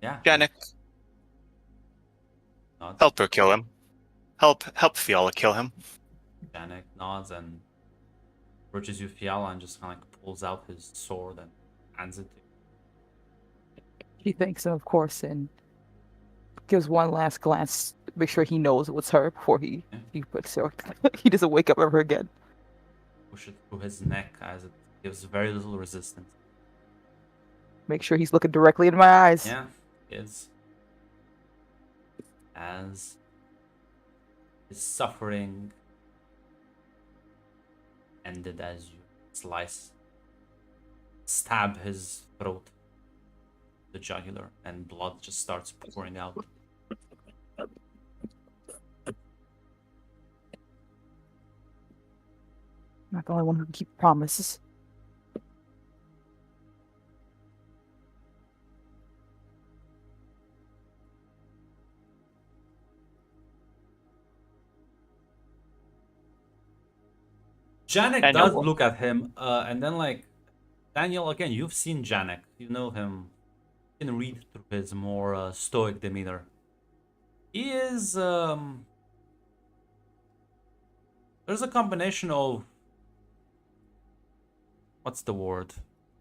Yeah. Janik, Nods. help her kill him. Help Fiala kill him. Janik nods and approaches you, Fiala, and just kind of like pulls out his sword and hands it to you. She thanks him, of course, and gives one last glance, make sure he knows it was her before he puts her. He doesn't wake up ever again. Push it through his neck as it gives very little resistance. Make sure he's looking directly in my eyes. Yeah, is as his suffering ended as you stab his throat, the jugular, and blood just starts pouring out. not the only one who can keep promises. Janek Daniel does will. look at him, and then like Daniel again. You've seen Janek. You know him. You can read through his more stoic demeanor. He is. There's a combination of what's the word?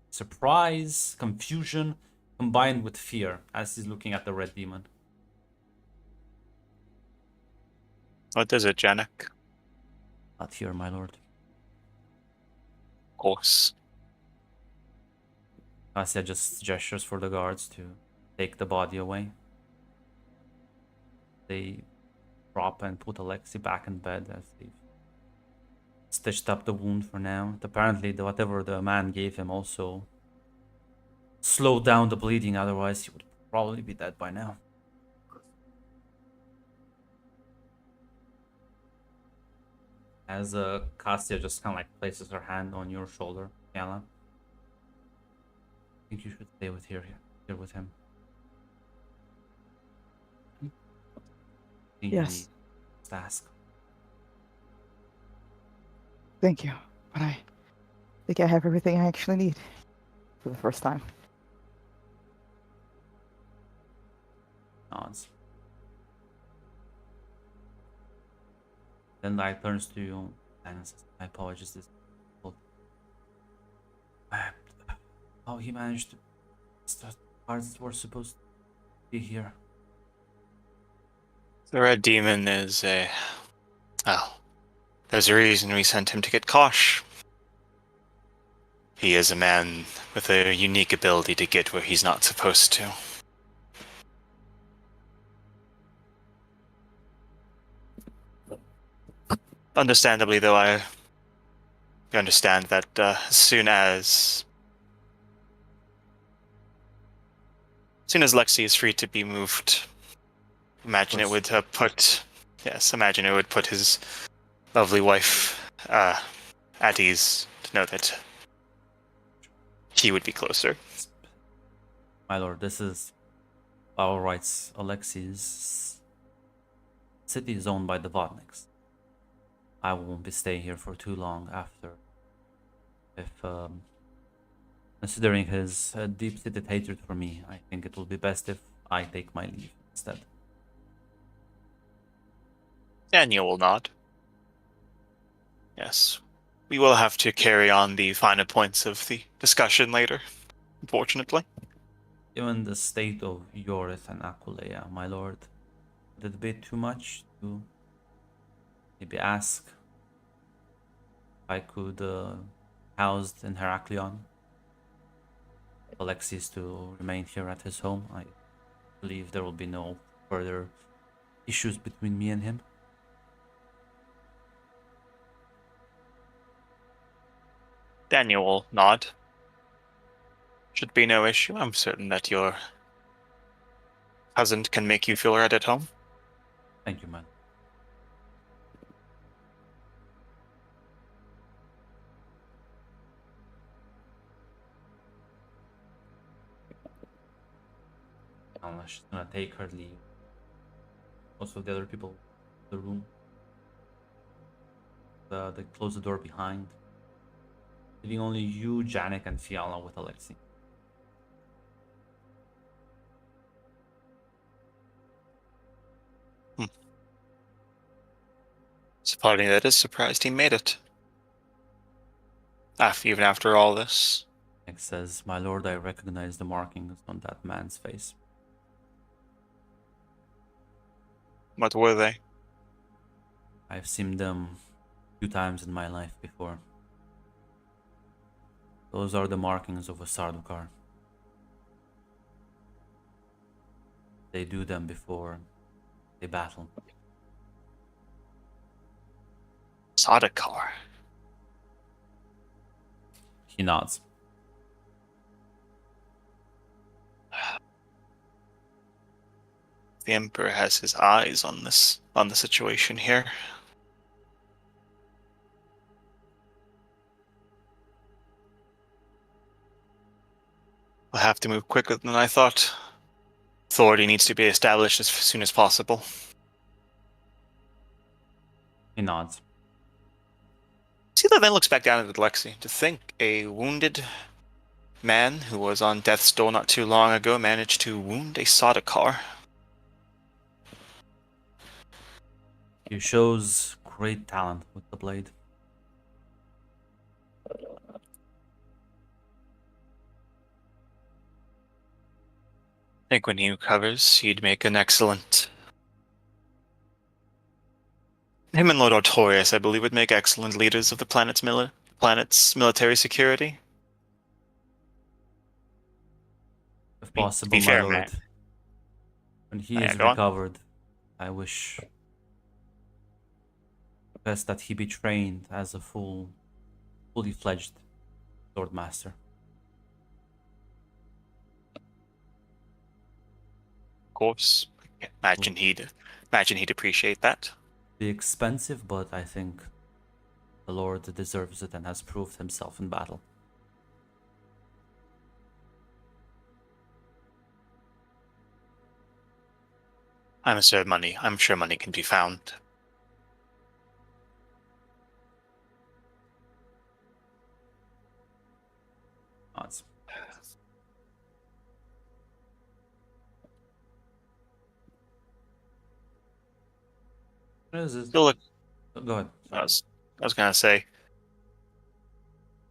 Surprise, confusion, combined with fear as he's looking at the red demon. What is it, Janek? Not here, my lord. Of course. Asya just gestures for the guards to take the body away. They drop and put Alexei back in bed as they've stitched up the wound for now. Apparently, whatever the man gave him also slowed down the bleeding, otherwise he would probably be dead by now. As Cassia just kind of like places her hand on your shoulder, Yala. I think you should stay here with him. Think Yes. you need to ask. Thank you, but I think I have everything I actually need for the first time. Nods. Then Light turns to you and says, "My apologies. This how he managed to. The cards were supposed to be here." The red demon is well, there's a reason we sent him to get Kosh. He is a man with a unique ability to get where he's not supposed to. Understandably, though, I understand that as soon as Lexi is free to be moved, imagine it would put his lovely wife at ease to know that he would be closer. My lord, this is our rights. Alexei's city is owned by the Vodniks. I won't be staying here for too long after. If considering his deep-seated hatred for me, I think it will be best if I take my leave instead. Daniel will nod. Yes. We will have to carry on the finer points of the discussion later, unfortunately. Given the state of Yorith and Aquileia, my lord, would it be too much to maybe ask if I could house in Heraklion? Alexis to remain here at his home. I believe there will be no further issues between me and him. Daniel will nod. Should be no issue. I'm certain that your cousin can make you feel right at home. Thank you, man. She's gonna take her leave. Most of the other people in the room. They close the door behind, leaving only you, Janek, and Fiala with Alexei. It's a party that is surprised he made it. Even after all this. Janek says, "My lord, I recognize the markings on that man's face." What were they? I've seen them a few times in my life before. Those are the markings of a Sardukar. They do them before they battle. Sadakar. He nods. The Emperor has his eyes on the situation here. We'll have to move quicker than I thought. Authority needs to be established as soon as possible. He nods. Sila then looks back down at Lexi. To think a wounded man who was on death's door not too long ago managed to wound a Sardaukar. He shows great talent with the blade. I think when he recovers, he'd make an excellent... Him and Lord Artorias, I believe, would make excellent leaders of the planet's military security. If Be possible, my fair, lord. man. When he Yeah, is go on. recovered, I wish best that he be trained as a fully fledged sword master. Of course. Imagine he'd appreciate that. Be expensive, but I think the lord deserves it and has proved himself in battle. I'm sure money can be found. Odds. What is this? Still look, Go ahead. I was gonna say,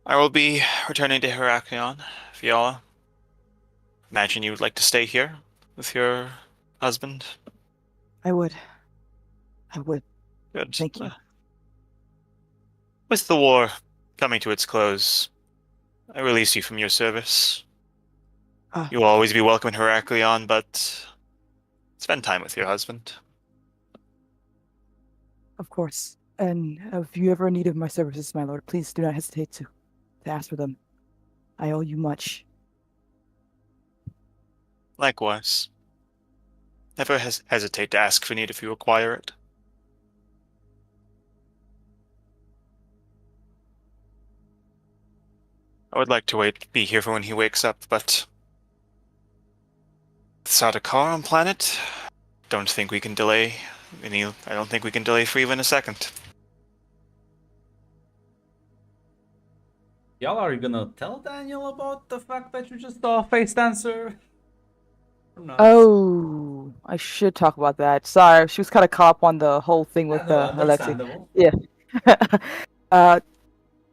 I will be returning to Heraklion, Fiala. Imagine you would like to stay here with your husband. I would. Good. Thank you. With the war coming to its close, I release you from your service. Ah. You will always be welcome in Heraklion, but spend time with your husband. Of course. And if you ever need of my services, my lord, please do not hesitate to ask for them. I owe you much. Likewise. Never hesitate to ask for need if you require it. I would like to be here for when he wakes up, but Sardaukar on planet, don't think we can delay I don't think we can delay for even a second. Y'all, are you gonna tell Daniel about the fact that you just saw a face dancer? Or not? Oh, I should talk about that. Sorry, she was kind of caught up on the whole thing with no, Alexi. understandable. Yeah.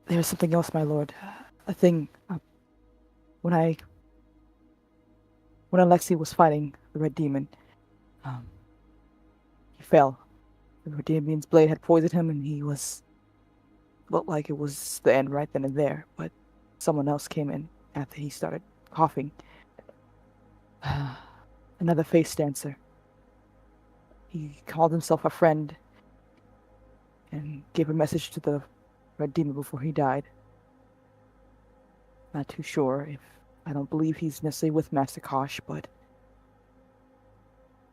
There's something else, my lord. A thing. When Alexi was fighting the Red Demon, he fell. The Red Demon's blade had poisoned him, and he looked like it was the end right then and there. But someone else came in after he started coughing. Another face dancer. He called himself a friend and gave a message to the Red Demon before he died. Not too sure if I don't believe he's necessarily with Master Kosh, but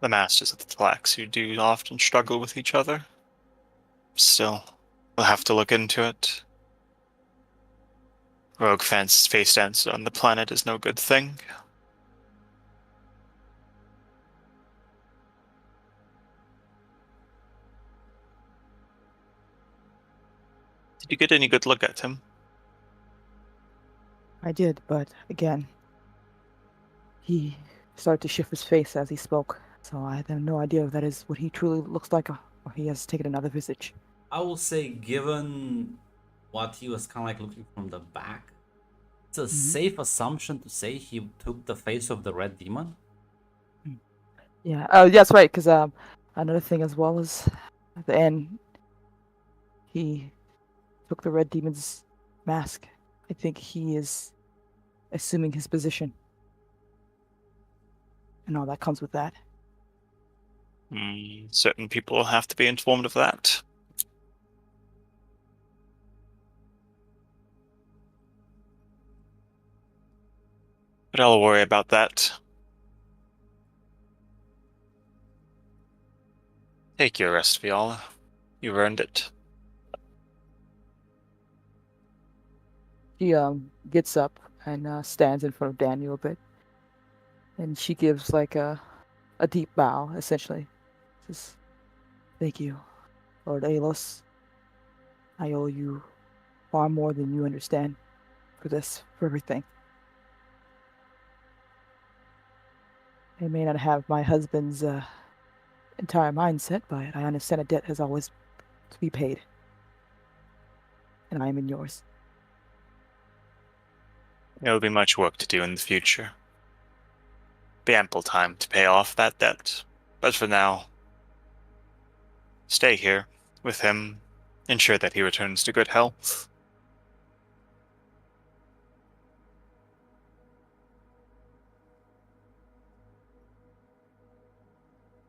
The masters of the Tlax who do often struggle with each other. Still, we'll have to look into it. Rogue face dancer on the planet is no good thing. Did you get any good look at him? I did, but again, he started to shift his face as he spoke, so I have no idea if that is what he truly looks like or he has taken another visage. I will say, given what he was kind of like looking from the back, it's a safe assumption to say he took the face of the Red Demon. Yeah, that's right, because another thing as well is at the end, he took the Red Demon's mask. I think he is assuming his position. And all that comes with that. Certain people will have to be informed of that. But I'll worry about that. Take your rest, Fiala. You've earned it. He gets up and stands in front of Daniel a bit. And she gives like a deep bow, essentially. Says, "Thank you, Lord Alos. I owe you far more than you understand for this, for everything. I may not have my husband's entire mindset, but I understand a debt has always to be paid. And I am in yours." There will be much work to do in the future. Be ample time to pay off that debt. But for now, stay here with him. Ensure that he returns to good health.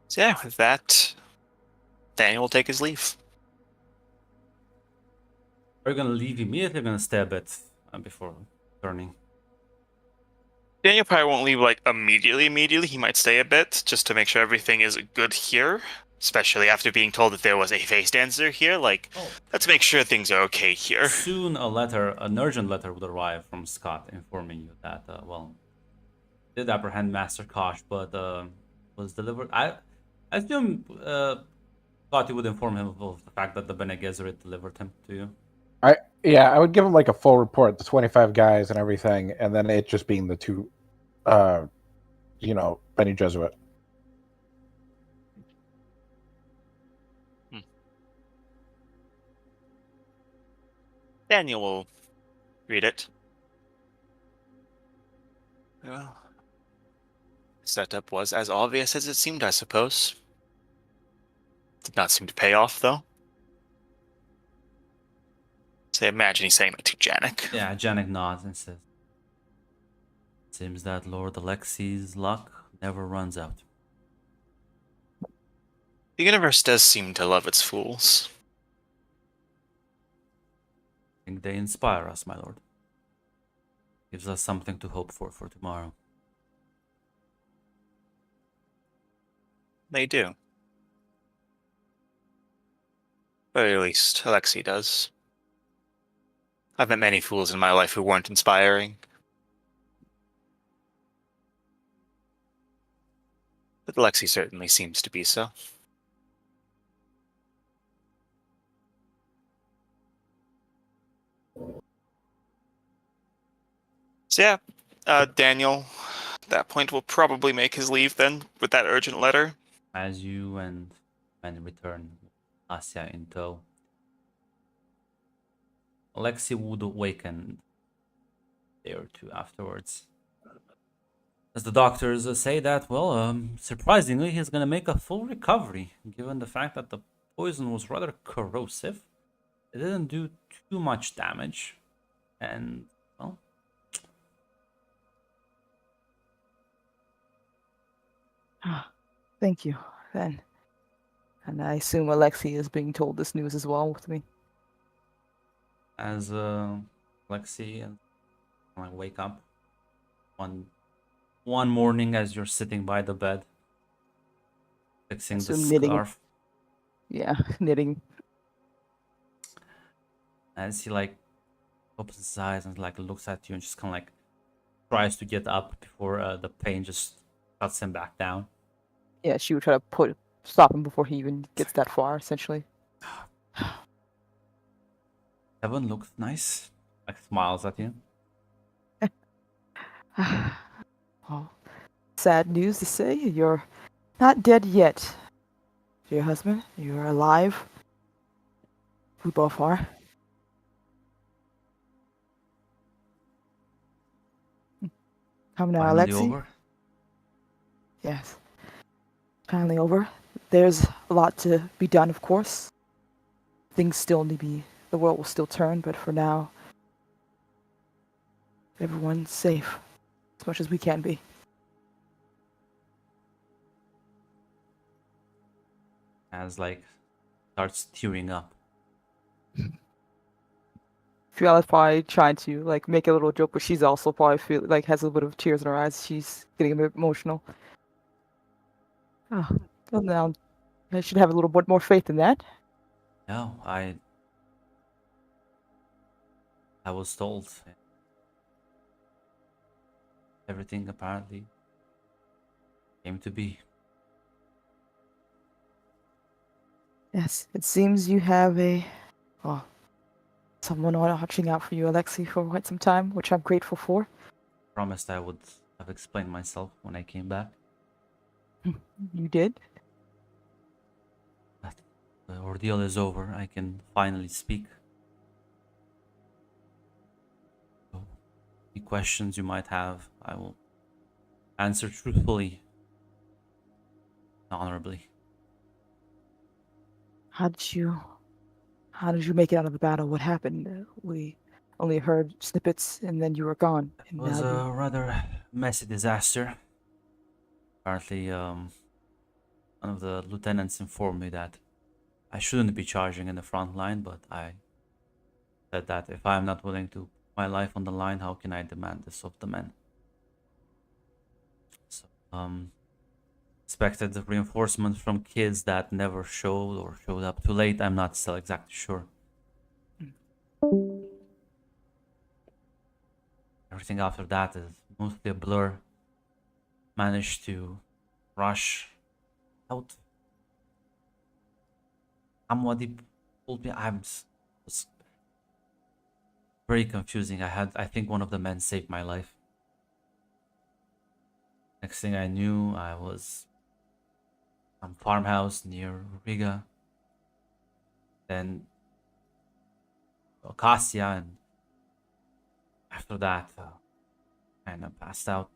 So yeah, with that, Daniel will take his leave. Are you gonna leave immediately? Or gonna stay a bit before turning? Daniel probably won't leave like immediately. He might stay a bit just to make sure everything is good here. Especially after being told that there was a face dancer here. Like, let's make sure things are okay here. Soon an urgent letter would arrive from Scott informing you that, did apprehend Master Kosh, but was delivered. I assume thought you would inform him of the fact that the Bene Gesserit delivered him to you. I would give him like a full report, the 25 guys and everything, and then it just being the two, Bene Gesserit. Daniel will read it. Well, setup was as obvious as it seemed, I suppose. Did not seem to pay off, though. So I imagine he's saying that to Janek. Yeah, Janek nods and says, "Seems that Lord Alexi's luck never runs out." The universe does seem to love its fools. I think they inspire us, my lord. Gives us something to hope for tomorrow. They do. But at least Alexei does. I've met many fools in my life who weren't inspiring. But Alexei certainly seems to be so. So yeah, Daniel, at that point, will probably make his leave then with that urgent letter. As you and men return, Asya in tow, Alexei would awaken a day or two afterwards. As the doctors say that, surprisingly, he's gonna make a full recovery, given the fact that the poison was rather corrosive. It didn't do too much damage, and, well, Thank you, then. And I assume Alexei is being told this news as well with me. as Alexei and I wake up one morning as you're sitting by the bed, fixing the Assume knitting. scarf, Yeah, knitting. as he opens his eyes and looks at you and just kind of tries to get up before the pain just cuts him back down. Yeah, she would try to stop him before he even gets that far, essentially. Evan looks nice, smiles at you. Well, sad news to say, you're not dead yet, dear husband. You're alive. We both are. Come now, Finally Alexei. over. Yes. Finally over. There's a lot to be done, of course. Things still need to be... The world will still turn, but for now, everyone's safe. As much as we can be. As starts tearing up. Fiala's probably trying to make a little joke, but she's also probably has a little bit of tears in her eyes. She's getting a bit emotional. Oh, well now, I should have a little bit more faith in that. No, I was told everything apparently came to be. Yes, it seems you have well, someone watching out for you, Alexei, for quite some time, which I'm grateful for. Promised I would have explained myself when I came back. You did? But the ordeal is over. I can finally speak. So, any questions you might have, I will answer truthfully, honorably. How did you How did you make it out of the battle? What happened? We only heard snippets, and then you were gone. It And now was you. a rather messy disaster. Apparently, one of the lieutenants informed me that I shouldn't be charging in the front line, but I said that if I am not willing to put my life on the line, how can I demand this of the men? So, expected reinforcements from kids that never showed or showed up too late. I'm not still exactly sure. Everything after that is mostly a blur. Managed to rush out. Amwadi pulled me. Was very confusing. I think one of the men saved my life. Next thing I knew, I was some farmhouse near Riga, then Acacia, and after that, kind of passed out.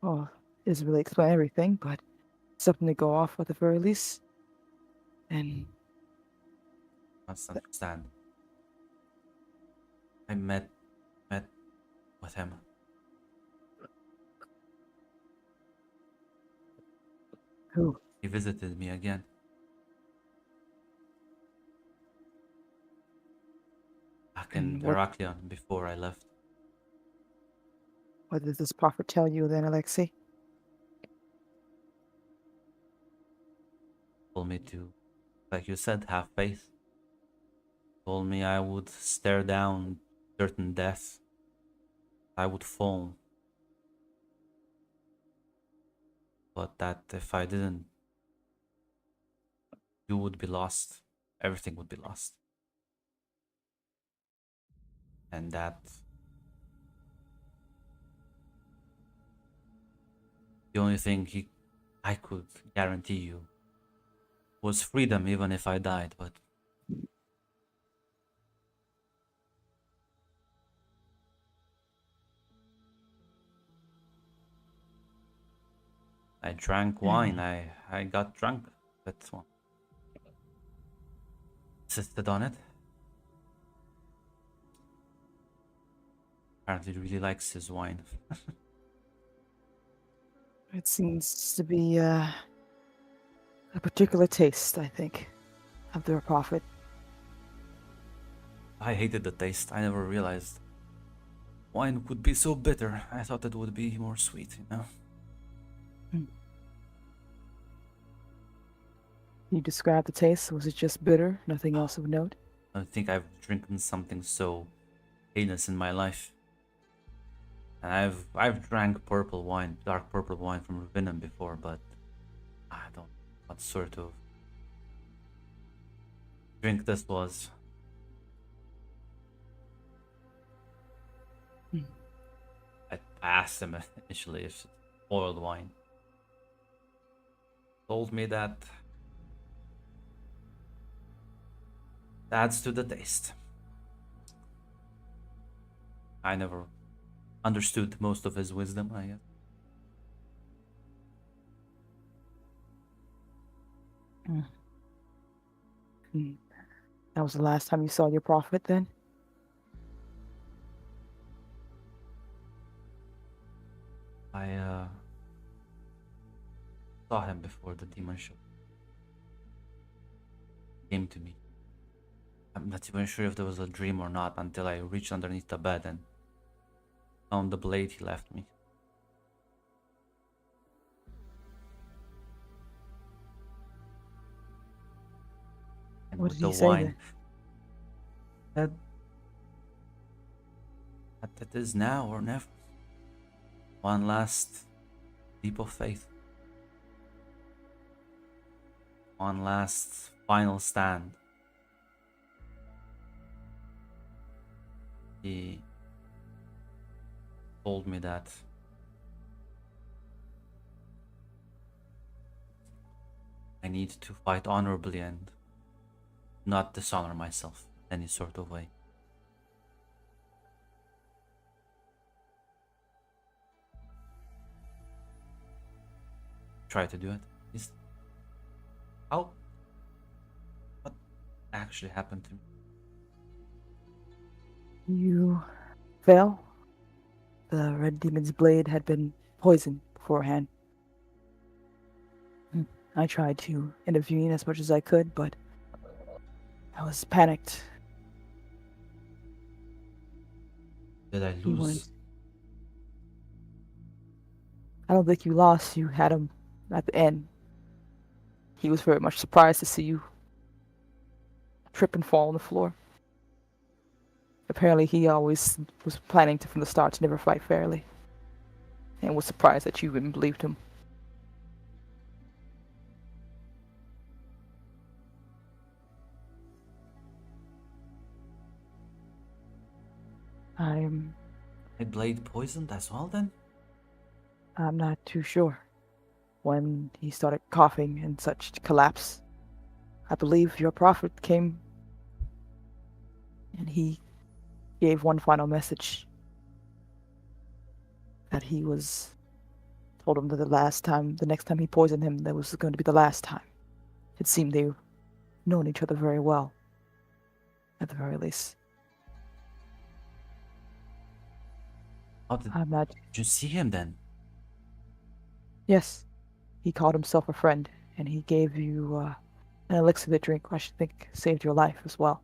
Oh, it doesn't really explain everything, but something to go off at the very least. And Must understand. I met with him. who? He visited me again. Back in And what? Heraklion before I left. What did this prophet tell you then, Alexei? Told me to, like you said, have faith. Told me I would stare down certain death. I would fall. But that if I didn't, you would be lost. Everything would be lost. And that the only thing I could guarantee you was freedom, even if I died. But I drank wine. And I got drunk. But well, insisted on it. Apparently, really likes his wine. it seems to be a particular taste, I think, of the prophet. I hated the taste. I never realized wine could be so bitter. I thought it would be more sweet, you know? Hmm. You describe the taste. Was it just bitter? Nothing else of note? I don't think I've drinking something so heinous in my life. And I've drank purple wine, dark purple wine from Ravenna before, but I don't know what sort of drink this was. Hmm. I asked him initially if it's boiled wine. Told me that adds to the taste. I never understood most of his wisdom, I guess. Hmm. Hmm. That was the last time you saw your prophet then? I saw him before the demon show. He came to me. I'm not even sure if there was a dream or not until I reached underneath the bed and found the blade he left me. And What with did the he say wine, then? said that it is now or never. One last leap of faith. One last final stand. He told me that I need to fight honorably and not dishonor myself in any sort of way. Try to do it. How? What actually happened to me? You fell. The red demon's blade had been poisoned beforehand. I tried to intervene as much as I could, but I was panicked. Did I You lose? weren't. I don't think you lost. You had him at the end. He was very much surprised to see you trip and fall on the floor. Apparently, he always was planning to, from the start, to never fight fairly, and was surprised that you even believed him. I'm My blade poisoned as well then? not too sure. When he started coughing and such collapse, I believe your prophet came and he gave one final message. That he was told him that the next time he poisoned him, that was going to be the last time. It seemed they've known each other very well, at the very least. How did I'm not. you see him then? Yes, he called himself a friend, and he gave you an elixir to drink. I should think saved your life as well.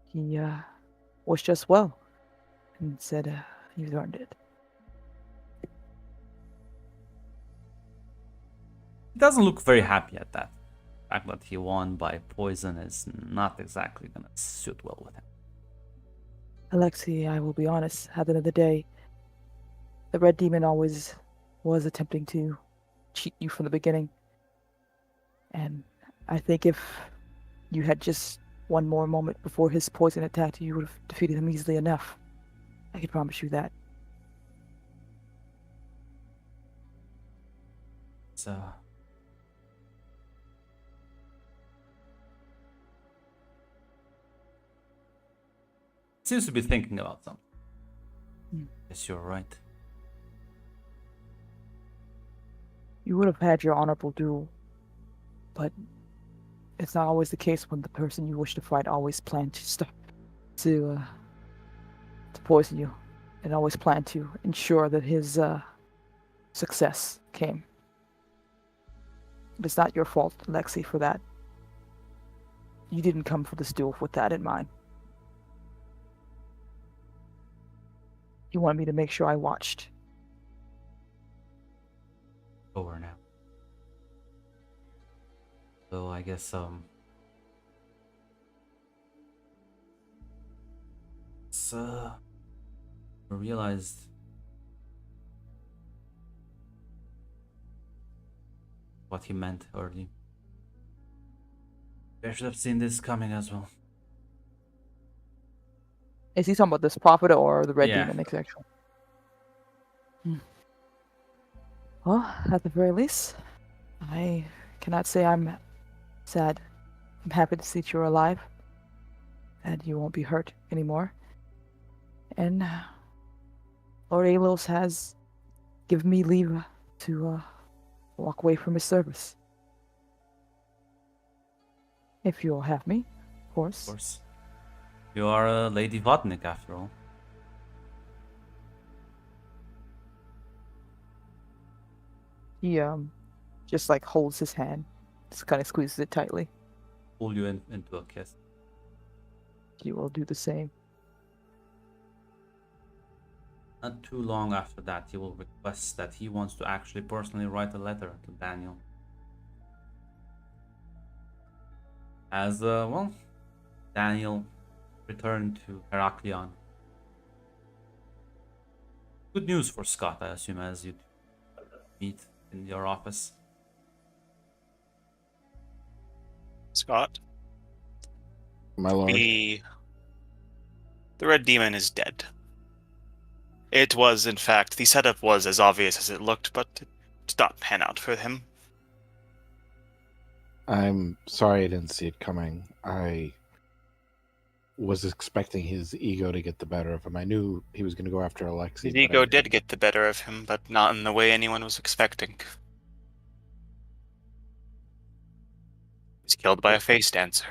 He wished us well, and said you've earned it. He doesn't look very happy at that. The fact that he won by poison is not exactly gonna suit well with him. Alexei, I will be honest, at the end of the day, the Red Demon always was attempting to cheat you from the beginning. And I think if you had just one more moment before his poison attacked you, you would have defeated him easily enough. I can promise you that. So seems to be thinking about something. Yes, you're right. You would have had your honorable duel, but it's not always the case when the person you wish to fight always planned to poison you, and always planned to ensure that his success came. It's not your fault, Alexei, for that. You didn't come for this duel with that in mind. You wanted me to make sure I watched. Over now. So I guess I realized what he meant early. I should have seen this coming as well. Is he talking about this prophet or the Red Yeah. Demon exactly? Well, at the very least, I cannot say I'm sad. I'm happy to see that you're alive, and you won't be hurt anymore. And Lord Alos has given me leave to walk away from his service. If you'll have me, of course. Of course. You are a Lady Vodnik after all. He just like holds his hand, just kind of squeezes it tightly. Pull you into a kiss. You will do the same. Not too long after that, he will request that he wants to actually personally write a letter to Daniel, As well, Daniel returned to Heraklion. Good news for Scott, I assume, as you meet in your office. Scott, My lord. the Red Demon is dead. It was, in fact, the setup was as obvious as it looked, but it did not pan out for him. I'm sorry I didn't see it coming. I was expecting his ego to get the better of him. I knew he was going to go after Alexei. His but I ego didn't- did get the better of him, but not in the way anyone was expecting. He was killed by a face dancer.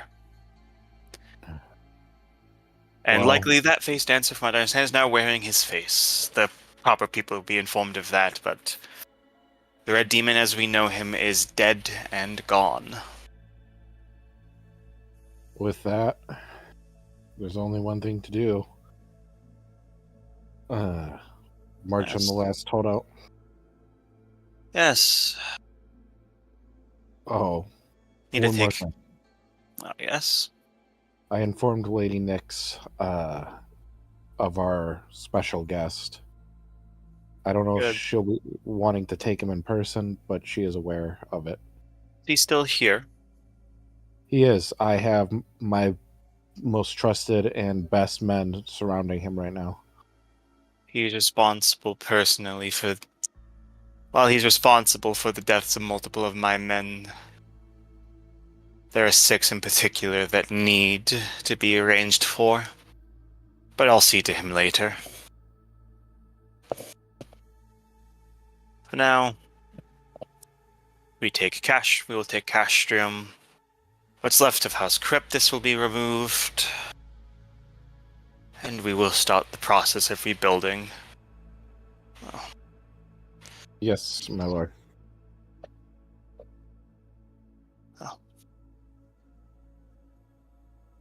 And Well- likely that face dancer, from what I understand, is now wearing his face. The proper people will be informed of that, but the Red Demon as we know him is dead and gone. With that, there's only one thing to do. March on Yes. the last holdout. Yes. Oh, Need to one more take... thing. Oh, yes. I informed Lady Nix of our special guest. I don't know if Good. she'll be wanting to take him in person, but she is aware of it. He's still here. He is. I have my most trusted and best men surrounding him right now. He's responsible personally for... While he's responsible for the deaths of multiple of my men, there are 6 in particular that need to be arranged for. But I'll see to him later. For now, we will take Castrum. What's left of House Cryptus will be removed. And we will start the process of rebuilding. Yes, my lord. If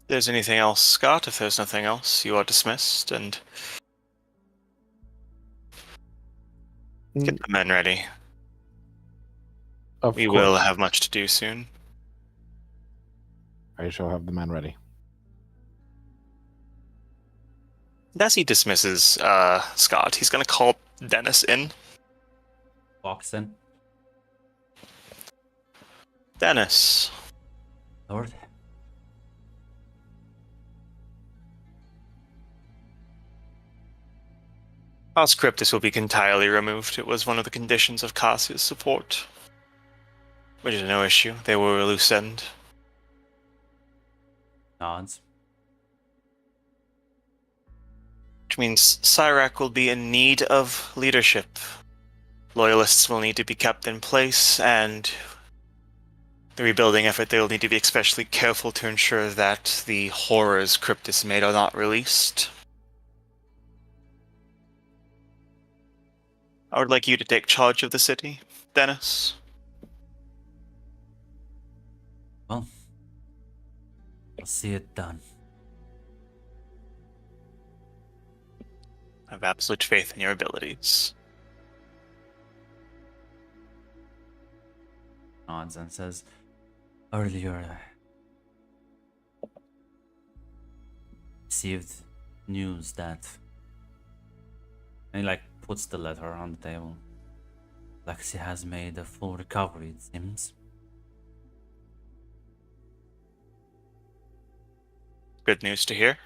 there's anything else, Scott, if there's nothing else, you are dismissed, and get the men ready. Of We course. will have much to do soon. I shall have the men ready. And as he dismisses Scott, he's going to call Dennis in. Walks in. Dennis, Lord. House Cryptus will be entirely removed. It was one of the conditions of Cassia's support. Which is no issue. They were a loose end. Nods. Which means Cyrac will be in need of leadership. Loyalists will need to be kept in place, and the rebuilding effort, they will need to be especially careful to ensure that the horrors Cryptus made are not released. I would like you to take charge of the city, Dennis. Well, I'll see it done. I have absolute faith in your abilities. Nods and says, earlier received news that, and he puts the letter on the table. Lexi has made a full recovery, it seems. Good news to hear.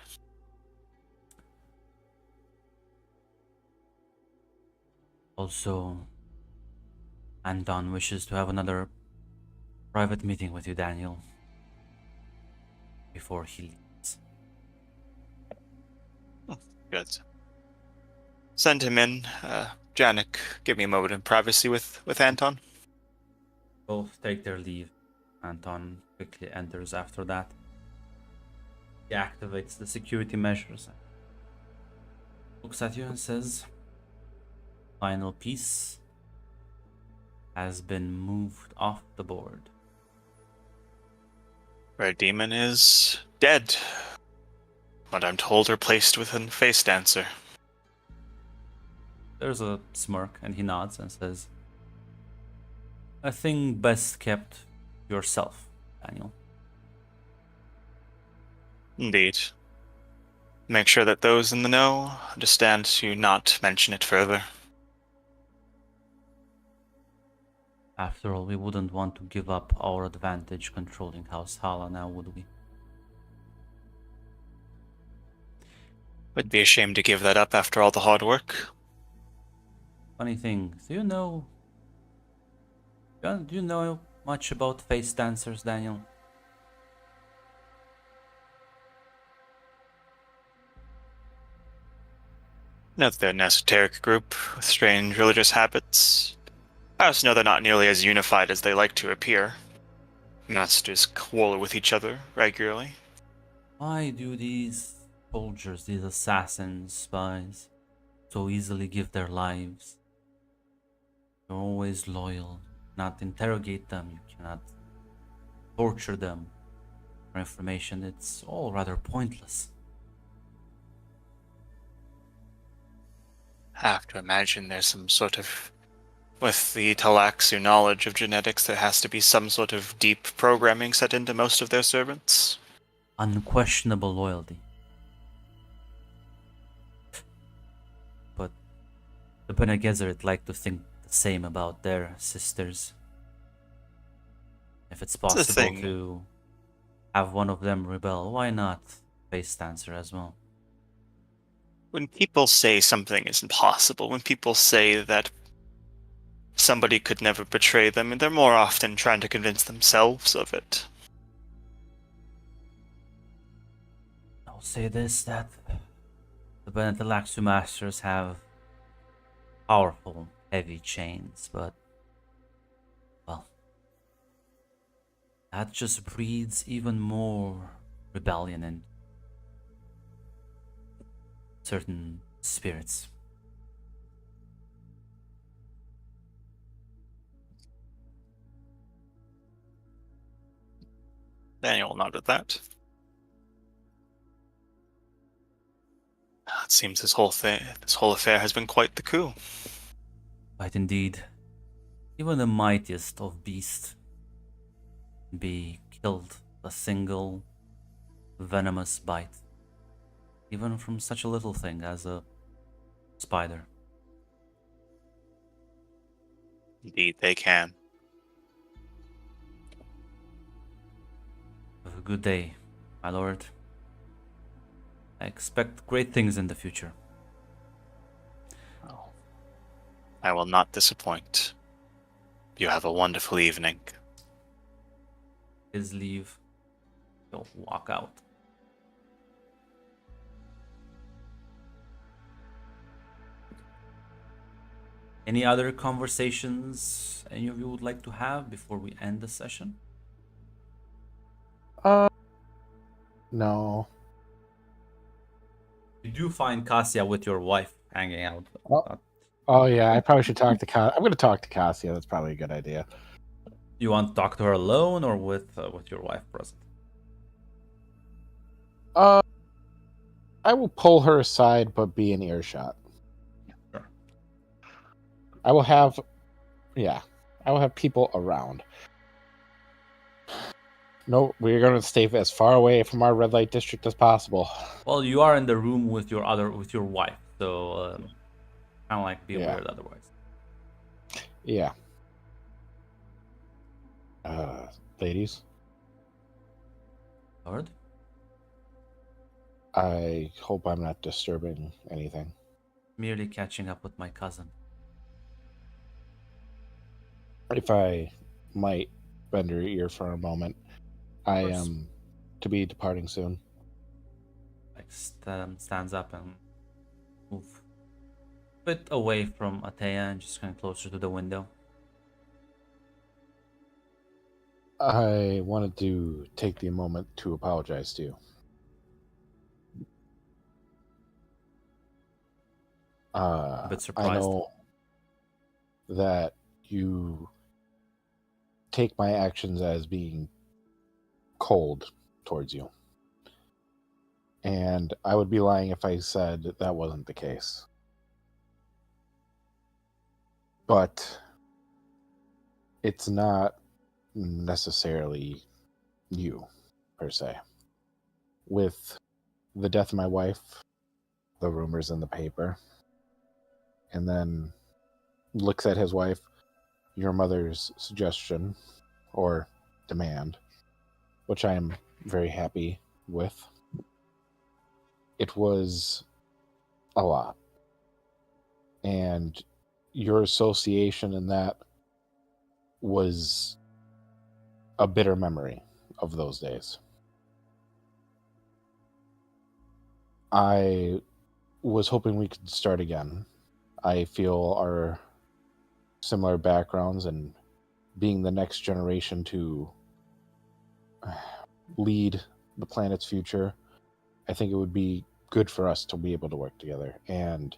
Also, Anton wishes to have another private meeting with you, Daniel, before he leaves. Good. Send him in. Janik, give me a moment in privacy with Anton. Both take their leave. Anton quickly enters after that. He activates the security measures, looks at you and says, final piece has been moved off the board. Red Demon is dead, but I'm told replaced with a face dancer. There's a smirk and he nods and says, a thing best kept yourself, Daniel. Indeed. Make sure that those in the know understand to not mention it further. After all, we wouldn't want to give up our advantage controlling House Hala now, would we? Would be ashamed to give that up after all the hard work. Funny thing, do you know much about face dancers, Daniel? Know that they're an esoteric group with strange religious habits. I also know they're not nearly as unified as they like to appear. Masters quarrel with each other regularly. Why do these soldiers, these assassins, spies, so easily give their lives? They're always loyal. You cannot interrogate them, you cannot torture them for information. It's all rather pointless. I have to imagine there's some sort of... With the Talaxu knowledge of genetics, there has to be some sort of deep programming set into most of their servants. Unquestionable loyalty. But the Bene Gesserit like to think the same about their sisters. If it's It's the possible thing. to have one of them rebel, why not face dancer as well? When people say something is impossible, when people say that somebody could never betray them, they're more often trying to convince themselves of it. I'll say this, that the Benetalaxu masters have powerful, heavy chains, but, well, that just breeds even more rebellion in certain spirits. Daniel nodded that. It seems this whole affair has been quite the coup. But indeed, even the mightiest of beasts can be killed with a single venomous bite, even from such a little thing as a spider. Indeed, they can. Have a good day, my lord. I expect great things in the future. Oh, I will not disappoint. You have a wonderful evening. His leave, he'll walk out. Any other conversations any of you would like to have before we end the session? No. You do find Cassia with your wife hanging out. Oh yeah, I probably should talk to Cassia. I'm going to talk to Cassia. That's probably a good idea. You want to talk to her alone or with your wife present? I will pull her aside, but be in earshot. Sure. I will have people around. No, we're going to stay as far away from our red light district as possible. Well, you are in the room with your wife, so kind of like be weird otherwise. Yeah. Ladies, Lord? I hope I'm not disturbing anything. Merely catching up with my cousin. If I might bend your ear for a moment, I course. am to be departing soon. Like stands up and move a bit away from Atea and just kind of closer to the window. I wanted to take the moment to apologize to you. A bit surprised. I know that you take my actions as being cold towards you. And I would be lying if I said that wasn't the case. But it's not necessarily you, per se. with the death of my wife, the rumors in the paper, and then looks at his wife, your mother's suggestion or demand, which I am very happy with. It was a lot. And your association in that was a bitter memory of those days. I was hoping we could start again. I feel our similar backgrounds and being the next generation to lead the planet's future, I think it would be good for us to be able to work together and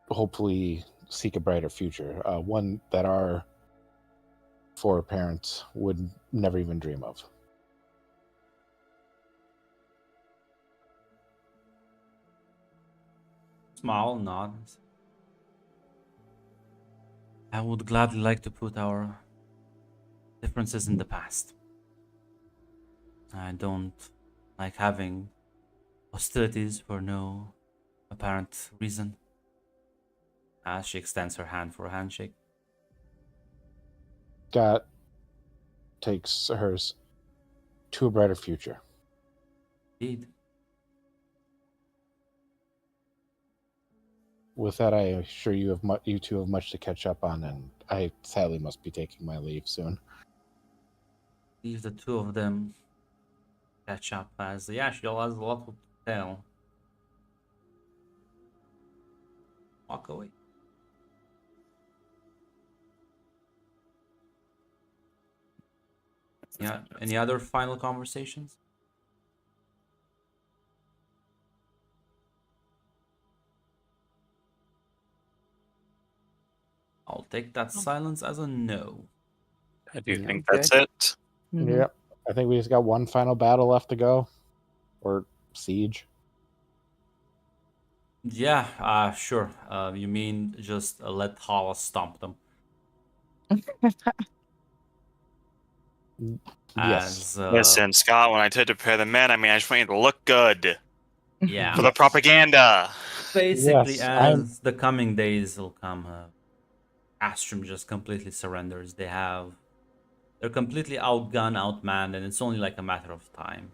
hopefully seek a brighter future, one that our four parents would never even dream of. Smile, nod. I would gladly like to put our differences in the past. I don't like having hostilities for no apparent reason. As she extends her hand for a handshake. Scott takes hers. To a brighter future. Indeed. With that, I assure you you two have much to catch up on, and I sadly must be taking my leave soon. Leave the two of them catch up, as yeah, she all has a lot to tell. Walk away. Yeah. Any other final conversations? I'll take that silence as a no. I do Yeah, think okay. that's it. Mhm. Yeah, I think we just got one final battle left to go, or siege. Yeah, sure. You mean just let Hala stomp them? Yes. As Listen, Scott, when I said to prepare the men, I mean, I just want you to look good yeah, for the propaganda. basically, Yes, I'm. as the coming days will come, Castrum just completely surrenders. They're completely outgunned, outmanned, and it's only like a matter of time.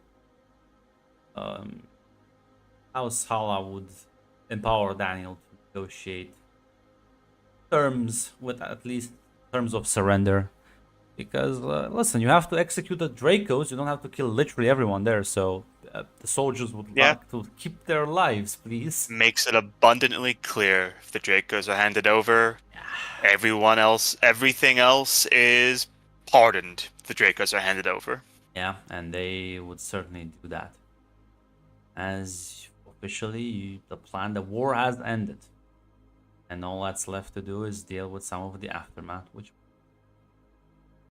House Hala would empower Daniel to negotiate terms with at least terms of surrender. Because listen, you have to execute the Dracos. You don't have to kill literally everyone there. So the soldiers would Yeah. like to keep their lives, please. Makes it abundantly clear if the Dracos are handed over, everything else is pardoned if the Dracos are handed over. Yeah, and they would certainly do that. As officially, the war has ended. And all that's left to do is deal with some of the aftermath, which